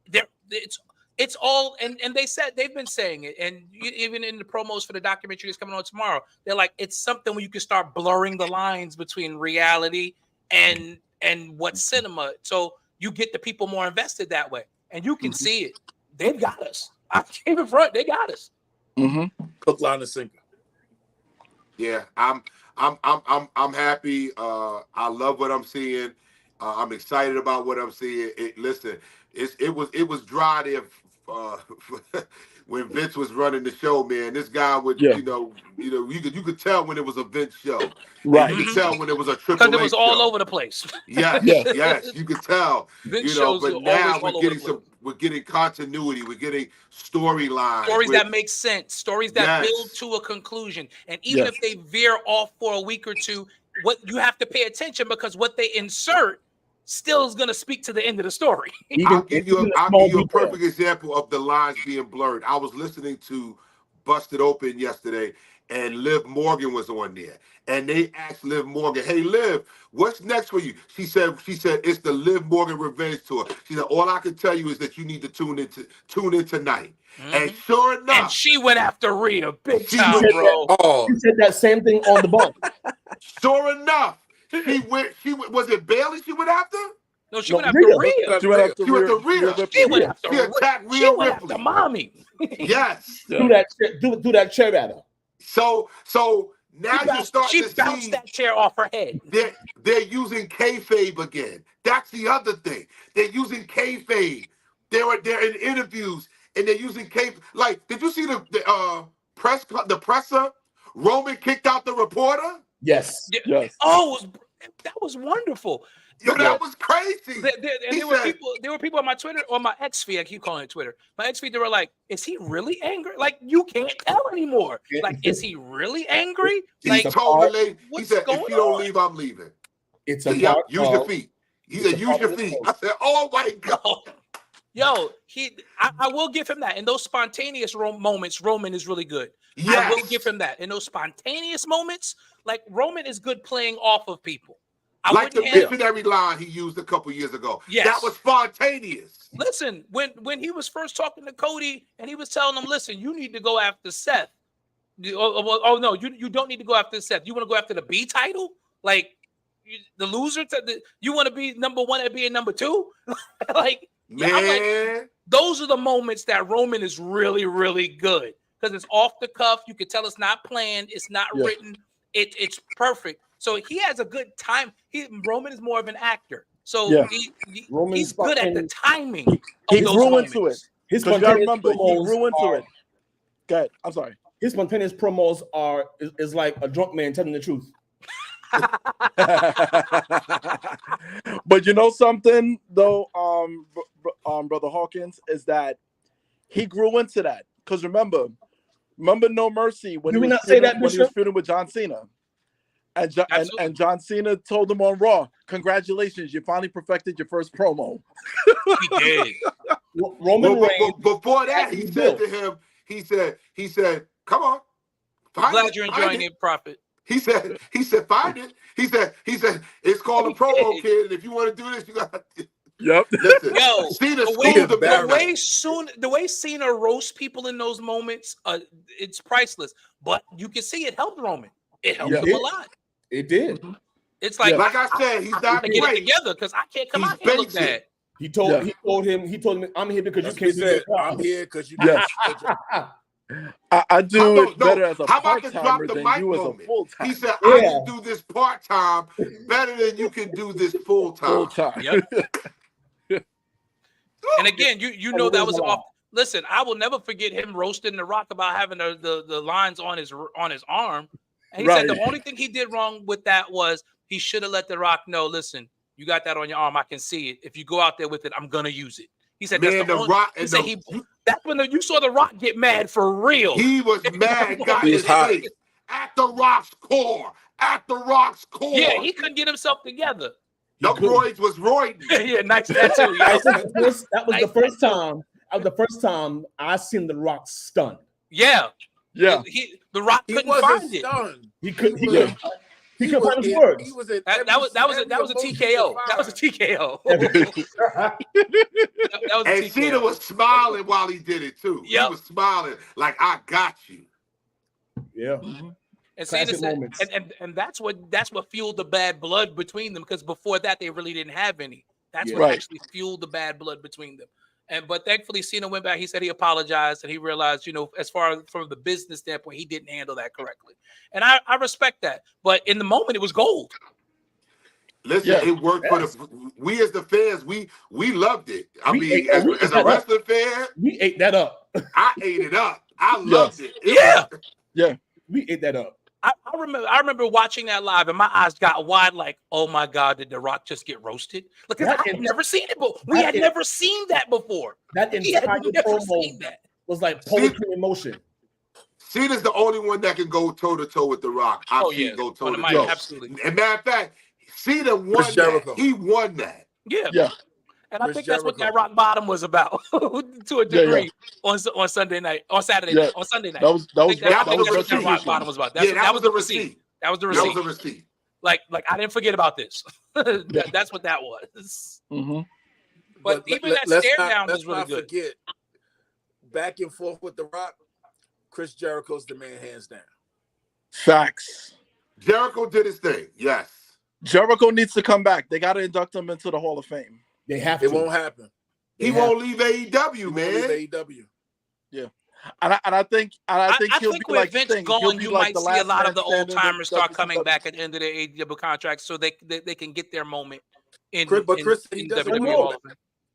there. It's all, and they've been saying it, and even in the promos for the documentary that's coming on tomorrow, they're like, it's something where you can start blurring the lines between reality and what's cinema, so you get the people more invested that way, and you can see it. They've got us. I came in front. They got us. Hook, line, and sinker. Yeah, I'm happy. I love what I'm seeing. I'm excited about what I'm seeing. It was dry there when Vince was running the show, man. This guy would, you could tell when it was a Vince show. Right. You could tell when it was a Triple H because it was all over the place. Yes, you could tell. Vince shows but now we're getting continuity. We're getting storylines. Stories that make sense. Stories that build to a conclusion. And even if they veer off for a week or two, what you have to pay attention, because what they insert still is going to speak to the end of the story. I'll give you a perfect example of the lines being blurred. I was listening to Busted Open yesterday, and Liv Morgan was on there. And they asked Liv Morgan, "Hey, Liv, what's next for you?" She said, "It's the Liv Morgan Revenge Tour." She said, "All I can tell you is that you need to tune in tonight." And sure enough, and she went after Rhea big time, bro. She said that same thing on the bump. Sure enough, she went. Was it Bailey she went after? No, she went after Rhea. She went after Rhea. She attacked Rhea Ripley. After mommy. Yes. Do that chair at her. So now you start to see. She bounced that chair off her head. They're using kayfabe again. That's the other thing. They're using kayfabe. They're in interviews and they're using kayfabe. Like, did you see the presser? Roman kicked out the reporter. Yes. Yes. Oh, that was wonderful. Yo, that was crazy. There were people on my Twitter, on my X feed. I keep calling it Twitter. My X feed. They were like, "Is he really angry? Like, you can't tell anymore. Like, is he really angry? He told the lady. He said, "If you don't on? leave, I'm leaving." It's a use your feet. He said, "Use your feet." I said, "Oh my God." Yo, I will give him that. In those spontaneous moments, Roman is really good. Yes. I will give him that. In those spontaneous moments, like Roman is good playing off of people. Like the missionary line he used a couple years ago. Yes. That was spontaneous. Listen, when he was first talking to Cody and he was telling him, listen, you need to go after Seth. Oh no, you don't need to go after Seth. You want to go after the B title? Like the loser? You want to be number one at being number two? Like, man. I'm like, those are the moments that Roman is really, really good. Because it's off the cuff. You can tell it's not planned. It's not written. It's perfect. So he has a good time. Roman is more of an actor. So he's good at the timing. He grew into it. His spontaneous promos he grew into it. Go ahead. I'm sorry. His spontaneous promos is like a drunk man telling the truth. But you know something though, Brother Hawkins, is that he grew into that. Because remember No Mercy when he was feuding with John Cena. And John Cena told him on Raw, "Congratulations, you finally perfected your first promo." He did. Roman Reigns. Before that, he said to him, he said, "Come on, glad you're enjoying it, Prophet." He said, "Find it." He said, "It's called a promo, kid. And if you want to do this, you got to." Yep. Listen, yo, Cena the way Cena roasts people in those moments, it's priceless. But you can see it helped Roman. It helped him a lot. It did. It's like I said, he's not great. Get it together because I can't come out here and look bad. He told him, "I'm here because you can't do it. I'm here because you can't." I do it better as a part-timer than mic you moment? as a full-time. He said, "I can do this part-time better than you can do this full-time." Yep. And again, you know that was off. Listen, I will never forget him roasting The Rock about having the lines on his arm. And he said the only thing he did wrong with that was he should have let The Rock know, listen, you got that on your arm. I can see it. If you go out there with it, I'm going to use it. He said, that's when you saw The Rock get mad for real. He was mad, got his face at The Rock's core. At The Rock's core. Yeah, he couldn't get himself together. No, Royds was Royd. Yeah, nice tattoo. That was the first time. That was the first time I seen The Rock stunned. Yeah. Yeah. The Rock couldn't find it. He couldn't find his words. That was a TKO. That was a TKO. And Cena was smiling while he did it too. Yep. He was smiling like, "I got you." Yeah. Mm-hmm. And Cena said, and that's what fueled the bad blood between them, because before that they really didn't have any. That's what actually fueled the bad blood between them. But thankfully Cena went back. He said he apologized and he realized, as far as from the business standpoint, he didn't handle that correctly. And I respect that. But in the moment, it was gold. Listen, it worked for we as the fans. We loved it. I mean, as a wrestling fan, we ate that up. I ate it up. I loved it. We ate that up. I remember watching that live and my eyes got wide like, oh my God, did The Rock just get roasted? Because I had never seen it before. We had never seen that before. That entire promo was like poetry in motion. Cena's the only one that can go toe-to-toe with The Rock. I've seen go toe-to-toe. Absolutely. And matter of fact, Cena won that. He won that. Yeah. And I think that's what that rock bottom was about to a degree on Sunday night, on Saturday night, on Sunday night. That was what that rock bottom was about. That was the receipt. That was the receipt. That was the receipt. Like I didn't forget about this. That's what that was. Mm-hmm. But even that stare down was really good. Forget, back and forth with The Rock, Chris Jericho's the man, hands down. Facts. Jericho did his thing. Yes. Jericho needs to come back. They got to induct him into the Hall of Fame. They have to. It won't happen. He won't leave AEW, man. Leave AEW. Yeah. And I think he'll be like Vince Sting. Going, you like might see a lot of the old timers start coming back at the end of their AEW contracts, so they can get their moment in WWE.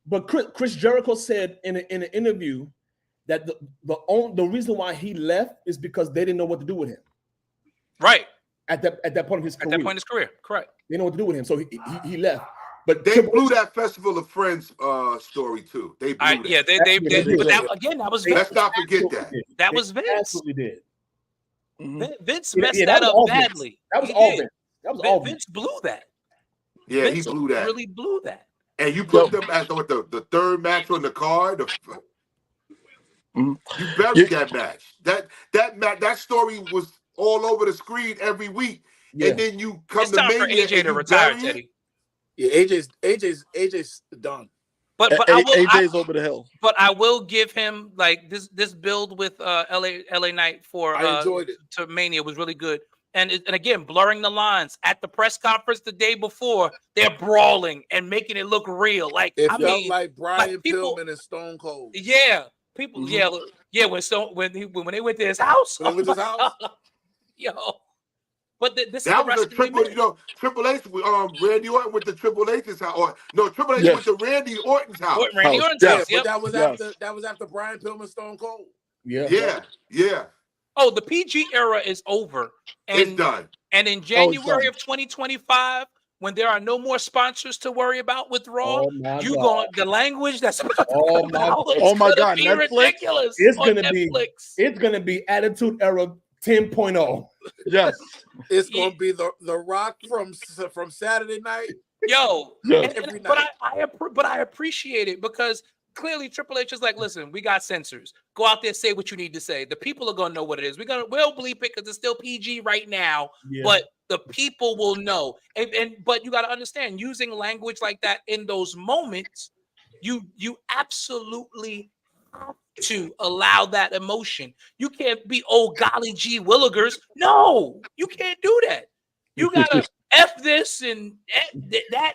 But Chris Jericho said in an interview that the reason why he left is because they didn't know what to do with him. Right. at that point of his career. At that point in his career, correct. They know what to do with him, so he left. But they blew that Festival of Friends story too. They blew that. Yeah, they but that, again, that was Vince. Let's not forget that. That was Vince. Absolutely did. Vince messed that up badly. That was all Vince. That was all Vince blew that. Yeah, Vince he blew that. Really blew that. And you put them as the third match on the card. You buried that match. That story was all over the screen every week. Yeah. And then you come to Mania AJ to retire, Teddy. Yeah, AJ's done. But AJ's over the hill. But I will give him like this build with LA Knight for I enjoyed it. To Mania was really good. And again, blurring the lines at the press conference the day before, they're brawling and making it look real. Like it felt like Brian Pillman and Stone Cold. Yeah, people. Yeah. When they went to his house. When they went to his house. Yo. But this that was a triple, Triple H. Randy Orton went to Triple H's house, or no, Triple H went to Randy Orton's house. Randy Orton's house. But that was after Brian Pillman, Stone Cold. Yeah. Oh, the PG era is over. And, it's done. And in January of 2025, when there are no more sponsors to worry about with Raw, the language that's about to come out. Oh my God, Netflix. Ridiculous. It's gonna be Attitude Era 10.0. Yes, it's gonna be the Rock from Saturday night. Yo, every night. But I appreciate it because clearly Triple H is like, listen, we got censors. Go out there, say what you need to say. The people are gonna know what it is. We'll bleep it because it's still PG right now, but the people will know. But you got to understand, using language like that in those moments, you absolutely have to allow that emotion. You can't be golly gee willigers. No, you can't do that. You gotta F this and that.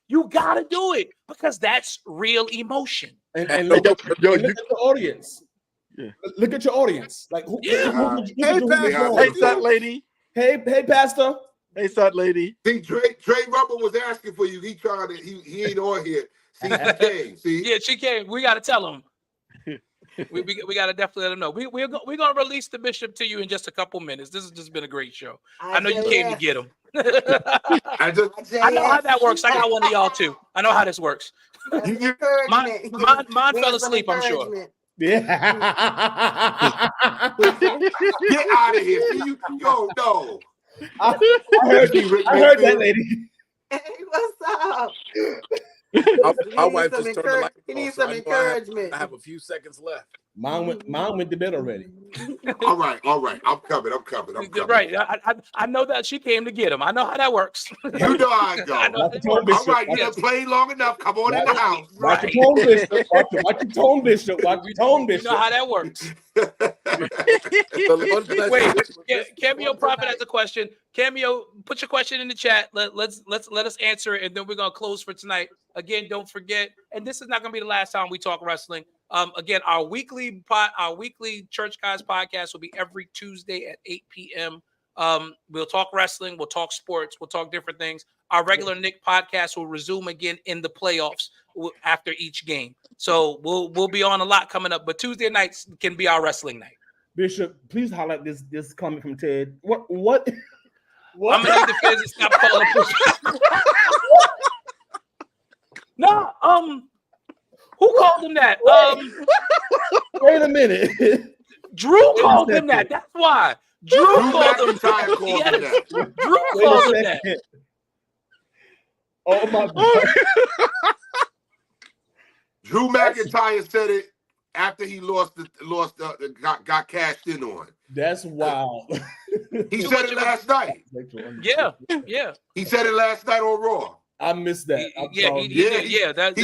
You gotta do it because that's real emotion. And look at the audience. Yeah. Look at your audience. Like, hey, that lady. Hey, Pastor. Hey, that lady. See, Dre Rubber was asking for you. He tried it. He ain't on here. See, she came. See? Yeah, she came. We got to tell him. we got to definitely let him know. We're going to release the bishop to you in just a couple minutes. This has just been a great show. I know you came to get him. I know how that works. I got one of y'all too. I know how this works. Mine fell asleep, I'm sure. Yeah. Get out of here. See, no. I heard that lady. Hey, what's up? My wife just turned the light on. He needs some encouragement. I have a few seconds left. Mom went to bed already. All right. I'm coming. Right. I know that she came to get him. I know how that works. You know how I go. All right, you done played long enough. Come on in the house. Watch your tone, Bishop. Watch your tone, Bishop. You know how that works. Wait, Cameo Prophet has a question. Cameo, put your question in the chat. Let us answer it, and then we're gonna close for tonight. Again, don't forget, and this is not gonna be the last time we talk wrestling. Again, our weekly Church Guys podcast will be every Tuesday at 8 p.m. We'll talk wrestling, we'll talk sports, we'll talk different things. Our regular Nick podcast will resume again in the playoffs after each game. So we'll be on a lot coming up, but Tuesday nights can be our wrestling night. Bishop, please highlight this comment from Ted. What? I'm gonna need the fans to stop calling. No, who called him that? Wait a minute. Drew called him that. That's why. Drew called him that. Drew called him that. Oh my God. Drew McIntyre said it after he got cashed in on. That's wild. He said it last night. Yeah. He said it last night on Raw. I missed that. That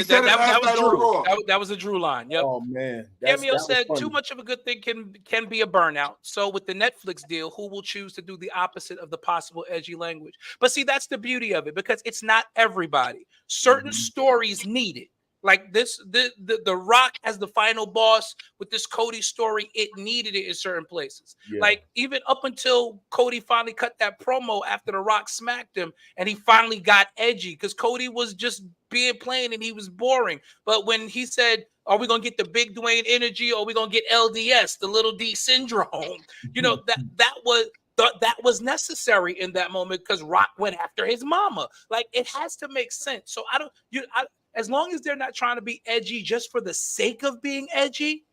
was Drew. That was a Drew line. Yep. Oh man. Cameo said too much of a good thing can be a burnout. So with the Netflix deal, who will choose to do the opposite of the possible edgy language? But see, that's the beauty of it because it's not everybody. Certain stories need it. Like the Rock as the final boss with this Cody story, it needed it in certain places. Yeah. Like even up until Cody finally cut that promo after the Rock smacked him, and he finally got edgy because Cody was just being plain and he was boring. But when he said, "Are we gonna get the big Dwayne energy, or are we gonna get LDS, the little D syndrome?" You know that was thought that was necessary in that moment because Rock went after his mama. Like, it has to make sense. So as long as they're not trying to be edgy just for the sake of being edgy.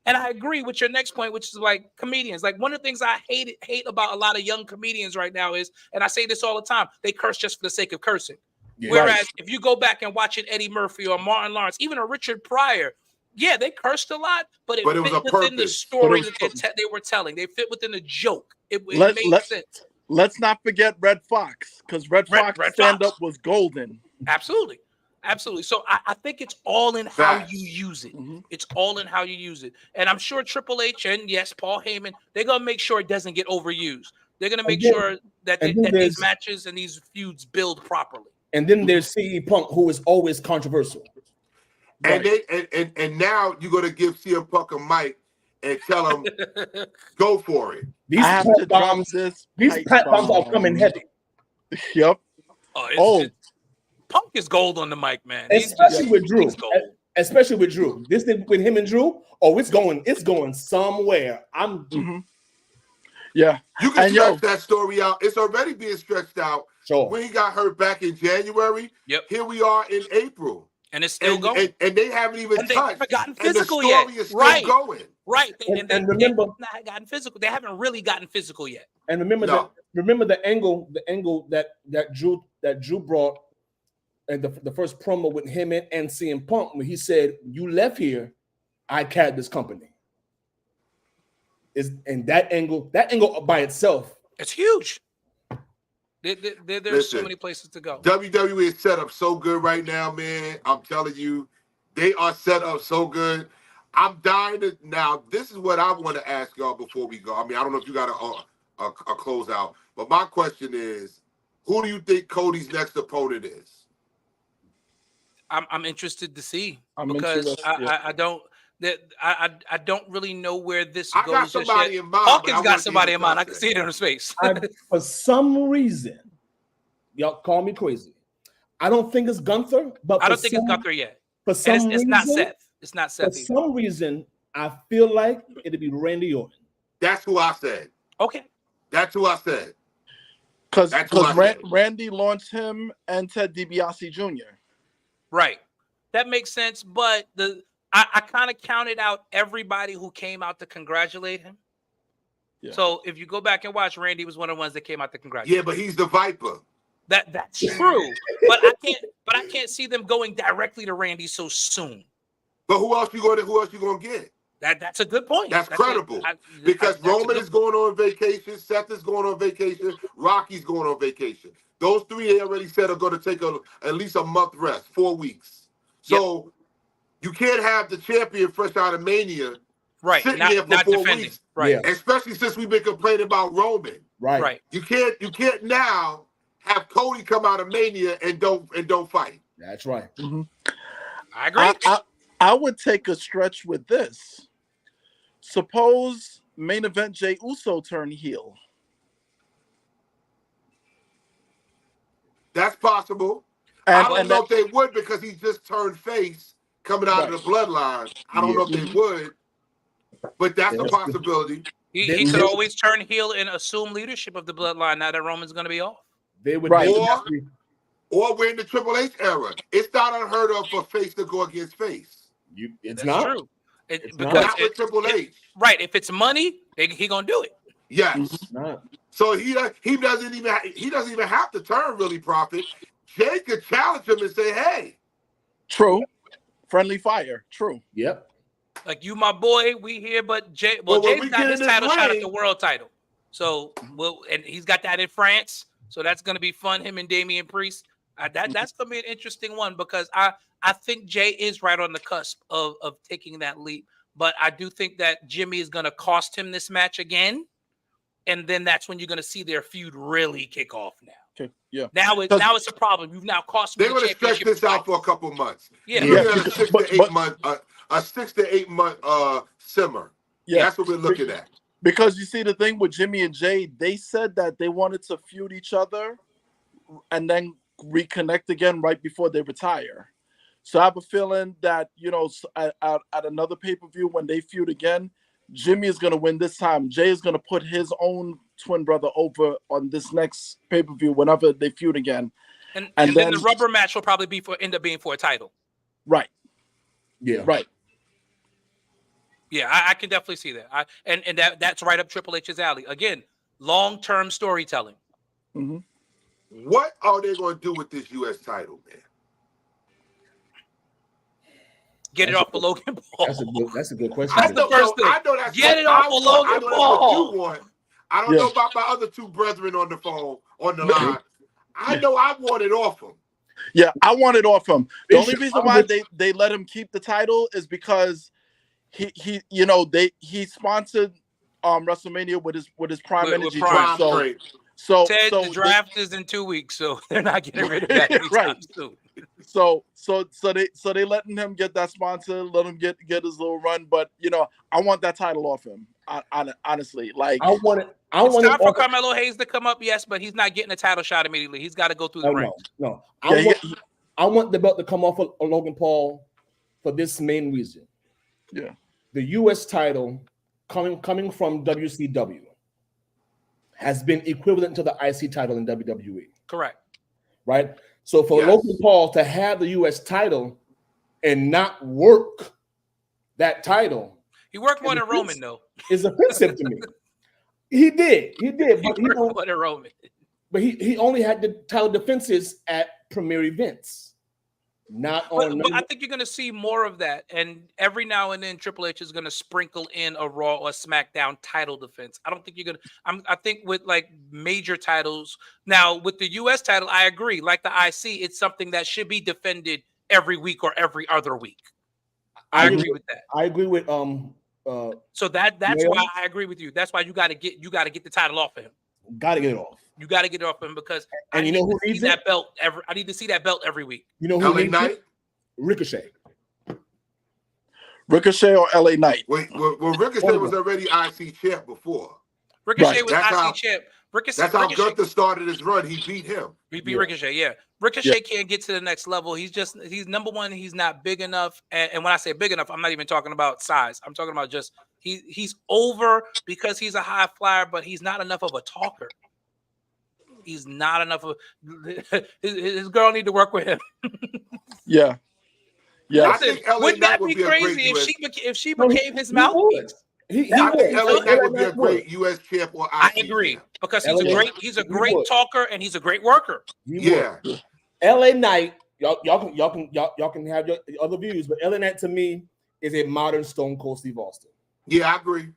And I agree with your next point, which is like comedians. Like, one of the things I hate about a lot of young comedians right now is, and I say this all the time, they curse just for the sake of cursing. Yeah. Whereas if you go back and watch an Eddie Murphy or Martin Lawrence, even a Richard Pryor, yeah, they cursed a lot, but it fit within the story that they were telling. They fit within the joke. It made sense. Let's not forget Red Fox, because Red Fox stand-up was golden. Absolutely. Absolutely. So I think it's all in how you use it. Mm-hmm. It's all in how you use it. And I'm sure Triple H and, yes, Paul Heyman, they're going to make sure it doesn't get overused. They're going to make sure that these matches and these feuds build properly. And then there's CM Punk, who is always controversial. And and now you're going to give CM Punk a mic and tell him, go for it. These pipe bombs are coming heavy. Yep. Punk is gold on the mic, man. Especially with Drew. Especially with Drew. This thing with him and Drew, it's going somewhere. Yeah. You can stretch that story out. It's already being stretched out. Sure. When he got hurt back in January, here we are in April. And it's still going. And they haven't even touched. They haven't gotten physical yet. And the story is still going. Right. And remember, they've not gotten physical. They haven't really gotten physical yet. And remember the angle that Drew brought and the first promo with him and CM Punk, when he said, "You left here, I carried this company." And that angle by itself, it's huge. There's so many places to go. WWE is set up so good right now, man. I'm telling you, they are set up so good. I'm dying to now. This is what I want to ask y'all before we go. I mean, I don't know if you got a closeout, but my question is, who do you think Cody's next opponent is? I'm interested to see because I don't really know where this goes. I got somebody in mind. Hawkins got somebody in mind. I can see it in her face. For some reason, y'all call me crazy. I don't think it's Gunther, but I don't think it's Gunther yet. For some reason, it's not Seth. It's not Seth. For some reason, I feel like it'd be Randy Orton. That's who I said. Okay. That's who I said. Because Randy launched him and Ted DiBiase Jr. Right. That makes sense, but I kind of counted out everybody who came out to congratulate him. Yeah. So if you go back and watch, Randy was one of the ones that came out to congratulate. Yeah, but he's the Viper. That's true. but I can't see them going directly to Randy so soon. But who else you gonna get? That's a good point. That's credible. Because Roman is going on vacation, Seth is going on vacation, Rocky's going on vacation. Those three they already said are going to take at least a month rest, 4 weeks. So you can't have the champion fresh out of Mania sitting there for 4 weeks. Right. Yeah. Especially since we've been complaining about Roman. Right. You can't now have Cody come out of Mania and don't fight. That's right. Mm-hmm. I agree. I would take a stretch with this. Suppose main event Jey Uso turn heel. That's possible. I don't know if they would because he just turned face coming out of the bloodline. I don't know if they would, but that's a possibility. He could always turn heel and assume leadership of the bloodline now that Roman's going to be off. They would, or we're in the Triple H era. It's not unheard of for face to go against face. It's not true. Not with Triple H. Right. If it's money, he gonna do it. Yes. So he doesn't even have to turn really profit. Jay could challenge him and say, "Hey." True. Friendly fire. True. Yep. Like, you my boy, we here, but Jay. Well, Jay's got his title shot at the world title. So and he's got that in France. So that's gonna be fun. Him and Damian Priest. That's gonna be an interesting one because I think Jay is right on the cusp of taking that leap. But I do think that Jimmy is going to cost him this match again. And then that's when you're going to see their feud really kick off now. Okay. Yeah. Now it's a problem. You've now cost me. They're going to stretch this out for a couple months. Yeah. A 6 to 8 month simmer. Yeah. That's what we're looking at. Because you see the thing with Jimmy and Jay, they said that they wanted to feud each other and then reconnect again right before they retire. So I have a feeling that, at another pay-per-view when they feud again, Jimmy is going to win this time. Jay is going to put his own twin brother over on this next pay-per-view whenever they feud again. And then the rubber match will probably end up being for a title. Right. Yeah. Right. Yeah, I can definitely see that. And that's right up Triple H's alley. Again, long-term storytelling. Mm-hmm. What are they going to do with this U.S. title, man? Get it off of Logan Paul. That's a good question. That's the first thing. I know that's Get it off of Logan Paul. What you want. I don't know about my other two brethren on the phone, on the line. I know I want it off him. Yeah, I want it off him. The only reason why they let him keep the title is because he sponsored WrestleMania with his Prime Energy drink. So Ted, the draft is in 2 weeks, so they're not getting rid of that anytime soon. So they letting him get that sponsor, let him get his little run. But I want that title off him. Honestly, like I want it. It's time for Carmelo Hayes to come up, yes, but he's not getting a title shot immediately. He's got to go through the ring. No. I want the belt to come off of Logan Paul for this main reason. Yeah, the U.S. title coming from WCW has been equivalent to the IC title in WWE. Correct. Right? So for Logan Paul to have the U.S. title and not work that title. He worked more than Roman, though. Is offensive to me. He did. But he worked more than Roman. But he only had the title defenses at premier events. But I think you're going to see more of that. And every now and then, Triple H is going to sprinkle in a Raw or SmackDown title defense. I don't think you're going to. I think with like major titles. Now, with the U.S. title, I agree. Like the IC, it's something that should be defended every week or every other week. I agree with that. I agree with So that's why I agree with you. That's why you got to get the title off of him. Got to get it off. You got to get it off him because I need to see that belt I need to see that belt every week. You know who LA Knight? Ricochet or LA Knight. Wait, well, Ricochet was already IC champ before. Ricochet was IC champ. That's how Gunther started his run. He beat him. He beat Ricochet, yeah. Ricochet can't get to the next level. He's number one. He's not big enough. And when I say big enough, I'm not even talking about size. I'm talking about just he's over because he's a high flyer, but he's not enough of a talker. He's not enough of his girl need to work with him. Yeah. I think LA wouldn't Knight that be crazy if she became his mouthpiece? I think LA Knight would be a great U.S. champ or IC I agree champ. because he's a great talker and he's a great worker. Yeah. LA Knight, y'all can have your other views, but LA Knight to me is a modern Stone Cold Steve Austin. Yeah, I agree.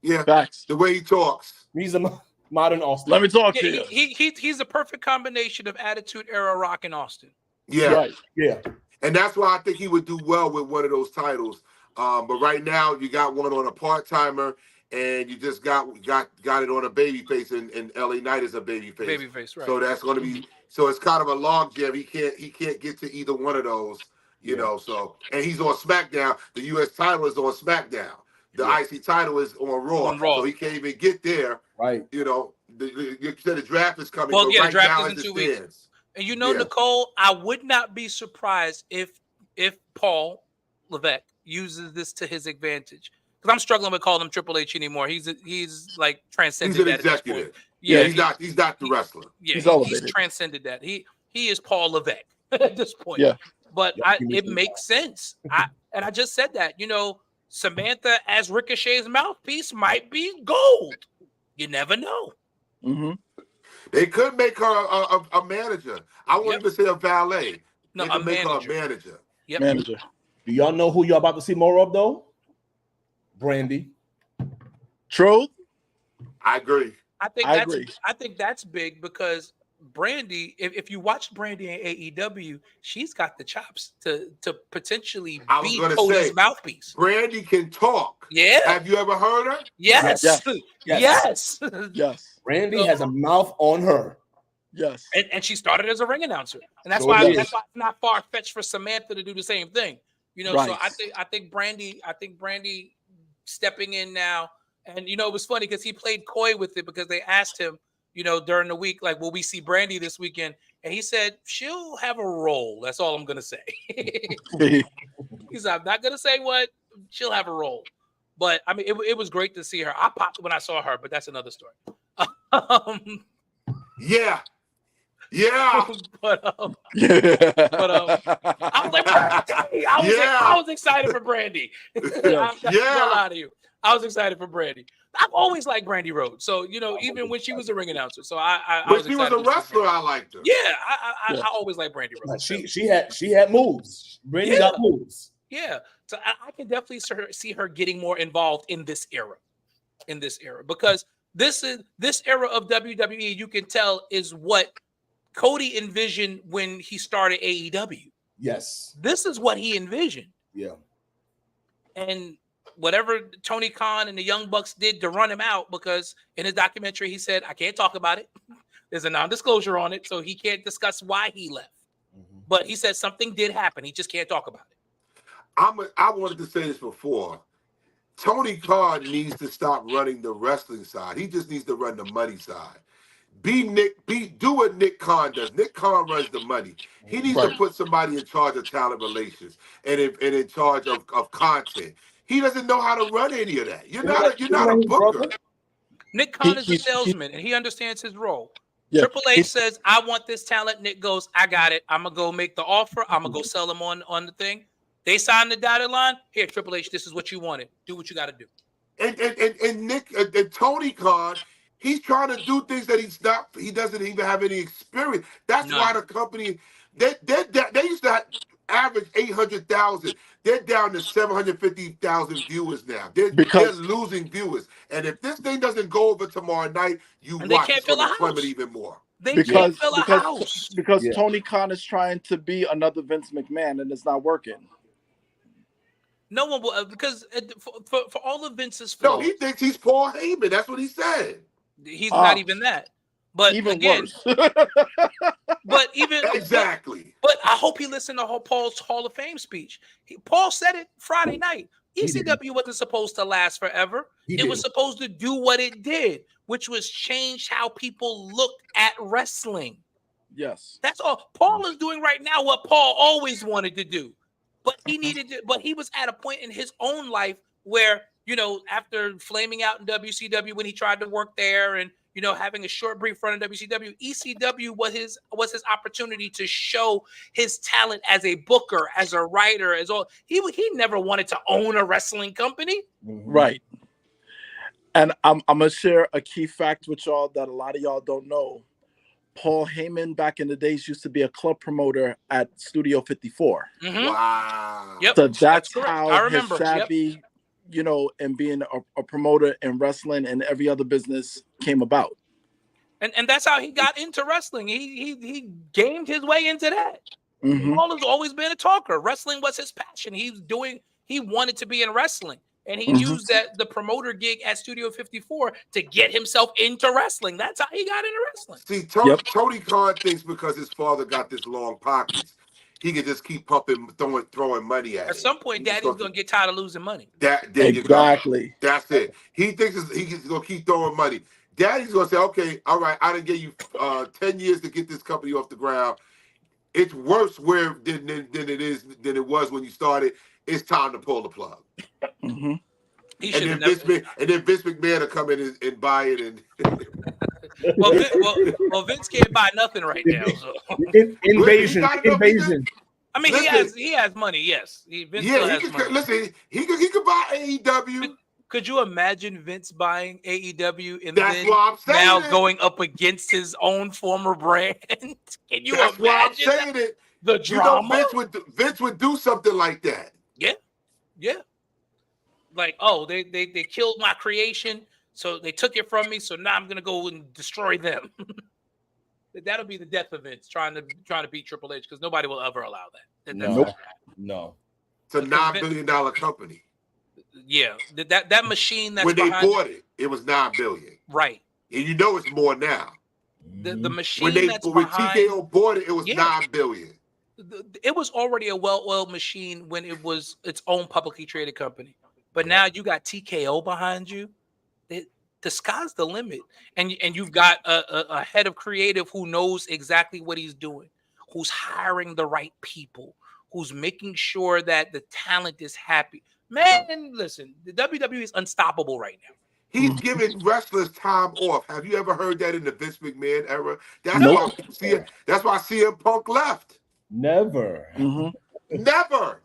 Yeah, facts. The way he talks. He's a modern Austin. Let me talk to you. He's a perfect combination of Attitude Era Rock and Austin. Yeah. Right. Yeah. And that's why I think he would do well with one of those titles. But right now you got one on a part-timer and you just got it on a babyface and LA Knight is a babyface. Babyface, right. So that's gonna be it's kind of a log jam. He can't get to either one of those, you know. So and he's on SmackDown. The US title is on SmackDown. The IC title is on Raw. So he can't even get there. Right. You know, you said the draft is coming. Well, right the draft now is in 2 weeks. And Nicole, I would not be surprised if Paul Levesque uses this to his advantage. Because I'm struggling with calling him Triple H anymore. He's like transcended. He's an that executive. Yeah, he's not the wrestler. Yeah, he's transcended that. He is Paul Levesque at this point. Yeah. But it makes sense. I just said that. Samantha as Ricochet's mouthpiece might be gold. You never know. Mm-hmm. They could make her a manager. I wouldn't even say a valet. No, they could make her a manager. Yep. Manager. Do y'all know who y'all about to see more of though? Brandy. Truth. I agree. I think that's big because Brandy, if you watch Brandy in AEW, she's got the chops to potentially be Cody's mouthpiece. Brandy can talk. Yeah. Have you ever heard her? Yes. Yes. Brandy has a mouth on her. Yes. And she started as a ring announcer. And that's why it's not far-fetched for Samantha to do the same thing. Right. So I think Brandy stepping in now. And it was funny because he played coy with it because they asked him, during the week, like, will we see Brandy this weekend? And he said, she'll have a role. That's all I'm going to say. He said, I'm not going to say what. She'll have a role. But, I mean, it was great to see her. I popped when I saw her, but that's another story. Yeah. But I was like, I was excited for Brandy. I'm not gonna lie to you. I was excited for Brandy. I've always liked Brandy Rhodes. So, even when she was a ring announcer. So I was excited. When she was a wrestler, I liked her. Yeah, I always liked Brandy Rhodes. She had moves. Brandy got moves. Yeah. So I can definitely see her getting more involved in this era. Because this era of WWE, you can tell, is what Cody envisioned when he started AEW. Yes. This is what he envisioned. Yeah. And whatever Tony Khan and the Young Bucks did to run him out, because in his documentary, he said, I can't talk about it. There's a non-disclosure on it, so he can't discuss why he left. Mm-hmm. But he said something did happen. He just can't talk about it. I wanted to say this before. Tony Khan needs to stop running the wrestling side. He just needs to run the money side. Do what Nick Khan does. Nick Khan runs the money. He needs to put somebody in charge of talent relations and in charge of content. He doesn't know how to run any of that. You're not a booker. Nick Khan is a salesman, and he understands his role. Yeah. Triple H says, I want this talent. Nick goes, I got it. I'm going to go make the offer. I'm going to go sell them on the thing. They sign the dotted line. Here, Triple H, this is what you wanted. Do what you got to do. And Nick and Tony Khan, he's trying to do things that he doesn't even have any experience. That's why the company, they used to average 800,000. They're down to 750,000 viewers now. They're losing viewers. And if this thing doesn't go over tomorrow night, watch it's going to plummet even more. Can't fill a house. Because Tony Khan is trying to be another Vince McMahon, and it's not working. No one will, because for all of Vince's flaws. No, he thinks he's Paul Heyman. That's what he said. He's not even that. But even worse. But exactly. But I hope he listened to Paul's Hall of Fame speech. Paul said it Friday night. ECW wasn't supposed to last forever. It was supposed to do what it did, which was change how people looked at wrestling. Yes. That's all. Paul is doing right now what Paul always wanted to do. But he was at a point in his own life where, after flaming out in WCW when he tried to work there and, having a short brief run in WCW, ECW was his opportunity to show his talent as a booker, as a writer, as all. He never wanted to own a wrestling company. Right. And I'm going to share a key fact with y'all that a lot of y'all don't know. Paul Heyman back in the days used to be a club promoter at Studio 54. Mm-hmm. Wow. Yep. So that's how his savvy, and being a promoter in wrestling and every other business came about. And that's how he got into wrestling. He gamed his way into that. Mm-hmm. Paul has always been a talker. Wrestling was his passion. He wanted to be in wrestling. And he used the promoter gig at Studio 54 to get himself into wrestling. That's how he got into wrestling. See, Tony Khan thinks because his father got this long pockets, he can just keep pumping, throwing money at it. At some point, Daddy's going to get tired of losing money. Exactly. That's it. He thinks he's going to keep throwing money. Daddy's going to say, okay, all right, I done gave you 10 years to get this company off the ground. It's worse than it was when you started. It's time to pull the plug. Mm-hmm. And then Vince McMahon will come in and buy it. And well, Vince can't buy nothing right now. So. Invasion. I mean, he has money. Yes, Vince still has money. Listen, he could buy AEW. Could you imagine Vince buying AEW and then now going up against his own former brand? Can you That's imagine why I'm saying it. The drama? Vince would do something like that. Yeah. Like, they killed my creation, so they took it from me. So now I'm gonna go and destroy them. That'll be the death of Vince trying to beat Triple H, because nobody will ever allow that. No. It's a $9 billion company. Yeah, that machine that's when they bought it was $9 billion. Right. And it's more now. The machine when TKO bought it was $9 billion. It was already a well-oiled machine when it was its own publicly traded company. But now you got TKO behind you. The sky's the limit. And you've got a head of creative who knows exactly what he's doing, who's hiring the right people, who's making sure that the talent is happy. Man, listen, the WWE is unstoppable right now. He's giving wrestlers time off. Have you ever heard that in the Vince McMahon era? That's Nope. why that's why CM Punk left. Never. Never.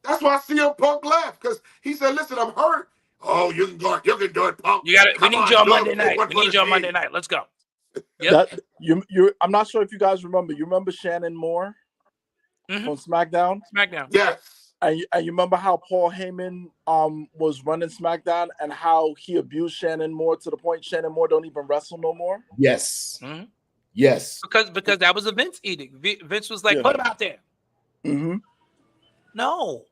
That's why CM Punk left, because he said, "Listen, I'm hurt. Oh, you can do it, Punk. We need you on Monday night. We need you on Monday night. Let's go." Yep. I'm not sure if you guys remember. You remember Shannon Moore on SmackDown? Yes. And you remember how Paul Heyman was running SmackDown and how he abused Shannon Moore to the point Shannon Moore don't even wrestle no more? Yes. Yes. Because that was a Vince edict. Vince was like, put him out there. No.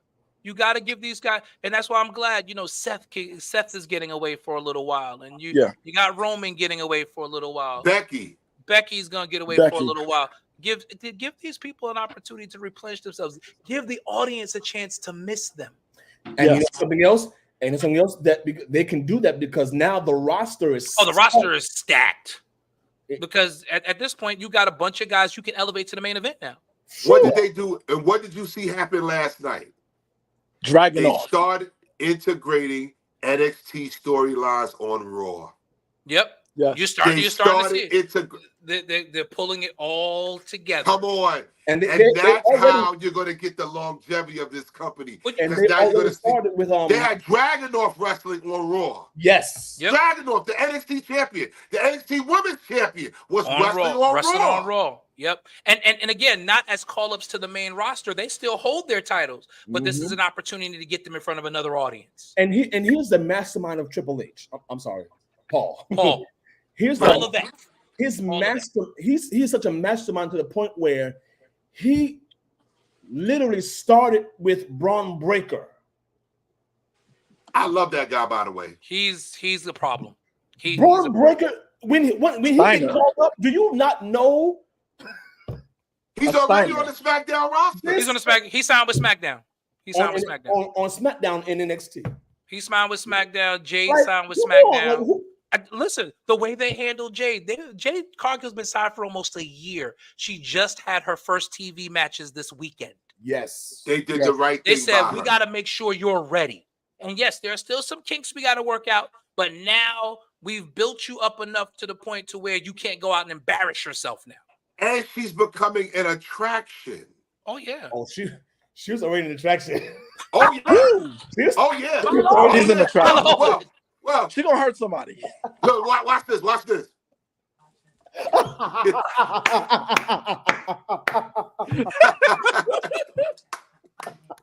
You got to give these guys, and that's why I'm glad, Seth is getting away for a little while, and you got Roman getting away for a little while. Becky's gonna get away for a little while. Give these people an opportunity to replenish themselves. Give the audience a chance to miss them. And something else, that they can do that because now the roster is roster is stacked. Because at this point, you got a bunch of guys you can elevate to the main event now. What did they do, and what did you see happen last night? They started integrating NXT storylines on Raw. Yep. Yeah. You're starting to see it. They're pulling it all together. Come on. And that's how you're going to get the longevity of this company. And they already started with they had Dragunov wrestling on Raw. Yes. Yep. Dragunov, the NXT champion, the NXT Women's champion, was wrestling on Raw. Yep. And again, not as call-ups to the main roster. They still hold their titles, but this is an opportunity to get them in front of another audience. And here's the mastermind of Triple H. I'm sorry, Paul. Here's he's such a mastermind to the point where he literally started with Braun Breaker. I love that guy, by the way. He's the problem. Braun Breaker, when he gets called up, do you not know? He's already on the SmackDown roster. He's on the SmackDown. He signed with SmackDown. On SmackDown in NXT. He signed with SmackDown. Jade signed with SmackDown. Listen, the way they handled Jade, Jade Cargill's been signed for almost a year. She just had her first TV matches this weekend. Yes. They did the right thing. They said, we got to make sure you're ready. And yes, there are still some kinks we got to work out, but now we've built you up enough to the point to where you can't go out and embarrass yourself now. And she's becoming an attraction. Oh, yeah. Oh, she was already an attraction. Oh, yeah. She's an attraction. Well, she's going to hurt somebody. Look, watch this.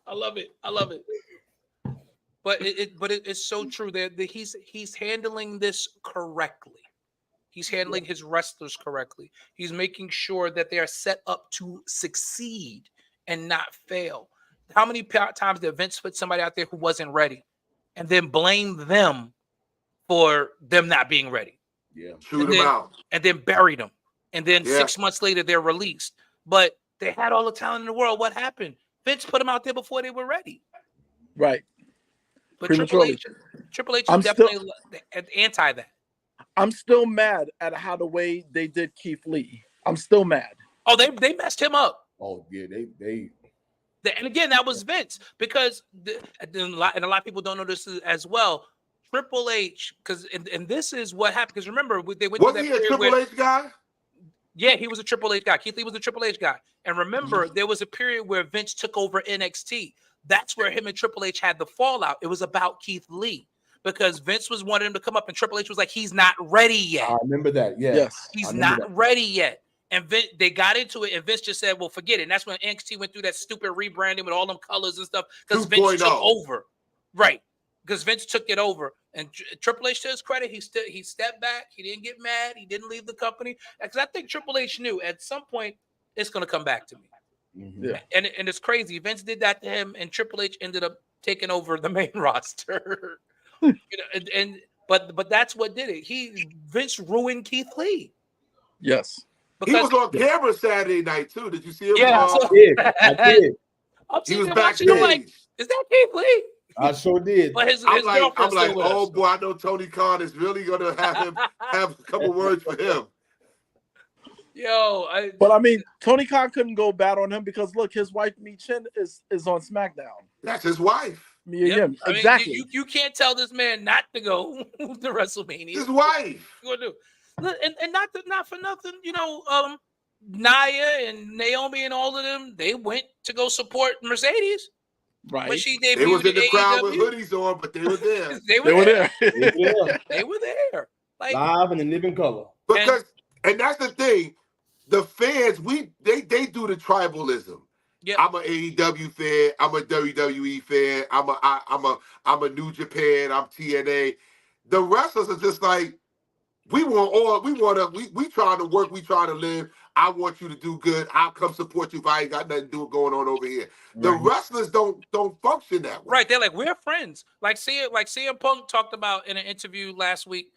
I love it. But it's so true that he's handling this correctly. He's handling his wrestlers correctly. He's making sure that they are set up to succeed and not fail. How many times did Vince put somebody out there who wasn't ready and then blame them for them not being ready? Yeah. Shoot them out. And then buried them. And then 6 months later, they're released. But they had all the talent in the world. What happened? Vince put them out there before they were ready. Right. But Triple H is definitely anti that. I'm still mad at how the way they did Keith Lee. I'm still mad. Oh, they messed him up. Oh, yeah, they and again, that was Vince, because and a lot of people don't know this as well. Triple H, and this is what happened. Because remember, they went was through that he a Triple H guy? Yeah, he was a Triple H guy. Keith Lee was a Triple H guy. And remember, there was a period where Vince took over NXT. That's where him and Triple H had the fallout. It was about Keith Lee, because Vince was wanting him to come up, and Triple H was like, he's not ready yet. I remember that. Yeah. Yes. He's not ready yet. And they got into it, and Vince just said, well, forget it. And that's when NXT went through that stupid rebranding with all them colors and stuff, because Vince took over. Right. Because Vince took it over. And Triple H, to his credit, he stepped back. He didn't get mad. He didn't leave the company. Because I think Triple H knew at some point it's going to come back to me. Mm-hmm. Yeah. And it's crazy. Vince did that to him, and Triple H ended up taking over the main roster. But that's what did it. Vince ruined Keith Lee. Yes. He was on camera Saturday night too. Did you see him? Yeah, I did. He was backstage. Like, is that Keith Lee? I sure did. But I'm like, oh boy, I know Tony Khan is really gonna have a couple words for him. But I mean, Tony Khan couldn't go bad on him because look, his wife Mi Chin is on SmackDown. That's his wife. Exactly. You can't tell this man not to go to WrestleMania. His wife. What do? And not for nothing, Nia and Naomi and all of them, they went to go support Mercedes. Right. When she debuted They was in the crowd with AEW. hoodies on, but they were there. They were there. Yeah. They were there. Like, live and in living color. Because and that's the thing, the fans, they do the tribalism. Yeah. I'm an AEW fan. I'm a WWE fan. I'm a New Japan. I'm TNA. The wrestlers are just like, we trying to work. We trying to live. I want you to do good. I'll come support you if I ain't got nothing to do going on over here. The wrestlers don't function that way. Right. They're like, we're friends. Like CM Punk talked about in an interview last week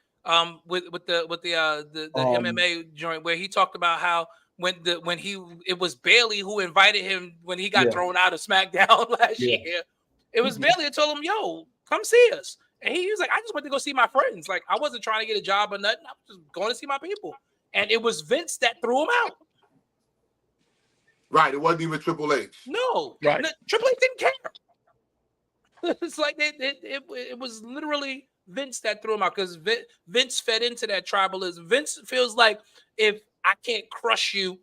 with the MMA joint, where he talked about how it was Bailey who invited him when he got thrown out of SmackDown last year. It was Bailey that told him, yo, come see us. And he was like, I just went to go see my friends. Like, I wasn't trying to get a job or nothing. I was just going to see my people. And it was Vince that threw him out. Right. It wasn't even Triple H. No. Right. Triple H didn't care. It's like it was literally Vince that threw him out, because Vince fed into that tribalism. Vince feels like, if I can't crush you,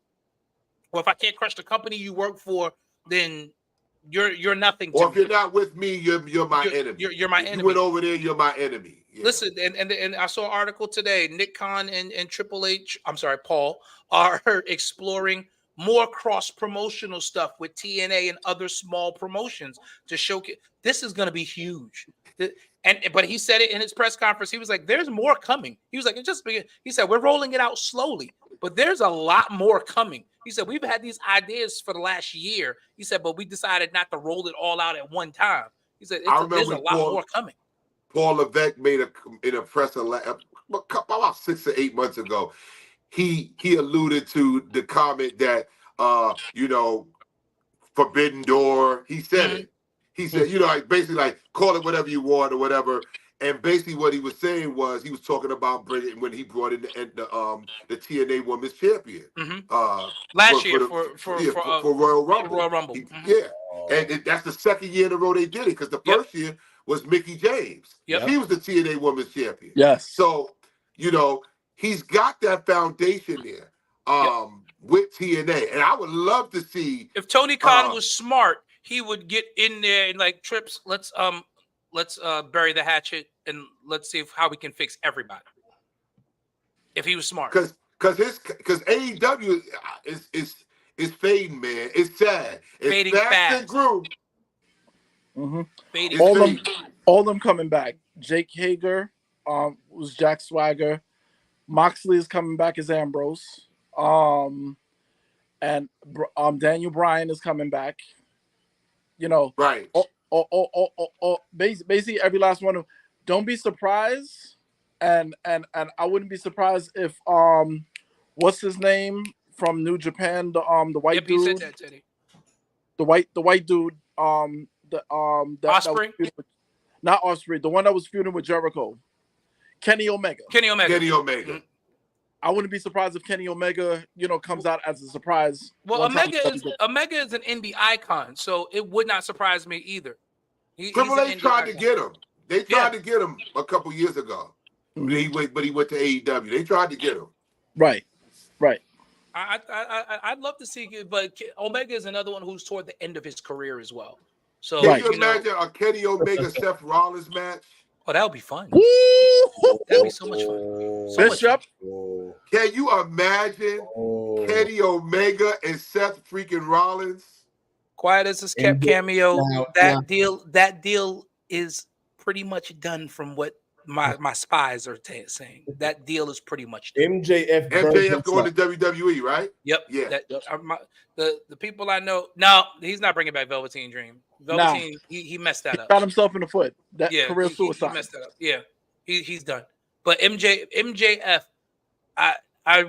or if I can't crush the company you work for, then you're nothing to me. Or if you're not with me, you're my enemy. You're my if enemy. You went over there, you're my enemy. Yeah. Listen, and I saw an article today. Nick Khan and Triple H, Paul, are exploring more cross-promotional stuff with TNA and other small promotions to showcase. This is going to be huge. But he said it in his press conference. He was like, "There's more coming." He was like, he said, "We're rolling it out slowly, but there's a lot more coming." He said, "We've had these ideas for the last year." He said, "But we decided not to roll it all out at one time." He said, "There's a lot more coming." Paul Levesque made in a presser about 6 or 8 months ago. He alluded to the comment that Forbidden Door. He said it. He said, basically like, call it whatever you want or whatever. And basically what he was saying was, he was talking about bringing, when he brought in the TNA Women's Champion last year for Royal Rumble. Royal Rumble. And that's the second year in a row they did it, because the first year was Mickie James. Yep. He was the TNA Women's Champion. Yes. So he's got that foundation there with TNA, and I would love to see, if Tony Khan was smart, he would get in there and like, Trips, let's bury the hatchet and let's see how we can fix everybody. If he was smart, because AEW is fading, man. It's sad. It's fading fast. And grew. Mm-hmm. Fading. All them coming back. Jake Hager was Jack Swagger. Moxley is coming back as Ambrose. And Daniel Bryan is coming back. Right. Basically every last one of them. Don't be surprised, and I wouldn't be surprised if what's his name from New Japan, the white dude. He said that, Teddy. The white dude, Osprey? Not Osprey, the one that was feuding with Jericho. Kenny Omega. Mm-hmm. I wouldn't be surprised if Kenny Omega, comes out as a surprise. Well, Omega is an indie icon, so it would not surprise me either. Triple H tried to get him. They tried to get him a couple years ago, but he went to AEW. They tried to get him. Right. I'd love to see it, but Omega is another one who's toward the end of his career as well. So can you imagine a Kenny Omega Seth Rollins match? Oh, that would be fun. That'd be so much fun. Bishop. Can you imagine Kenny Omega and Seth freaking Rollins? Quiet as his cameo. That deal is pretty much done from what my spies are saying. That deal is pretty much done. MJF going to WWE, right? Yep. Yeah. The people I know. No, he's not bringing back Velveteen Dream. Velveteen, he messed that up. Shot himself in the foot. Career suicide. He messed that up. Yeah, he's done. But MJF, I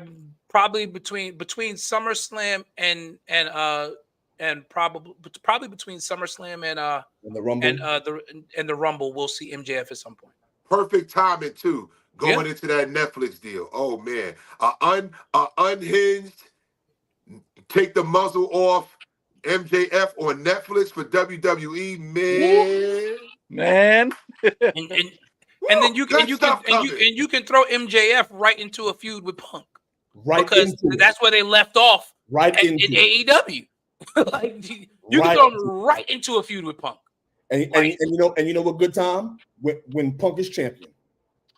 probably between SummerSlam and probably between SummerSlam and the Rumble and the Rumble, we'll see MJF at some point. Perfect timing too, going into that Netflix deal. Oh man, unhinged, take the muzzle off MJF on Netflix for WWE, man. Man. And then you can throw MJF right into a feud with Punk. Because that's where they left off in AEW. Like you can throw them right into a feud with Punk. And you know what good time? When Punk is champion.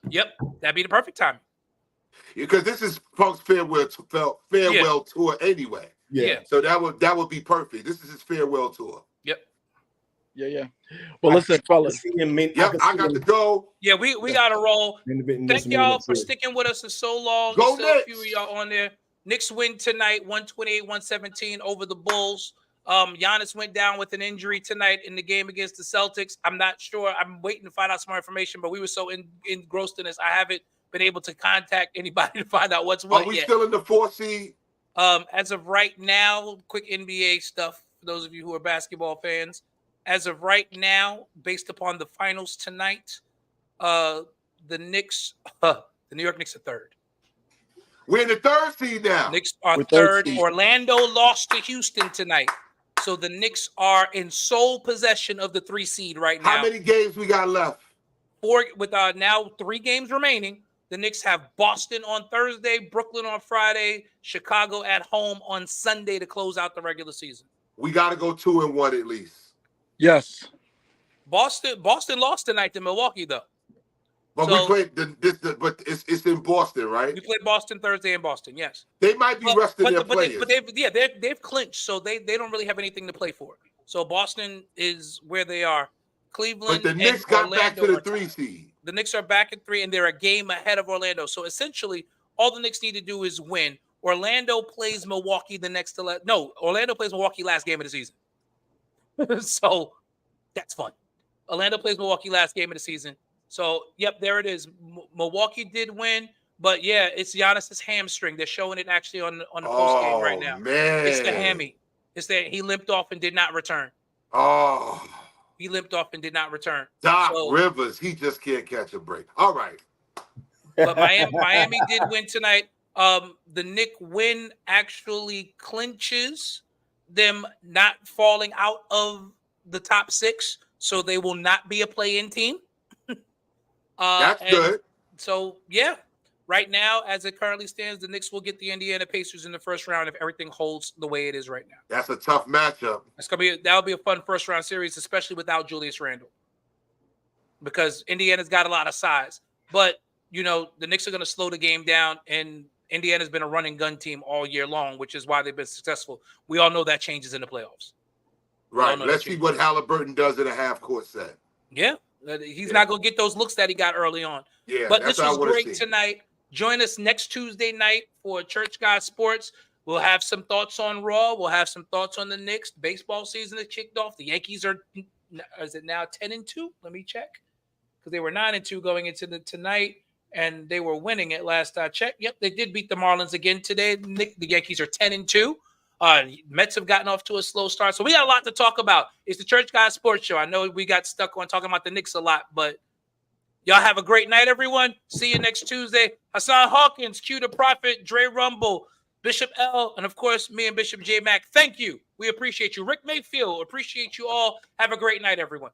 Yep, that'd be the perfect time. Because this is Punk's farewell tour anyway. Yeah. So that would be perfect. This is his farewell tour. Yep. Yeah. Well, listen, fellas. I got to go. Yeah, we got to roll. Thank y'all for sticking with us for so long. Go There's still Knicks. a few of y'all on there. Knicks win tonight, 128-117 over the Bulls. Giannis went down with an injury tonight in the game against the Celtics. I'm not sure. I'm waiting to find out some more information, but we were so engrossed in this, I haven't been able to contact anybody to find out what's what. Are we yet. still in the 4th seed? As of right now, quick NBA stuff for those of you who are basketball fans. As of right now, based upon the finals tonight, the Knicks, the New York Knicks are 3rd. We're in the 3rd seed now. Knicks are 3rd. Orlando lost to Houston tonight. So the Knicks are in sole possession of the 3 seed right now. How many games we got left? 4 with now 3 games remaining. The Knicks have Boston on Thursday, Brooklyn on Friday, Chicago at home on Sunday to close out the regular season. We got to go 2-1 at least. Yes. Boston lost tonight to Milwaukee though. But we played but it's in Boston, right? We played Boston Thursday in Boston, yes. They might be resting their players. They've clinched, so they don't really have anything to play for. So Boston is where they are. Cleveland, but the Knicks got back to the 3 seed. The Knicks are back at 3, and they're a game ahead of Orlando. So essentially, all the Knicks need to do is win. Orlando plays Milwaukee Orlando plays Milwaukee last game of the season. So that's fun. Orlando plays Milwaukee last game of the season. So, yep, there it is. Milwaukee did win, but yeah, it's Giannis's hamstring. They're showing it actually on the post game right now. Man. It's the hammy. It's that he limped off and did not return. Oh. He limped off and did not return. Doc Rivers, he just can't catch a break. All right. But Miami did win tonight. The Knicks win actually clinches them not falling out of the top 6, so they will not be a play-in team. That's good. So, yeah, right now, as it currently stands, the Knicks will get the Indiana Pacers in the first round if everything holds the way it is right now. That's a tough matchup. That'll be a fun first round series, especially without Julius Randle, because Indiana's got a lot of size. But the Knicks are going to slow the game down, and Indiana's been a run and gun team all year long, which is why they've been successful. We all know that changes in the playoffs. Right. Let's see what Halliburton does in a half-court set. Yeah. He's not going to get those looks that he got early on. Yeah, but this was great tonight. Join us next Tuesday night for Church God Sports. We'll have some thoughts on Raw. We'll have some thoughts on the Knicks. Baseball season is kicked off. The Yankees is it now 10-2? Let me check. Because they were 9-2 going into tonight, and they were winning it last I checked. Yep, they did beat the Marlins again today. The Yankees are 10-2. Mets have gotten off to a slow start. So we got a lot to talk about. It's the Church God Sports Show. I know we got stuck on talking about the Knicks a lot, but y'all have a great night, everyone. See you next Tuesday. Hassan Hawkins, Q the Prophet, Dre Rumble, Bishop L, and of course, me and Bishop J Mac. Thank you. We appreciate you. Rick Mayfield, appreciate you all. Have a great night, everyone.